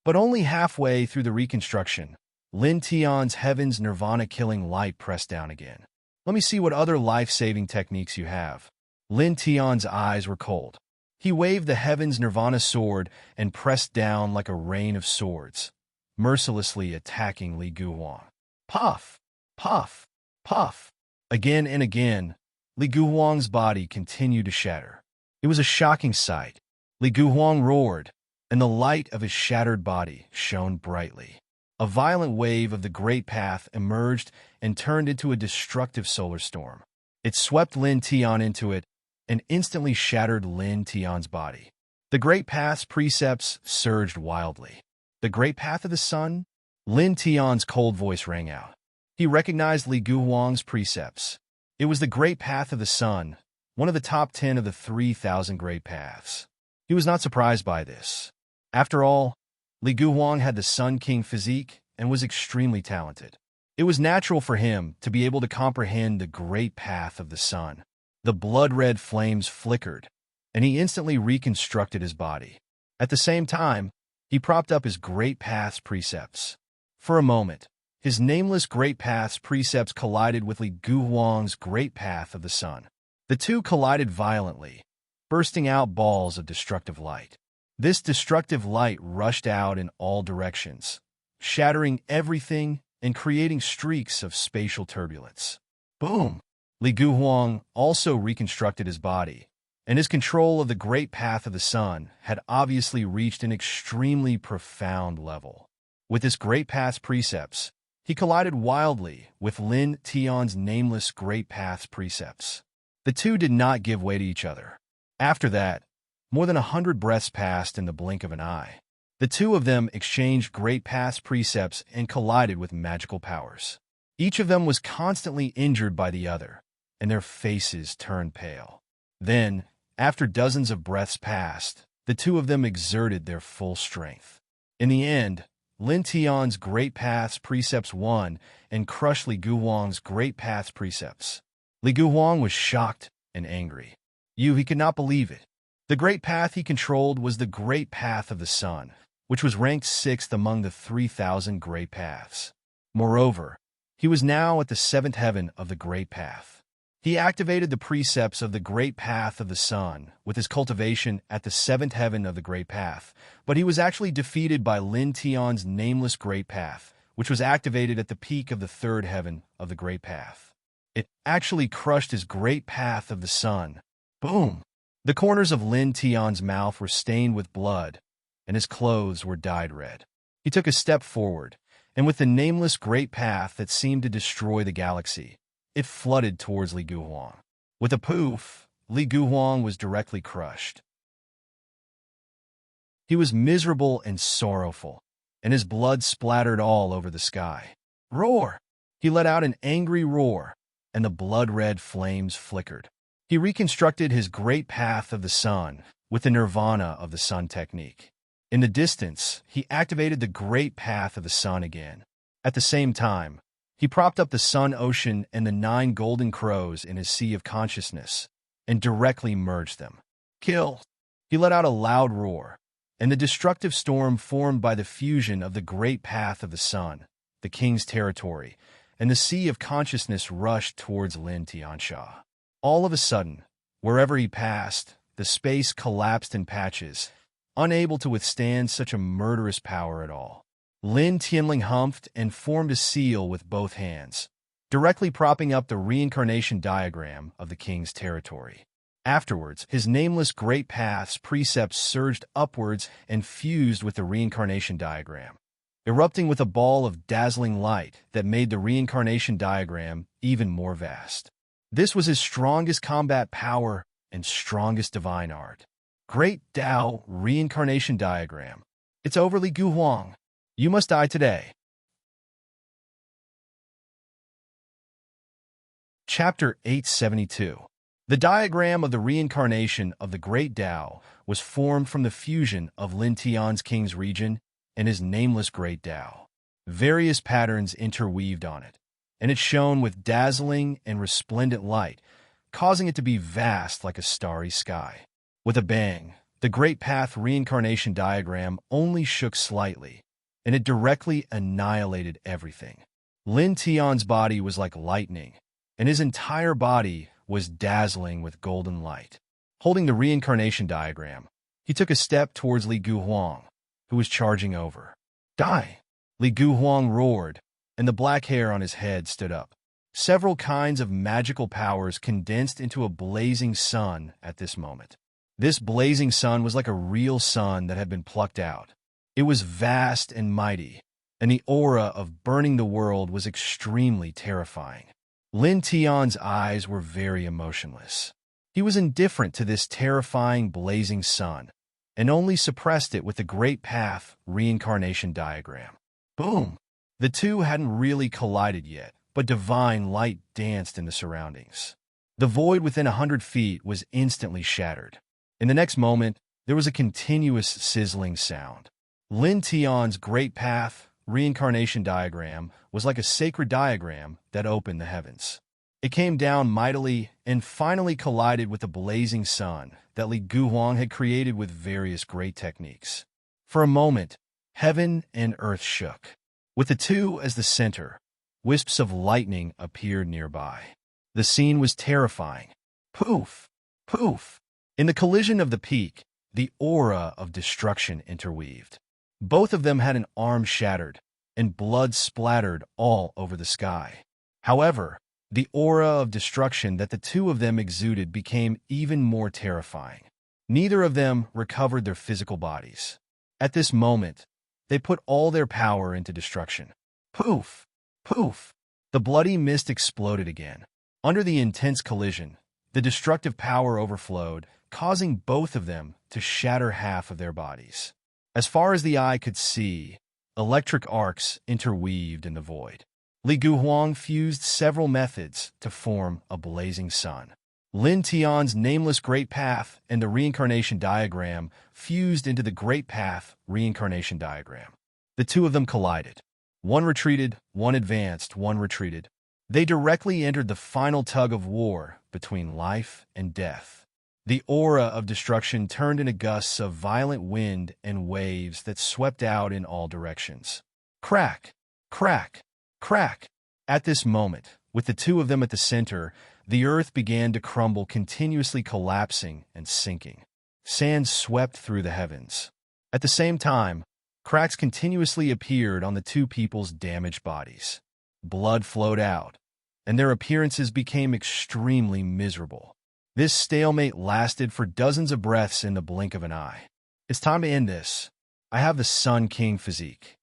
But only halfway through the reconstruction, Lin Tian's Heaven's Nirvana-killing light pressed down again. Let me see what other life-saving techniques you have. Lin Tian's eyes were cold. He waved the Heaven's Nirvana sword and pressed down like a rain of swords, mercilessly attacking Li Guhuang. Puff! Puff! Puff! Again and again, Li Guhuang's body continued to shatter. It was a shocking sight. Li Guhuang roared, and the light of his shattered body shone brightly. A violent wave of the Great Path emerged and turned into a destructive solar storm. It swept Lin Tian into it and instantly shattered Lin Tian's body. The Great Path's precepts surged wildly. The Great Path of the Sun? Lin Tian's cold voice rang out. He recognized Li Guhuang's precepts. It was the Great Path of the Sun, one of the top 10 of the 3,000 Great Paths. He was not surprised by this. After all, Li Guhuang had the Sun King physique and was extremely talented. It was natural for him to be able to comprehend the Great Path of the Sun. The blood-red flames flickered, and he instantly reconstructed his body. At the same time, he propped up his Great Path's precepts. For a moment, his nameless Great Path's precepts collided with Li Guhuang's Great Path of the Sun. The two collided violently, bursting out balls of destructive light. This destructive light rushed out in all directions, shattering everything and creating streaks of spatial turbulence. Boom! Li Guhuang also reconstructed his body, and his control of the Great Path of the Sun had obviously reached an extremely profound level. With his Great Path's precepts, he collided wildly with Lin Tian's nameless Great Path's precepts. The two did not give way to each other. After that, more than 100 breaths passed in the blink of an eye. The two of them exchanged Great Path's precepts and collided with magical powers. Each of them was constantly injured by the other, and their faces turned pale. Then, after dozens of breaths passed, the two of them exerted their full strength. In the end, Lin Tian's Great Path's precepts won and crushed Li Guhuang's Great Path's precepts. Li Guhuang was shocked and angry. He could not believe it. The Great Path he controlled was the Great Path of the Sun, which was ranked 6th among the 3,000 Great Paths. Moreover, he was now at the 7th heaven of the Great Path. He activated the precepts of the Great Path of the Sun with his cultivation at the 7th heaven of the Great Path, but he was actually defeated by Lin Tian's nameless Great Path, which was activated at the peak of the 3rd heaven of the Great Path. It actually crushed his Great Path of the Sun. Boom! The corners of Lin Tian's mouth were stained with blood, and his clothes were dyed red. He took a step forward, and with the nameless Great Path that seemed to destroy the galaxy, it flooded towards Li Guhuang. With a poof, Li Guhuang was directly crushed. He was miserable and sorrowful, and his blood splattered all over the sky. Roar! He let out an angry roar, and the blood-red flames flickered. He reconstructed his Great Path of the Sun with the Nirvana of the Sun technique. In the distance, he activated the Great Path of the Sun again. At the same time, he propped up the Sun Ocean and the 9 golden crows in his sea of consciousness and directly merged them. Kill! He let out a loud roar, and the destructive storm formed by the fusion of the Great Path of the Sun, the King's territory, and the sea of consciousness rushed towards Lin Tiansha. All of a sudden, wherever he passed, the space collapsed in patches, unable to withstand such a murderous power at all. Lin Tianling humphed and formed a seal with both hands, directly propping up the reincarnation diagram of the king's territory. Afterwards, his nameless great path's precepts surged upwards and fused with the reincarnation diagram, erupting with a ball of dazzling light that made the reincarnation diagram even more vast. This was his strongest combat power and strongest divine art. Great Tao Reincarnation Diagram. It's overly Gu Huang. You must die today. Chapter 872. The diagram of the reincarnation of the Great Tao was formed from the fusion of Lin Tian's King's region and his nameless Great Tao. Various patterns interweaved on it, and it shone with dazzling and resplendent light, causing it to be vast like a starry sky. With a bang, the Great Path reincarnation diagram only shook slightly, and it directly annihilated everything. Lin Tian's body was like lightning, and his entire body was dazzling with golden light. Holding the reincarnation diagram, he took a step towards Li Guhuang, who was charging over. Die! Li Guhuang roared, and the black hair on his head stood up. Several kinds of magical powers condensed into a blazing sun at this moment. This blazing sun was like a real sun that had been plucked out. It was vast and mighty, and the aura of burning the world was extremely terrifying. Lin Tian's eyes were very emotionless. He was indifferent to this terrifying blazing sun, and only suppressed it with the Great Path reincarnation diagram. Boom! The two hadn't really collided yet, but divine light danced in the surroundings. The void within 100 feet was instantly shattered. In the next moment, there was a continuous sizzling sound. Lin Tian's Great Path reincarnation diagram was like a sacred diagram that opened the heavens. It came down mightily and finally collided with the blazing sun that Li Guhuang had created with various great techniques. For a moment, heaven and earth shook. With the two as the center, wisps of lightning appeared nearby. The scene was terrifying. Poof! Poof! In the collision of the peak, the aura of destruction interweaved. Both of them had an arm shattered, and blood splattered all over the sky. However, the aura of destruction that the two of them exuded became even more terrifying. Neither of them recovered their physical bodies. At this moment, they put all their power into destruction. Poof! Poof! The bloody mist exploded again. Under the intense collision, the destructive power overflowed, causing both of them to shatter half of their bodies. As far as the eye could see, electric arcs interweaved in the void. Li Guhuang fused several methods to form a blazing sun. Lin Tian's nameless Great Path and the reincarnation diagram fused into the Great Path reincarnation diagram. The two of them collided. One retreated, one advanced, one retreated. They directly entered the final tug of war between life and death. The aura of destruction turned into gusts of violent wind and waves that swept out in all directions. Crack! Crack! Crack! At this moment, with the two of them at the center, the earth began to crumble, continuously collapsing and sinking. Sand swept through the heavens. At the same time, cracks continuously appeared on the two people's damaged bodies. Blood flowed out, and their appearances became extremely miserable. This stalemate lasted for dozens of breaths in the blink of an eye. It's time to end this. I have the Sun King physique.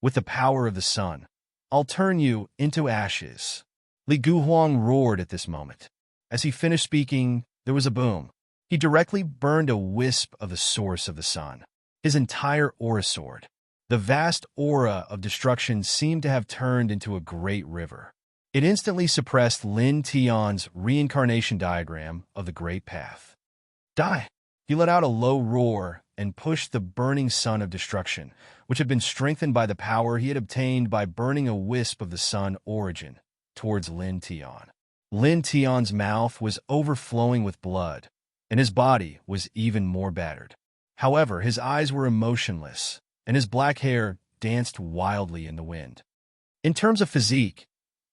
With the power of the sun, I'll turn you into ashes. Li Guhuang roared at this moment. As he finished speaking, there was a boom. He directly burned a wisp of the source of the sun. His entire aura soared. The vast aura of destruction seemed to have turned into a great river. It instantly suppressed Lin Tian's reincarnation diagram of the Great Path. Die! He let out a low roar and pushed the burning sun of destruction, which had been strengthened by the power he had obtained by burning a wisp of the sun origin, towards Lin Tian. Lin Tian's mouth was overflowing with blood, and his body was even more battered. However, his eyes were emotionless, and his black hair danced wildly in the wind. In terms of physique,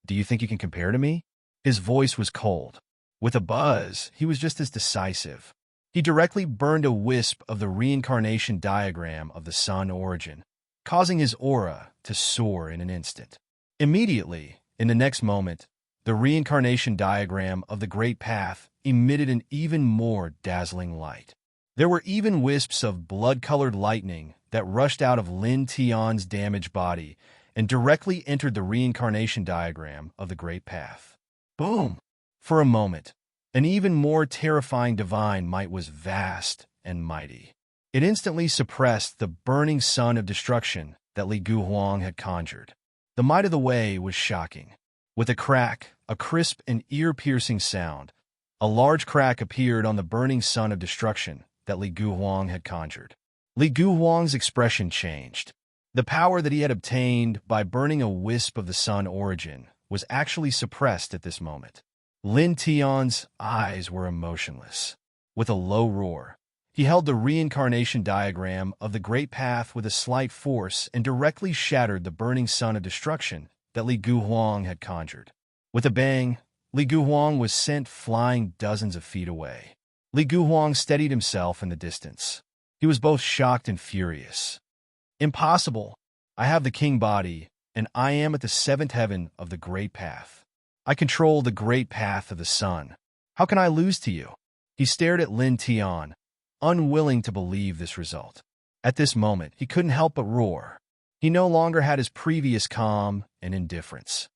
do you think you can compare to me? His voice was cold. With a buzz, he was just as decisive. He directly burned a wisp of the reincarnation diagram of the sun origin, causing his aura to soar in an instant. Immediately, in the next moment, the reincarnation diagram of the Great Path emitted an even more dazzling light. There were even wisps of blood-colored lightning that rushed out of Lin Tian's damaged body and directly entered the reincarnation diagram of the Great Path. Boom! For a moment, an even more terrifying divine might was vast and mighty. It instantly suppressed the burning sun of destruction that Li Guhuang had conjured. The might of the Wei was shocking. With a crack, a crisp and ear-piercing sound, a large crack appeared on the burning sun of destruction that Li Guhuang had conjured. Li Guhuang's expression changed. The power that he had obtained by burning a wisp of the sun origin was actually suppressed at this moment. Lin Tian's eyes were emotionless. With a low roar, he held the reincarnation diagram of the Great Path with a slight force and directly shattered the burning sun of destruction that Li Guhuang had conjured. With a bang, Li Guhuang was sent flying dozens of feet away. Li Guhuang steadied himself in the distance. He was both shocked and furious. Impossible! I have the king body, and I am at the seventh heaven of the Great Path. I control the Great Path of the sun. How can I lose to you? He stared at Lin Tian, unwilling to believe this result. At this moment, he couldn't help but roar. He no longer had his previous calm and indifference.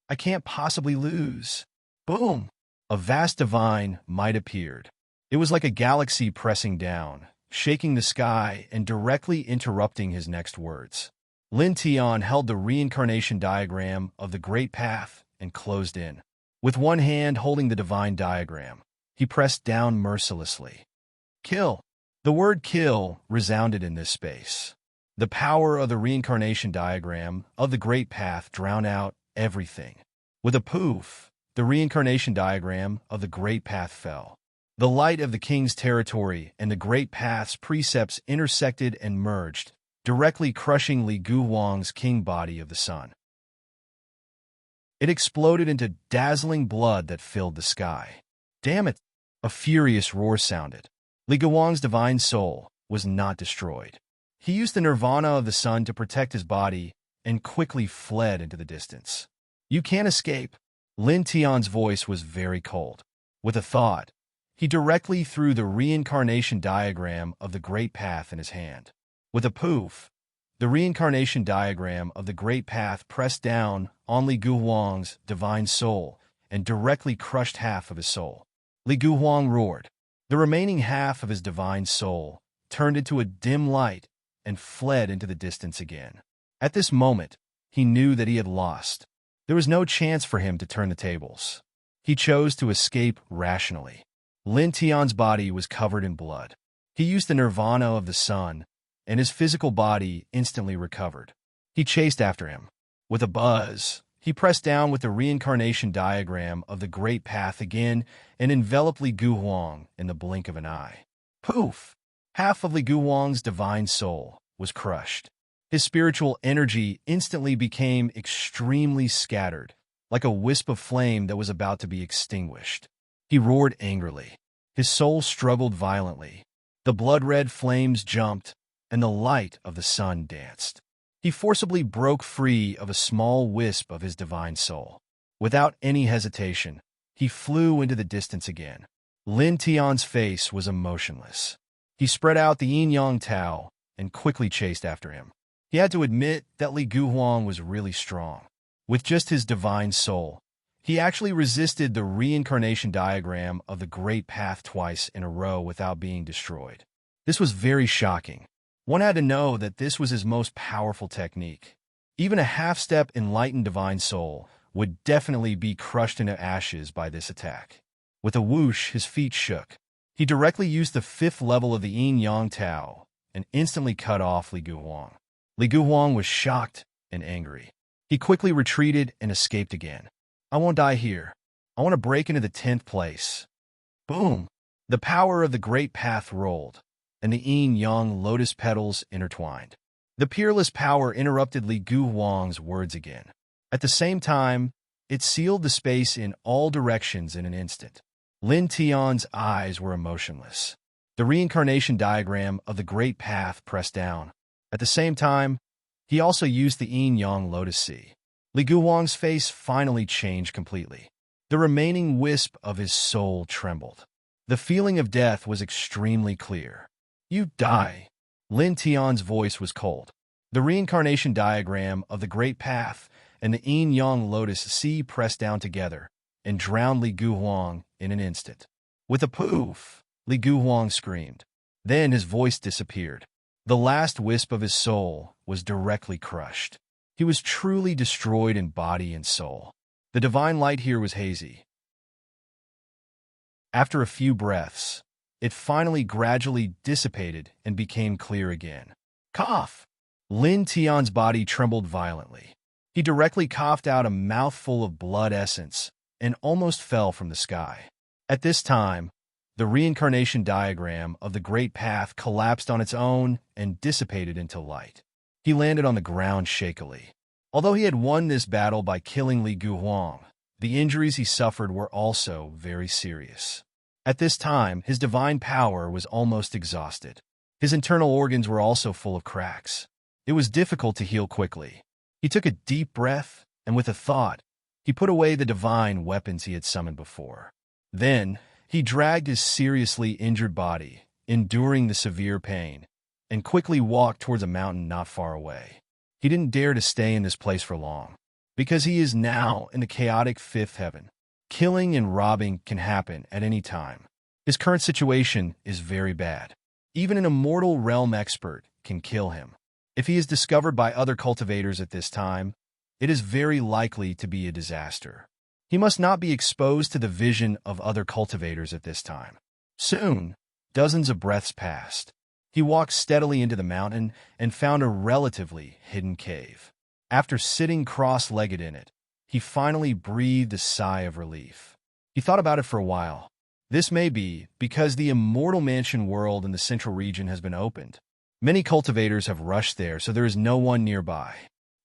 I can't possibly lose. Boom! A vast divine might appeared. It was like a galaxy pressing down, shaking the sky and directly interrupting his next words. Lin Tian held the reincarnation diagram of the Great Path and closed in. With one hand holding the divine diagram, he pressed down mercilessly. Kill! The word kill resounded in this space. The power of the reincarnation diagram of the Great Path drowned out everything. With a poof, the reincarnation diagram of the Great Path fell. The light of the king's territory and the Great Path's precepts intersected and merged, directly crushing Li Guhuang's king body of the sun. It exploded into dazzling blood that filled the sky. Damn it! A furious roar sounded. Li Guhuang's divine soul was not destroyed. He used the nirvana of the sun to protect his body and quickly fled into the distance. You can't escape. Lin Tian's voice was very cold. With a thought, he directly threw the reincarnation diagram of the Great Path in his hand. With a poof, the reincarnation diagram of the Great Path pressed down on Li Guhuang's divine soul and directly crushed half of his soul. Li Guhuang roared. The remaining half of his divine soul turned into a dim light and fled into the distance again. At this moment, he knew that he had lost. There was no chance for him to turn the tables. He chose to escape rationally. Lin Tian's body was covered in blood. He used the nirvana of the sun, and his physical body instantly recovered. He chased after him. With a buzz, he pressed down with the reincarnation diagram of the Great Path again and enveloped Li Guhuang in the blink of an eye. Poof! Half of Li Guhuang's divine soul was crushed. His spiritual energy instantly became extremely scattered, like a wisp of flame that was about to be extinguished. He roared angrily. His soul struggled violently. The blood-red flames jumped, and the light of the sun danced. He forcibly broke free of a small wisp of his divine soul. Without any hesitation, he flew into the distance again. Lin Tian's face was emotionless. He spread out the yin-yang Tao and quickly chased after him. He had to admit that Li Guhuang was really strong. With just his divine soul, he actually resisted the reincarnation diagram of the Great Path twice in a row without being destroyed. This was very shocking. One had to know that this was his most powerful technique. Even a half-step enlightened divine soul would definitely be crushed into ashes by this attack. With a whoosh, his feet shook. He directly used the fifth level of the yin-yang Tao and instantly cut off Li Guhuang. Li Guhuang was shocked and angry. He quickly retreated and escaped again. I won't die here. I want to break into the 10th place. Boom! The power of the Great Path rolled, and the yin-yang lotus petals intertwined. The peerless power interrupted Li Guhuang's words again. At the same time, it sealed the space in all directions in an instant. Lin Tian's eyes were emotionless. The reincarnation diagram of the Great Path pressed down. At the same time, he also used the yin-yang lotus sea. Li Guhuang's face finally changed completely. The remaining wisp of his soul trembled. The feeling of death was extremely clear. "You die." Lin Tian's voice was cold. The reincarnation diagram of the Great Path and the yin-yang lotus sea pressed down together and drowned Li Guhuang in an instant. With a poof, Li Guhuang screamed. Then his voice disappeared. The last wisp of his soul was directly crushed. He was truly destroyed in body and soul. The divine light here was hazy. After a few breaths, it finally gradually dissipated and became clear again. Cough! Lin Tian's body trembled violently. He directly coughed out a mouthful of blood essence and almost fell from the sky. At this time, the reincarnation diagram of the Great Path collapsed on its own and dissipated into light. He landed on the ground shakily. Although he had won this battle by killing Li Guhuang, the injuries he suffered were also very serious. At this time, his divine power was almost exhausted. His internal organs were also full of cracks. It was difficult to heal quickly. He took a deep breath, and with a thought, he put away the divine weapons he had summoned before. Then, he dragged his seriously injured body, enduring the severe pain, and quickly walked towards a mountain not far away. He didn't dare to stay in this place for long, because he is now in the chaotic fifth heaven. Killing and robbing can happen at any time. His current situation is very bad. Even an immortal realm expert can kill him. If he is discovered by other cultivators at this time, it is very likely to be a disaster. He must not be exposed to the vision of other cultivators at this time. Soon, dozens of breaths passed. He walked steadily into the mountain and found a relatively hidden cave. After sitting cross-legged in it, he finally breathed a sigh of relief. He thought about it for a while. This may be because the immortal mansion world in the central region has been opened. Many cultivators have rushed there, so there is no one nearby.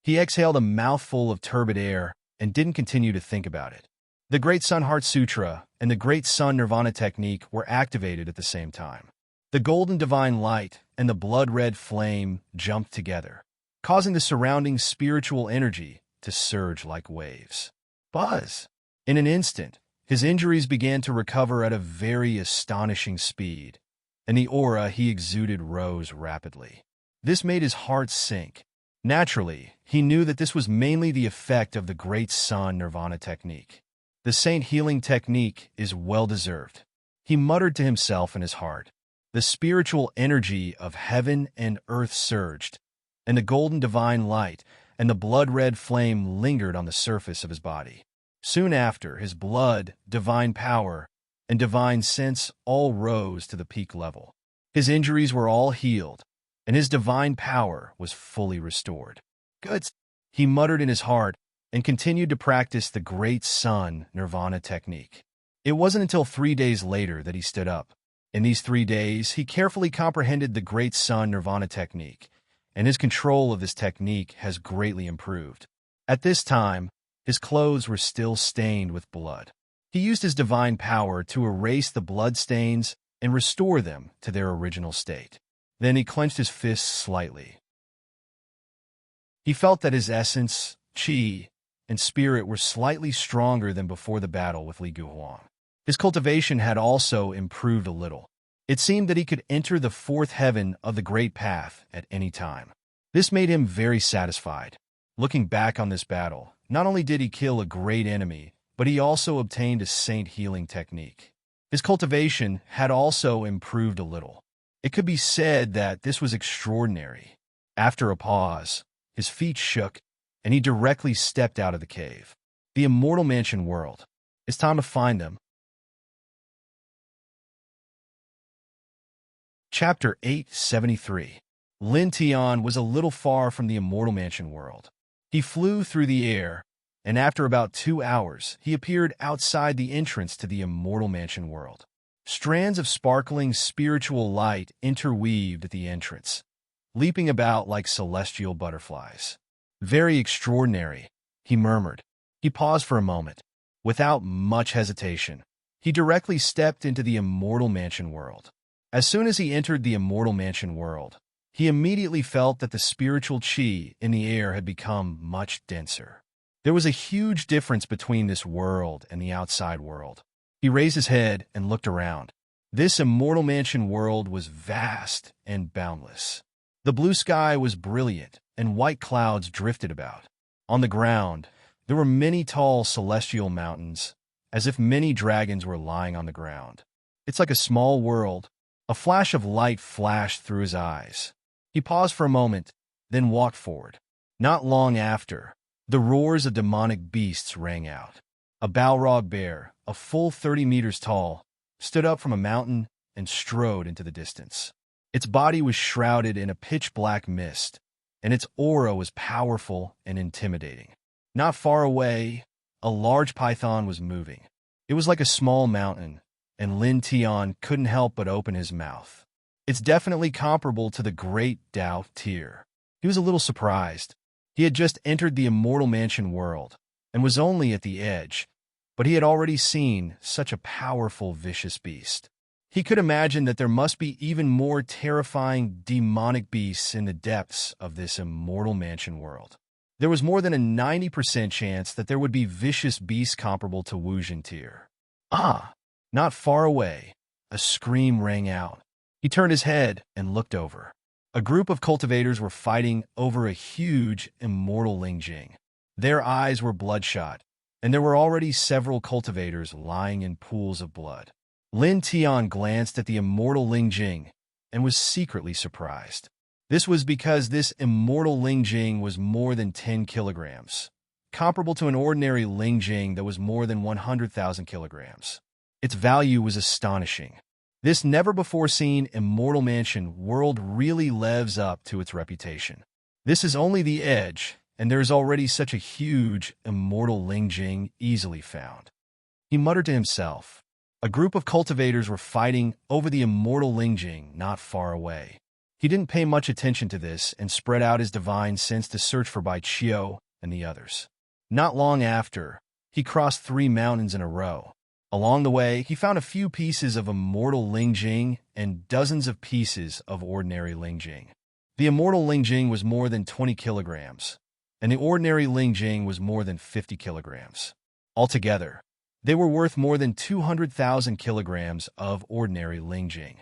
He exhaled a mouthful of turbid air and didn't continue to think about it. The Great Sun Heart Sutra and the Great Sun Nirvana Technique were activated at the same time. The golden divine light and the blood-red flame jumped together, causing the surrounding spiritual energy to surge like waves. Buzz! In an instant, his injuries began to recover at a very astonishing speed, and the aura he exuded rose rapidly. This made his heart sink. Naturally, he knew that this was mainly the effect of the Great Sun Nirvana Technique. The Saint Healing Technique is well-deserved. He muttered to himself in his heart. The spiritual energy of heaven and earth surged, and the golden divine light and the blood-red flame lingered on the surface of his body. Soon after, his blood, divine power, and divine sense all rose to the peak level. His injuries were all healed, and his divine power was fully restored. Good, he muttered in his heart and continued to practice the Great Sun Nirvana Technique. It wasn't until 3 days later that he stood up. In these 3 days, he carefully comprehended the Great Sun Nirvana Technique, and his control of this technique has greatly improved. At this time, his clothes were still stained with blood. He used his divine power to erase the blood stains and restore them to their original state. Then he clenched his fists slightly. He felt that his essence, qi, and spirit were slightly stronger than before the battle with Li Guhuang. His cultivation had also improved a little. It seemed that he could enter the fourth heaven of the Great Path at any time. This made him very satisfied. Looking back on this battle, not only did he kill a great enemy, but he also obtained a saint healing technique. His cultivation had also improved a little. It could be said that this was extraordinary. After a pause, his feet shook, and he directly stepped out of the cave. The immortal mansion world. It's time to find them. Chapter 873. Lin Tian was a little far from the immortal mansion world. He flew through the air, and after about 2 hours, he appeared outside the entrance to the immortal mansion world. Strands of sparkling spiritual light interweaved at the entrance, leaping about like celestial butterflies. Very extraordinary, he murmured. He paused for a moment. Without much hesitation, He directly stepped into the Immortal Mansion world. As soon as he entered the Immortal Mansion world, he immediately felt that the spiritual chi in the air had become much denser. There was a huge difference between this world and the outside world. He raised his head and looked around. This Immortal Mansion world was vast and boundless. The blue sky was brilliant, and white clouds drifted about. On the ground, there were many tall celestial mountains, as if many dragons were lying on the ground. It's like a small world. A flash of light flashed through his eyes. He paused for a moment, then walked forward. Not long after, the roars of demonic beasts rang out. A Balrog bear, a full 30 meters tall, stood up from a mountain and strode into the distance. Its body was shrouded in a pitch-black mist, and its aura was powerful and intimidating. Not far away, a large python was moving. It was like a small mountain, and Lin Tian couldn't help but open his mouth. It's definitely comparable to the great Dao Tier. He was a little surprised. He had just entered the Immortal Mansion world, and was only at the edge, but he had already seen such a powerful, vicious beast. He could imagine that there must be even more terrifying demonic beasts in the depths of this Immortal Mansion world. There was more than a 90% chance that there would be vicious beasts comparable to Wuzhen Tier. Ah! Not far away, a scream rang out. He turned his head and looked over. A group of cultivators were fighting over a huge, immortal Lingjing. Their eyes were bloodshot, and there were already several cultivators lying in pools of blood. Lin Tian glanced at the immortal Lingjing and was secretly surprised. This was because this immortal Lingjing was more than 10 kilograms, comparable to an ordinary Lingjing that was more than 100,000 kilograms. Its value was astonishing. This never-before-seen Immortal Mansion world really lives up to its reputation. This is only the edge, and there is already such a huge Immortal Lingjing easily found. He muttered to himself. A group of cultivators were fighting over the Immortal Lingjing not far away. He didn't pay much attention to this and spread out his divine sense to search for Bai Qiu and the others. Not long after, he crossed 3 mountains in a row. Along the way, he found a few pieces of Immortal Lingjing and dozens of pieces of ordinary Lingjing. The Immortal Lingjing was more than 20 kilograms, and the ordinary Lingjing was more than 50 kilograms. Altogether, they were worth more than 200,000 kilograms of ordinary Lingjing.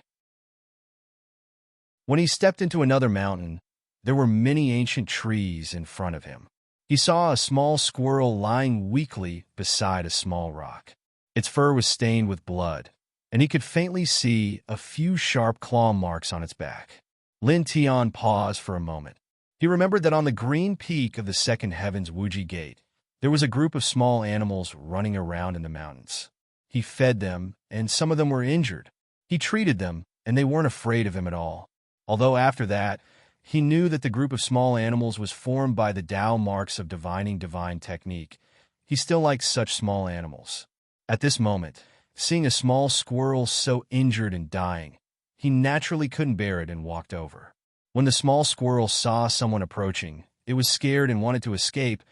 When he stepped into another mountain, there were many ancient trees in front of him. He saw a small squirrel lying weakly beside a small rock. Its fur was stained with blood, and he could faintly see a few sharp claw marks on its back. Lin Tian paused for a moment. He remembered that on the green peak of the second heaven's Wuji Gate, there was a group of small animals running around in the mountains. He fed them, and some of them were injured. He treated them, and they weren't afraid of him at all. Although after that, he knew that the group of small animals was formed by the Tao marks of divining divine technique. He still liked such small animals. At this moment, seeing a small squirrel so injured and dying, he naturally couldn't bear it and walked over. When the small squirrel saw someone approaching, it was scared and wanted to escape,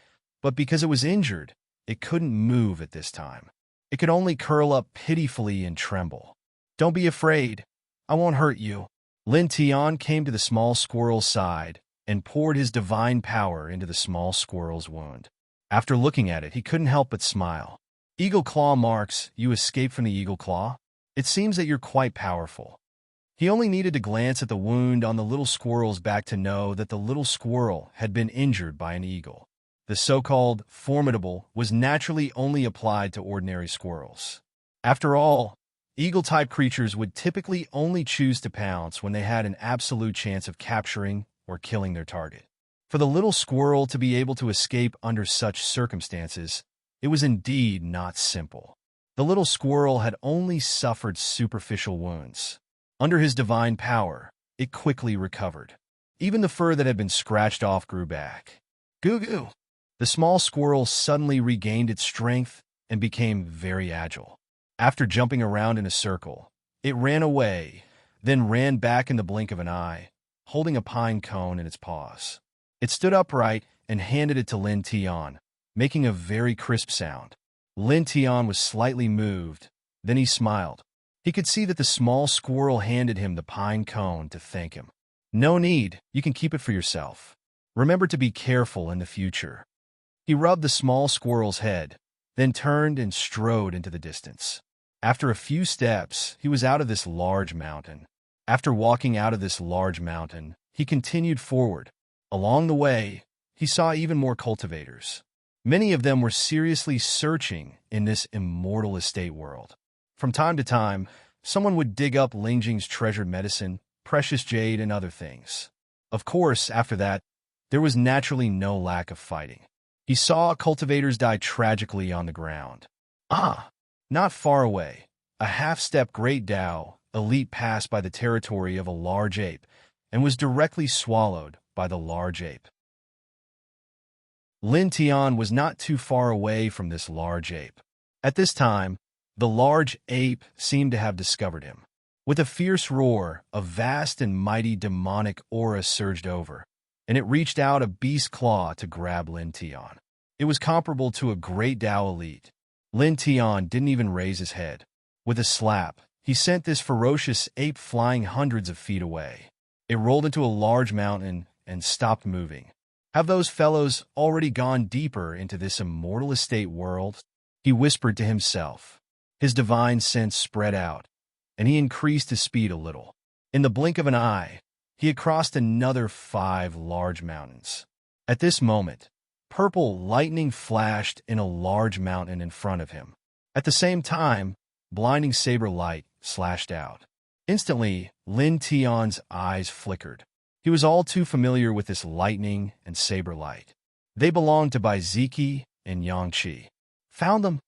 but because it was injured, it couldn't move at this time. It could only curl up pitifully and tremble. "Don't be afraid. I won't hurt you." Lin Tian came to the small squirrel's side and poured his divine power into the small squirrel's wound. After looking at it, he couldn't help but smile. "Eagle claw marks, you escaped from the eagle claw? It seems that you're quite powerful." He only needed to glance at the wound on the little squirrel's back to know that the little squirrel had been injured by an eagle. The so-called formidable was naturally only applied to ordinary squirrels. After all, eagle-type creatures would typically only choose to pounce when they had an absolute chance of capturing or killing their target. For the little squirrel to be able to escape under such circumstances, it was indeed not simple. The little squirrel had only suffered superficial wounds. Under his divine power, it quickly recovered. Even the fur that had been scratched off grew back. Goo-goo! The small squirrel suddenly regained its strength and became very agile. After jumping around in a circle, it ran away, then ran back in the blink of an eye, holding a pine cone in its paws. It stood upright and handed it to Lin Tian, making a very crisp sound. Lin Tian was slightly moved, Then he smiled. He could see that the small squirrel handed him the pine cone to thank him. No need, you can keep it for yourself. Remember to be careful in the future. He rubbed the small squirrel's head, then turned and strode into the distance. After a few steps, he was out of this large mountain. After walking out of this large mountain, he continued forward. Along the way, he saw even more cultivators. Many of them were seriously searching in this immortal estate world. From time to time, someone would dig up Lingjing's treasured medicine, precious jade, and other things. Of course, after that, there was naturally no lack of fighting. He saw cultivators die tragically on the ground. Not far away, a half-step great Dao elite passed by the territory of a large ape and was directly swallowed by the large ape. Lin Tian was not too far away from this large ape. At this time, the large ape seemed to have discovered him. With a fierce roar, a vast and mighty demonic aura surged over, and it reached out a beast claw to grab Lin Tian. It was comparable to a great Dao elite. Lin Tian didn't even raise his head. With a slap, he sent this ferocious ape flying hundreds of feet away. It rolled into a large mountain and stopped moving. Have those fellows already gone deeper into this immortal estate world? He whispered to himself. His divine sense spread out, and he increased his speed a little. In the blink of an eye, he had crossed another 5 large mountains. At this moment, purple lightning flashed in a large mountain in front of him. At the same time, blinding saber light slashed out. Instantly, Lin Tian's eyes flickered. He was all too familiar with this lightning and saber light. They belonged to Bai Ziki and Yang Qi. Found them,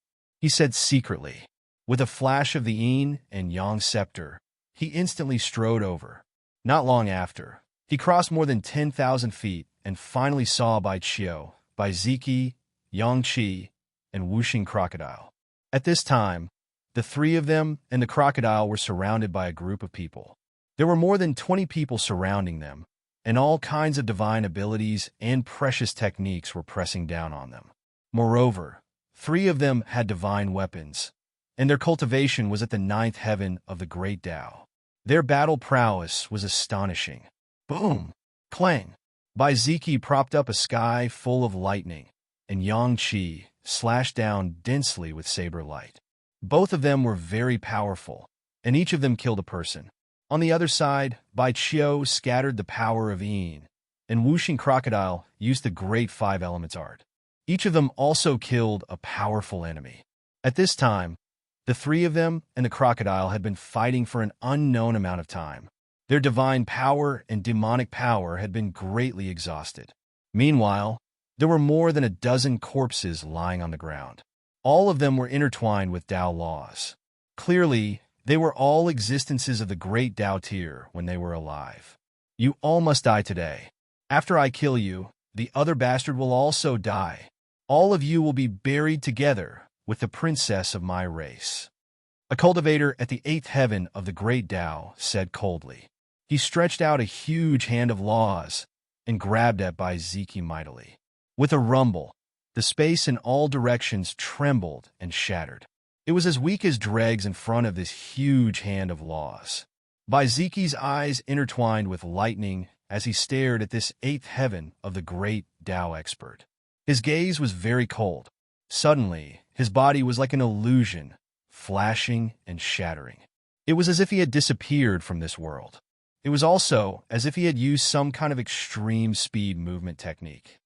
he said secretly. With a flash of the yin and yang scepter, he instantly strode over. Not long after, he crossed more than 10,000 feet and finally saw Bai Qiu, Bai Ziki, Yang Qi, and Wuxing Crocodile. At this time, the 3 of them and the crocodile were surrounded by a group of people. There were more than 20 people surrounding them, and all kinds of divine abilities and precious techniques were pressing down on them. Moreover, 3 of them had divine weapons, and their cultivation was at the 9th heaven of the great Tao. Their battle prowess was astonishing. Boom! Clang! Bai Ziki propped up a sky full of lightning, and Yang Qi slashed down densely with saber light. Both of them were very powerful, and each of them killed a person. On the other side, Bai Qiu scattered the power of Yin, and Wuxing Crocodile used the great 5 elements art. Each of them also killed a powerful enemy. At this time, the 3 of them and the crocodile had been fighting for an unknown amount of time. Their divine power and demonic power had been greatly exhausted. Meanwhile, there were more than a dozen corpses lying on the ground. All of them were intertwined with Tao laws. Clearly, they were all existences of the great Tao tier when they were alive. You all must die today. After I kill you, the other bastard will also die. All of you will be buried together with the princess of my race. A cultivator at the 8th heaven of the great Tao said coldly. He stretched out a huge hand of laws and grabbed at Bai Ziki mightily. With a rumble, the space in all directions trembled and shattered. It was as weak as dregs in front of this huge hand of laws. Bai Ziki's eyes intertwined with lightning as he stared at this 8th heaven of the great Tao expert. His gaze was very cold. Suddenly, his body was like an illusion, flashing and shattering. It was as if he had disappeared from this world. It was also as if he had used some kind of extreme speed movement technique.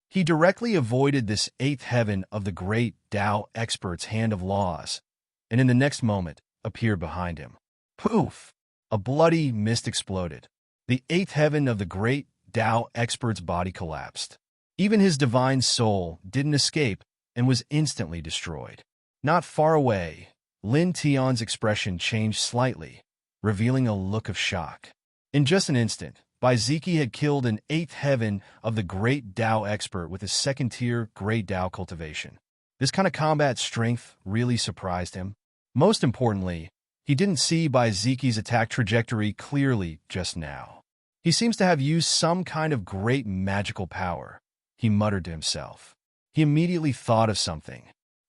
He directly avoided this 8th heaven of the great Tao expert's hand of laws, and in the next moment appeared behind him. Poof! A bloody mist exploded. The 8th heaven of the great Tao expert's body collapsed. Even his divine soul didn't escape and was instantly destroyed. Not far away, Lin Tian's expression changed slightly, revealing a look of shock. In just an instant, Bai Ziki had killed an 8th heaven of the great Tao expert with his 2nd-tier great Tao cultivation. This kind of combat strength really surprised him. Most importantly, he didn't see Bai Ziki's attack trajectory clearly just now. He seems to have used some kind of great magical power, he muttered to himself. He immediately thought of something.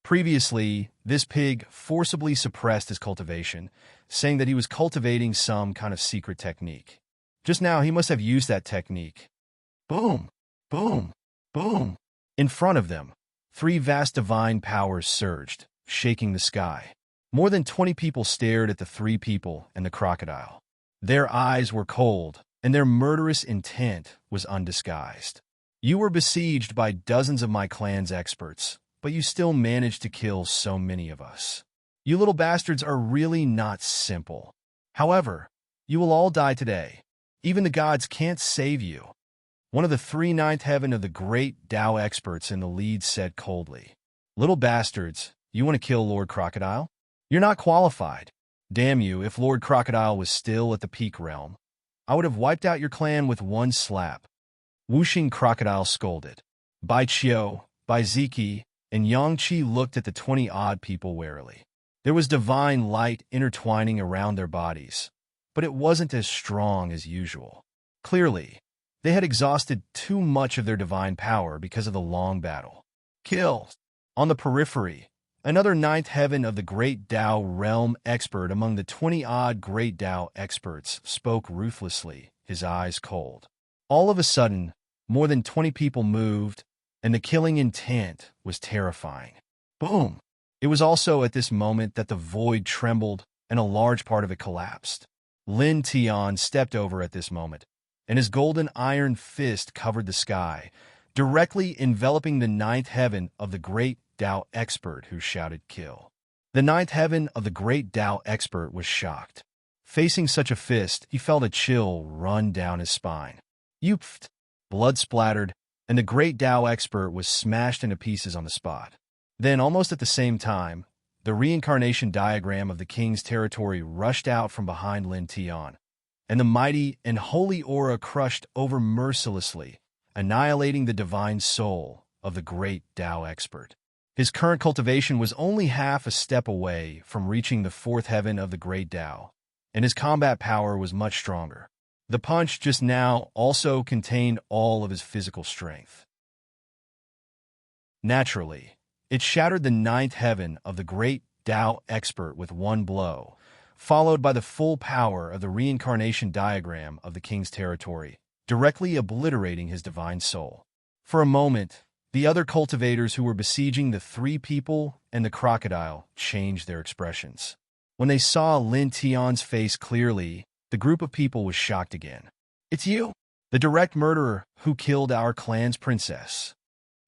Previously, this pig forcibly suppressed his cultivation, saying that he was cultivating some kind of secret technique. Just now, he must have used that technique. Boom! Boom! Boom! In front of them, three vast divine powers surged, shaking the sky. More than 20 people stared at the three people and the crocodile. Their eyes were cold, and their murderous intent was undisguised. You were besieged by dozens of my clan's experts, but you still managed to kill so many of us. You little bastards are really not simple. However, you will all die today. Even the gods can't save you. One of the three ninth heaven of the great Tao experts in the lead said coldly. Little bastards, you want to kill Lord Crocodile? You're not qualified. Damn you, if Lord Crocodile was still at the peak realm, I would have wiped out your clan with one slap. Whooshing Crocodile scolded. Bai Chiu, Bai Ziki, and Yang Qi looked at the 20-odd people warily. There was divine light intertwining around their bodies, but it wasn't as strong as usual. Clearly, they had exhausted too much of their divine power because of the long battle. Kill! On the periphery, another ninth heaven of the great Tao realm expert among the 20-odd great Tao experts spoke ruthlessly, his eyes cold. All of a sudden, more than 20 people moved, and the killing intent was terrifying. Boom! It was also at this moment that the void trembled and a large part of it collapsed. Lin Tian stepped over at this moment, and his golden iron fist covered the sky, directly enveloping the ninth heaven of the great Tao expert who shouted kill. The ninth heaven of the great Tao expert was shocked. Facing such a fist, he felt a chill run down his spine. Yoopft! Blood splattered, and the great Tao expert was smashed into pieces on the spot. Then, almost at the same time, the reincarnation diagram of the king's territory rushed out from behind Lin Tian, and the mighty and holy aura crushed over mercilessly, annihilating the divine soul of the great Tao expert. His current cultivation was only half a step away from reaching the fourth heaven of the great Tao, and his combat power was much stronger. The punch just now also contained all of his physical strength. Naturally, it shattered the ninth heaven of the great Tao expert with one blow, followed by the full power of the reincarnation diagram of the king's territory, directly obliterating his divine soul. For a moment, the other cultivators who were besieging the three people and the crocodile changed their expressions. When they saw Lin Tian's face clearly, the group of people was shocked again. It's you, the direct murderer who killed our clan's princess.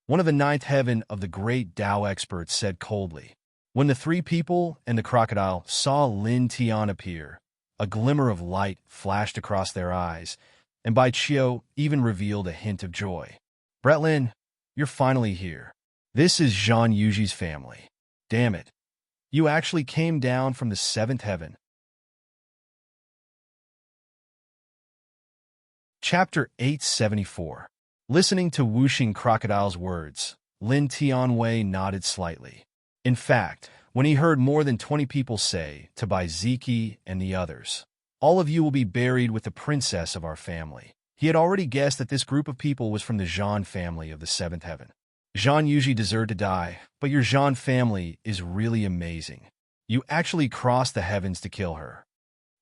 One of the ninth heaven of the great Tao experts said coldly. When the three people and the crocodile saw Lin Tian appear, a glimmer of light flashed across their eyes, and Bai Chiu even revealed a hint of joy. Bretlin, you're finally here. This is Zhang Yuji's family. Damn it. You actually came down from the seventh heaven. Chapter 874. Listening to Whooshing Crocodile's words, Lin Tianwei nodded slightly. In fact, when he heard more than 20 people say to Bai Ziki and the others, all of you will be buried with the princess of our family, he had already guessed that this group of people was from the Zhan family of the seventh heaven. Zhan Yuji deserved to die, but your Zhan family is really amazing. You actually crossed the heavens to kill her.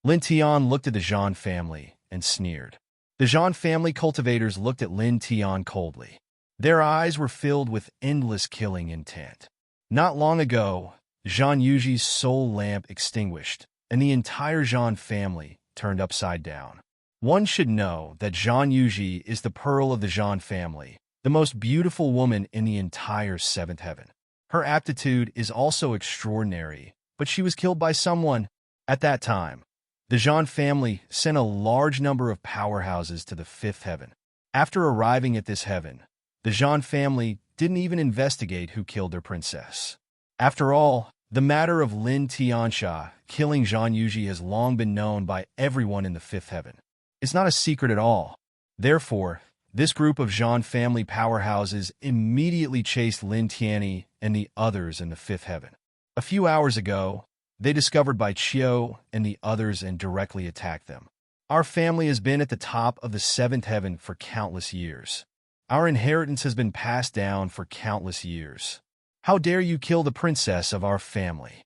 Lin Tian looked at the Zhan family and sneered. The Zhan family cultivators looked at Lin Tian coldly. Their eyes were filled with endless killing intent. Not long ago, Zhan Yuji's soul lamp extinguished, and the entire Zhan family turned upside down. One should know that Zhan Yuji is the pearl of the Zhan family, the most beautiful woman in the entire seventh heaven. Her aptitude is also extraordinary, but she was killed by someone. At that time, the Zhan family sent a large number of powerhouses to the fifth heaven. After arriving at this heaven, the Zhan family didn't even investigate who killed their princess. After all, the matter of Lin Tiansha killing Zhan Yuji has long been known by everyone in the fifth heaven. It's not a secret at all. Therefore, this group of Zhan family powerhouses immediately chased Lin Tianyi and the others in the fifth heaven. A few hours ago, they discovered Bai Chiu and the others and directly attacked them. Our family has been at the top of the seventh heaven for countless years. Our inheritance has been passed down for countless years. How dare you kill the princess of our family?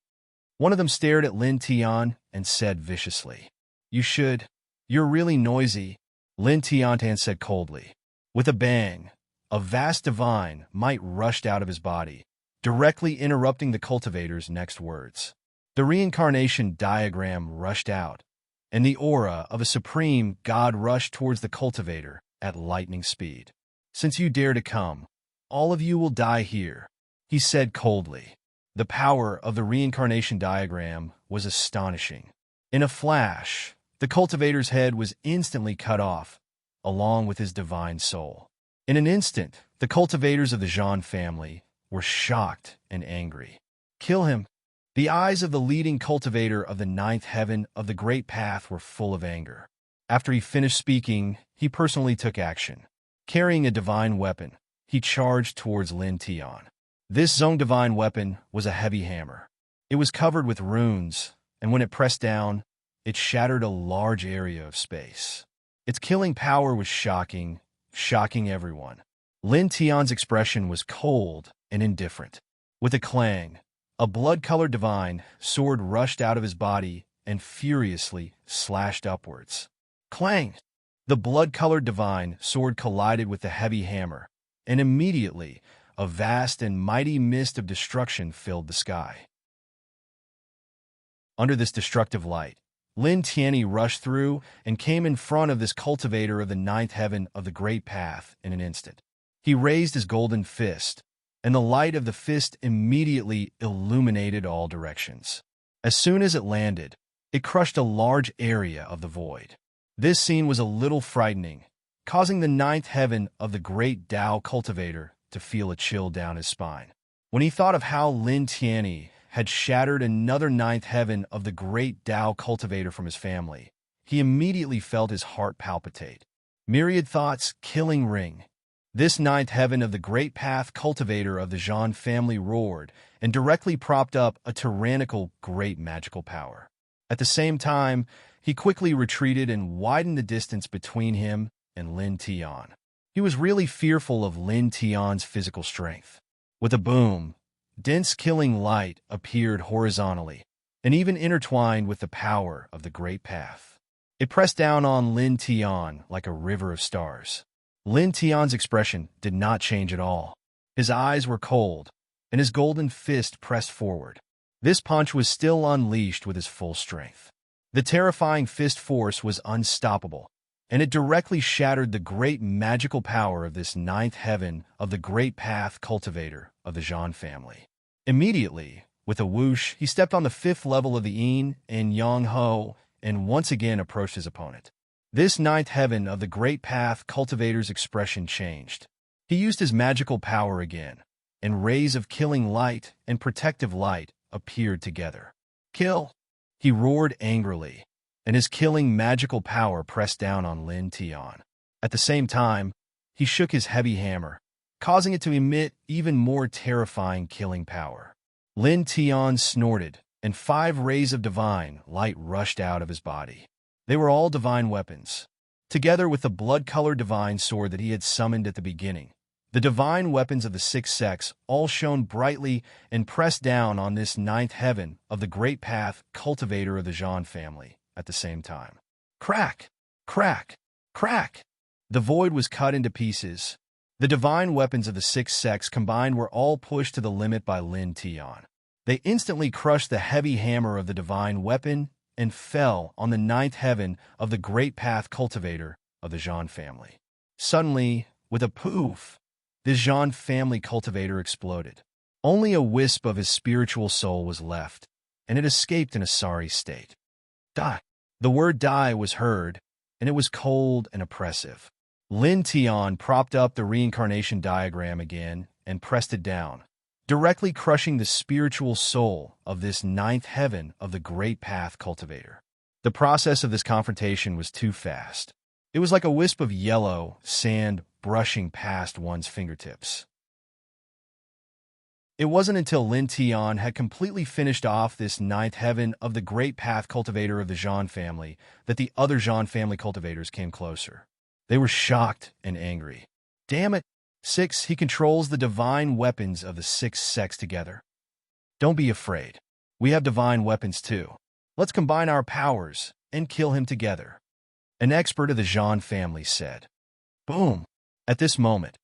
One of them stared at Lin Tian and said viciously. You should. You're really noisy, Lin Tian said coldly. With a bang, a vast divine might rushed out of his body, directly interrupting the cultivator's next words. The reincarnation diagram rushed out, and the aura of a supreme god rushed towards the cultivator at lightning speed. Since you dare to come, all of you will die here, he said coldly. The power of the reincarnation diagram was astonishing. In a flash, the cultivator's head was instantly cut off, along with his divine soul. In an instant, the cultivators of the Zhan family were shocked and angry. Kill him. The eyes of the leading cultivator of the ninth heaven of the Great Path were full of anger. After he finished speaking, he personally took action. Carrying a divine weapon, he charged towards Lin Tian. This Zhong divine weapon was a heavy hammer. It was covered with runes, and when it pressed down, it shattered a large area of space. Its killing power was shocking everyone. Lin Tian's expression was cold and indifferent. With a clang, a blood-colored divine sword rushed out of his body and furiously slashed upwards. Clang! The blood-colored divine sword collided with the heavy hammer, and immediately a vast and mighty mist of destruction filled the sky. Under this destructive light, Lin Tianyi rushed through and came in front of this cultivator of the ninth heaven of the Great Path in an instant. He raised his golden fist, and the light of the fist immediately illuminated all directions. As soon as it landed, it crushed a large area of the void. This scene was a little frightening, causing the ninth heaven of the great Tao cultivator to feel a chill down his spine. When he thought of how Lin Tianyi had shattered another ninth heaven of the great Tao cultivator from his family, he immediately felt his heart palpitate. Myriad thoughts killing ring. This ninth heaven of the Great Path cultivator of the Zhan family roared and directly propped up a tyrannical great magical power. At the same time, he quickly retreated and widened the distance between him and Lin Tian. He was really fearful of Lin Tian's physical strength. With a boom, dense killing light appeared horizontally and even intertwined with the power of the Great Path. It pressed down on Lin Tian like a river of stars. Lin Tian's expression did not change at all. His eyes were cold, and his golden fist pressed forward. This punch was still unleashed with his full strength. The terrifying fist force was unstoppable, and it directly shattered the great magical power of this ninth heaven of the Great Path cultivator of the Zhan family. Immediately, with a whoosh, he stepped on the fifth level of the Yin and Yang Ho and once again approached his opponent. This ninth heaven of the Great Path cultivator's expression changed. He used his magical power again, and rays of killing light and protective light appeared together. Kill! He roared angrily, and his killing magical power pressed down on Lin Tian. At the same time, he shook his heavy hammer, causing it to emit even more terrifying killing power. Lin Tian snorted, and 5 rays of divine light rushed out of his body. They were all divine weapons. Together with the blood-colored divine sword that he had summoned at the beginning, the divine weapons of the 6 sects all shone brightly and pressed down on this ninth heaven of the Great Path cultivator of the Zhan family at the same time. Crack! Crack! Crack! The void was cut into pieces. The divine weapons of the 6 sects combined were all pushed to the limit by Lin Tian. They instantly crushed the heavy hammer of the divine weapon and fell on the ninth heaven of the Great Path cultivator of the Zhan family. Suddenly, with a poof, the Zhan family cultivator exploded. Only a wisp of his spiritual soul was left, and it escaped in a sorry state. Die. The word die was heard, and it was cold and oppressive. Lin Tian propped up the reincarnation diagram again and pressed it down, directly crushing the spiritual soul of this ninth heaven of the Great Path cultivator. The process of this confrontation was too fast. It was like a wisp of yellow sand brushing past one's fingertips. It wasn't until Lin Tian had completely finished off this ninth heaven of the Great Path cultivator of the Zhan family that the other Zhan family cultivators came closer. They were shocked and angry. Damn it! 6. He controls the divine weapons of the six sects together. Don't be afraid. We have divine weapons too. Let's combine our powers and kill him together. An expert of the Jean family said. Boom! At this moment,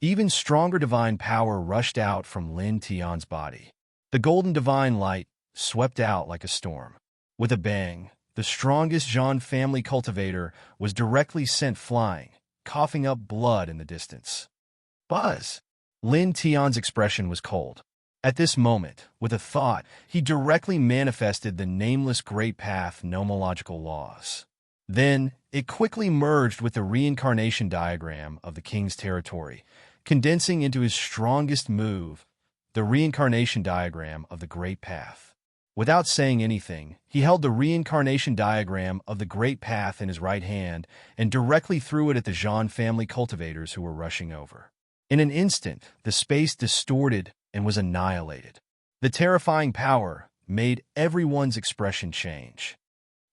even stronger divine power rushed out from Lin Tian's body. The golden divine light swept out like a storm. With a bang, the strongest Jean family cultivator was directly sent flying, coughing up blood in the distance. Buzz! Lin Tian's expression was cold. At this moment, with a thought, he directly manifested the nameless Great Path nomological laws. Then, it quickly merged with the reincarnation diagram of the king's territory, condensing into his strongest move, the reincarnation diagram of the Great Path. Without saying anything, he held the reincarnation diagram of the Great Path in his right hand and directly threw it at the Jean family cultivators who were rushing over. In an instant, the space distorted and was annihilated. The terrifying power made everyone's expression change.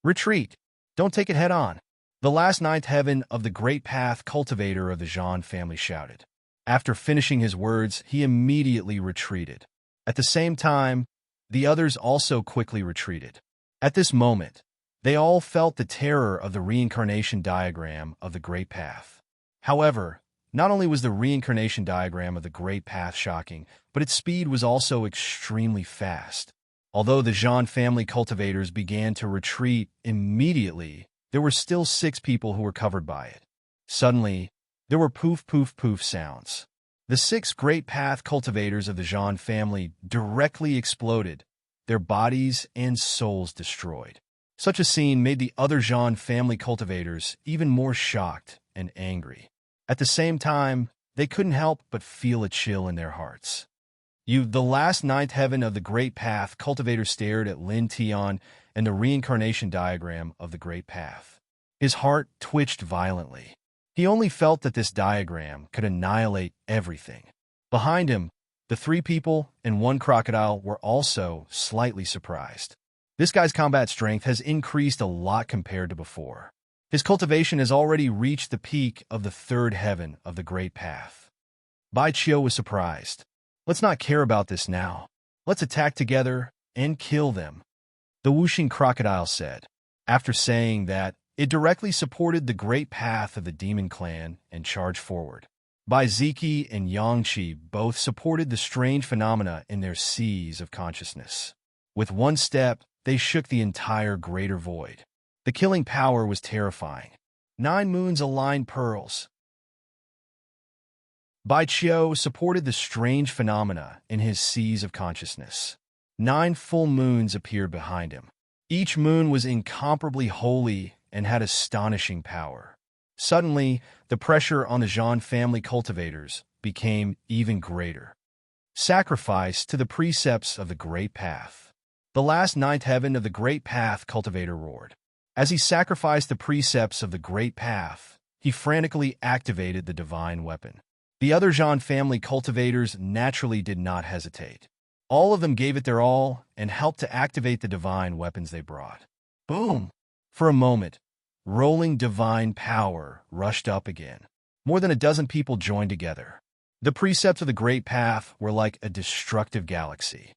Retreat! Don't take it head-on. The last ninth heaven of the Great Path cultivator of the Jean family shouted. After finishing his words, he immediately retreated. At the same time, the others also quickly retreated. At this moment, they all felt the terror of the reincarnation diagram of the Great Path. However, not only was the reincarnation diagram of the Great Path shocking, but its speed was also extremely fast. Although the Jean family cultivators began to retreat immediately, there were still 6 people who were covered by it. Suddenly, there were poof, poof, poof sounds. The 6 Great Path cultivators of the Jean family directly exploded, their bodies and souls destroyed. Such a scene made the other Jean family cultivators even more shocked and angry. At the same time, they couldn't help but feel a chill in their hearts. The last ninth heaven of the Great Path cultivator stared at Lin Tian and the reincarnation diagram of the Great Path. His heart twitched violently. He only felt that this diagram could annihilate everything. Behind him, the 3 people and 1 crocodile were also slightly surprised. This guy's combat strength has increased a lot compared to before. His cultivation has already reached the peak of the 3rd heaven of the Great Path. Bai Qiu was surprised. Let's not care about this now. Let's attack together and kill them, the Wuxing crocodile said. After saying that, it directly supported the Great Path of the Demon Clan and charged forward. Bai Ziki and Yangqi both supported the strange phenomena in their seas of consciousness. With one step, they shook the entire greater void. The killing power was terrifying. 9 moons aligned pearls. Bai Qiu supported the strange phenomena in his seas of consciousness. 9 full moons appeared behind him. Each moon was incomparably holy and had astonishing power. Suddenly, the pressure on the Jean family cultivators became even greater. Sacrifice to the precepts of the Great Path. The last ninth heaven of the Great Path cultivator roared. As he sacrificed the precepts of the Great Path, he frantically activated the divine weapon. The other Jean family cultivators naturally did not hesitate. All of them gave it their all and helped to activate the divine weapons they brought. Boom! For a moment, rolling divine power rushed up again. More than a dozen people joined together. The precepts of the Great Path were like a destructive galaxy.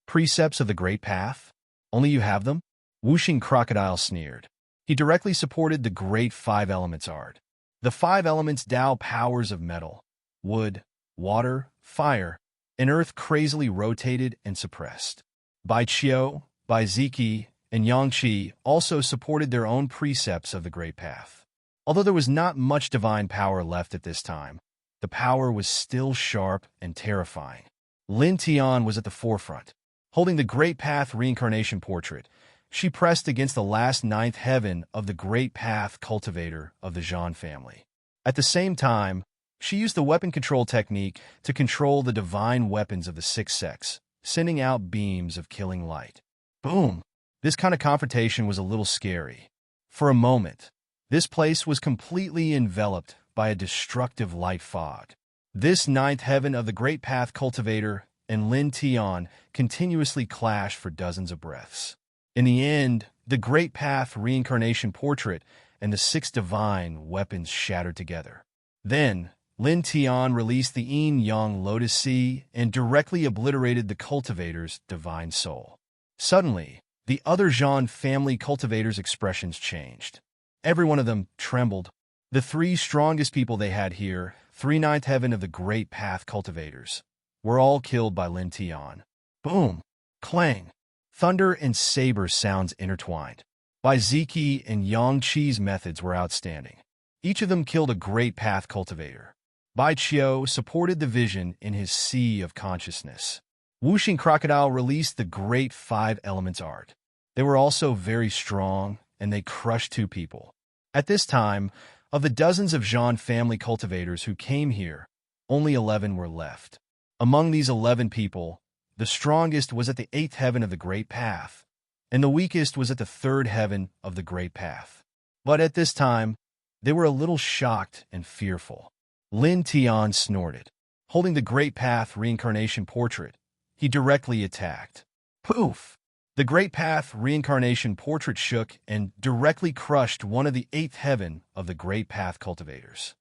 Precepts of the Great Path? Only you have them? Wuxing crocodile sneered. He directly supported the Great 5 Elements art. The 5 Elements Tao powers of metal, wood, water, fire, and earth crazily rotated and suppressed. Bai Qiu, Bai Ziki, and Yangqi also supported their own precepts of the Great Path. Although there was not much divine power left at this time, the power was still sharp and terrifying. Lin Tian was at the forefront. Holding the Great Path reincarnation portrait, she pressed against the last ninth heaven of the Great Path cultivator of the Jean family. At the same time, she used the weapon control technique to control the divine weapons of the 6 sects, sending out beams of killing light. Boom! This kind of confrontation was a little scary. For a moment, this place was completely enveloped by a destructive light fog. This ninth heaven of the Great Path cultivator and Lin Tian continuously clashed for dozens of breaths. In the end, the Great Path reincarnation portrait and the 6 divine weapons shattered together. Then, Lin Tian released the yin-yang lotus sea and directly obliterated the cultivator's divine soul. Suddenly, the other Zhan family cultivators' expressions changed. Every one of them trembled. The three strongest people they had here, three ninth heaven of the Great Path cultivators, were all killed by Lin Tian. Boom! Clang! Thunder and saber sounds intertwined. Bai Ziki and Yang Qi's methods were outstanding. Each of them killed a Great Path cultivator. Bai Qiu supported the vision in his sea of consciousness. Whooshing Crocodile released the Great Five Elements art. They were also very strong, and they crushed two people. At this time, of the dozens of Zhan family cultivators who came here, only 11 were left. Among these 11 people, the strongest was at the 8th heaven of the Great Path, and the weakest was at the 3rd heaven of the Great Path. But at this time, they were a little shocked and fearful. Lin Tian snorted. Holding the Great Path reincarnation portrait, he directly attacked. Poof! The Great Path reincarnation portrait shook and directly crushed one of the 8th heaven of the Great Path cultivators.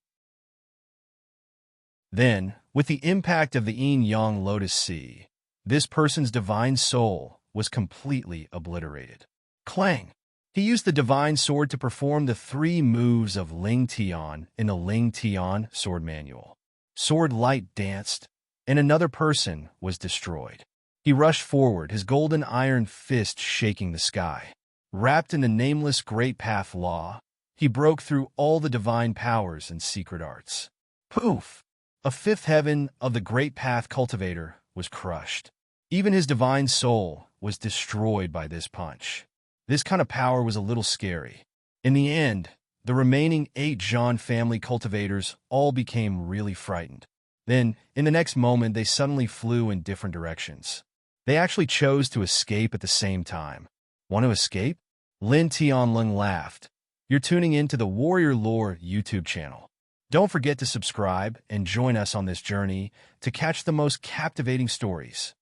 Then, with the impact of the yin-yang lotus sea, this person's divine soul was completely obliterated. Clang! He used the divine sword to perform the 3 moves of Ling Tian in the Ling Tian sword manual. Sword light danced, and another person was destroyed. He rushed forward, his golden iron fist shaking the sky. Wrapped in the nameless Great Path law, he broke through all the divine powers and secret arts. Poof! A 5th heaven of the Great Path cultivator was crushed. Even his divine soul was destroyed by this punch. This kind of power was a little scary. In the end, the remaining 8 Zhan family cultivators all became really frightened. Then, in the next moment, they suddenly flew in different directions. They actually chose to escape at the same time. Want to escape? Lin Tianlong laughed. You're tuning in to the Warrior Lore YouTube channel. Don't forget to subscribe and join us on this journey to catch the most captivating stories.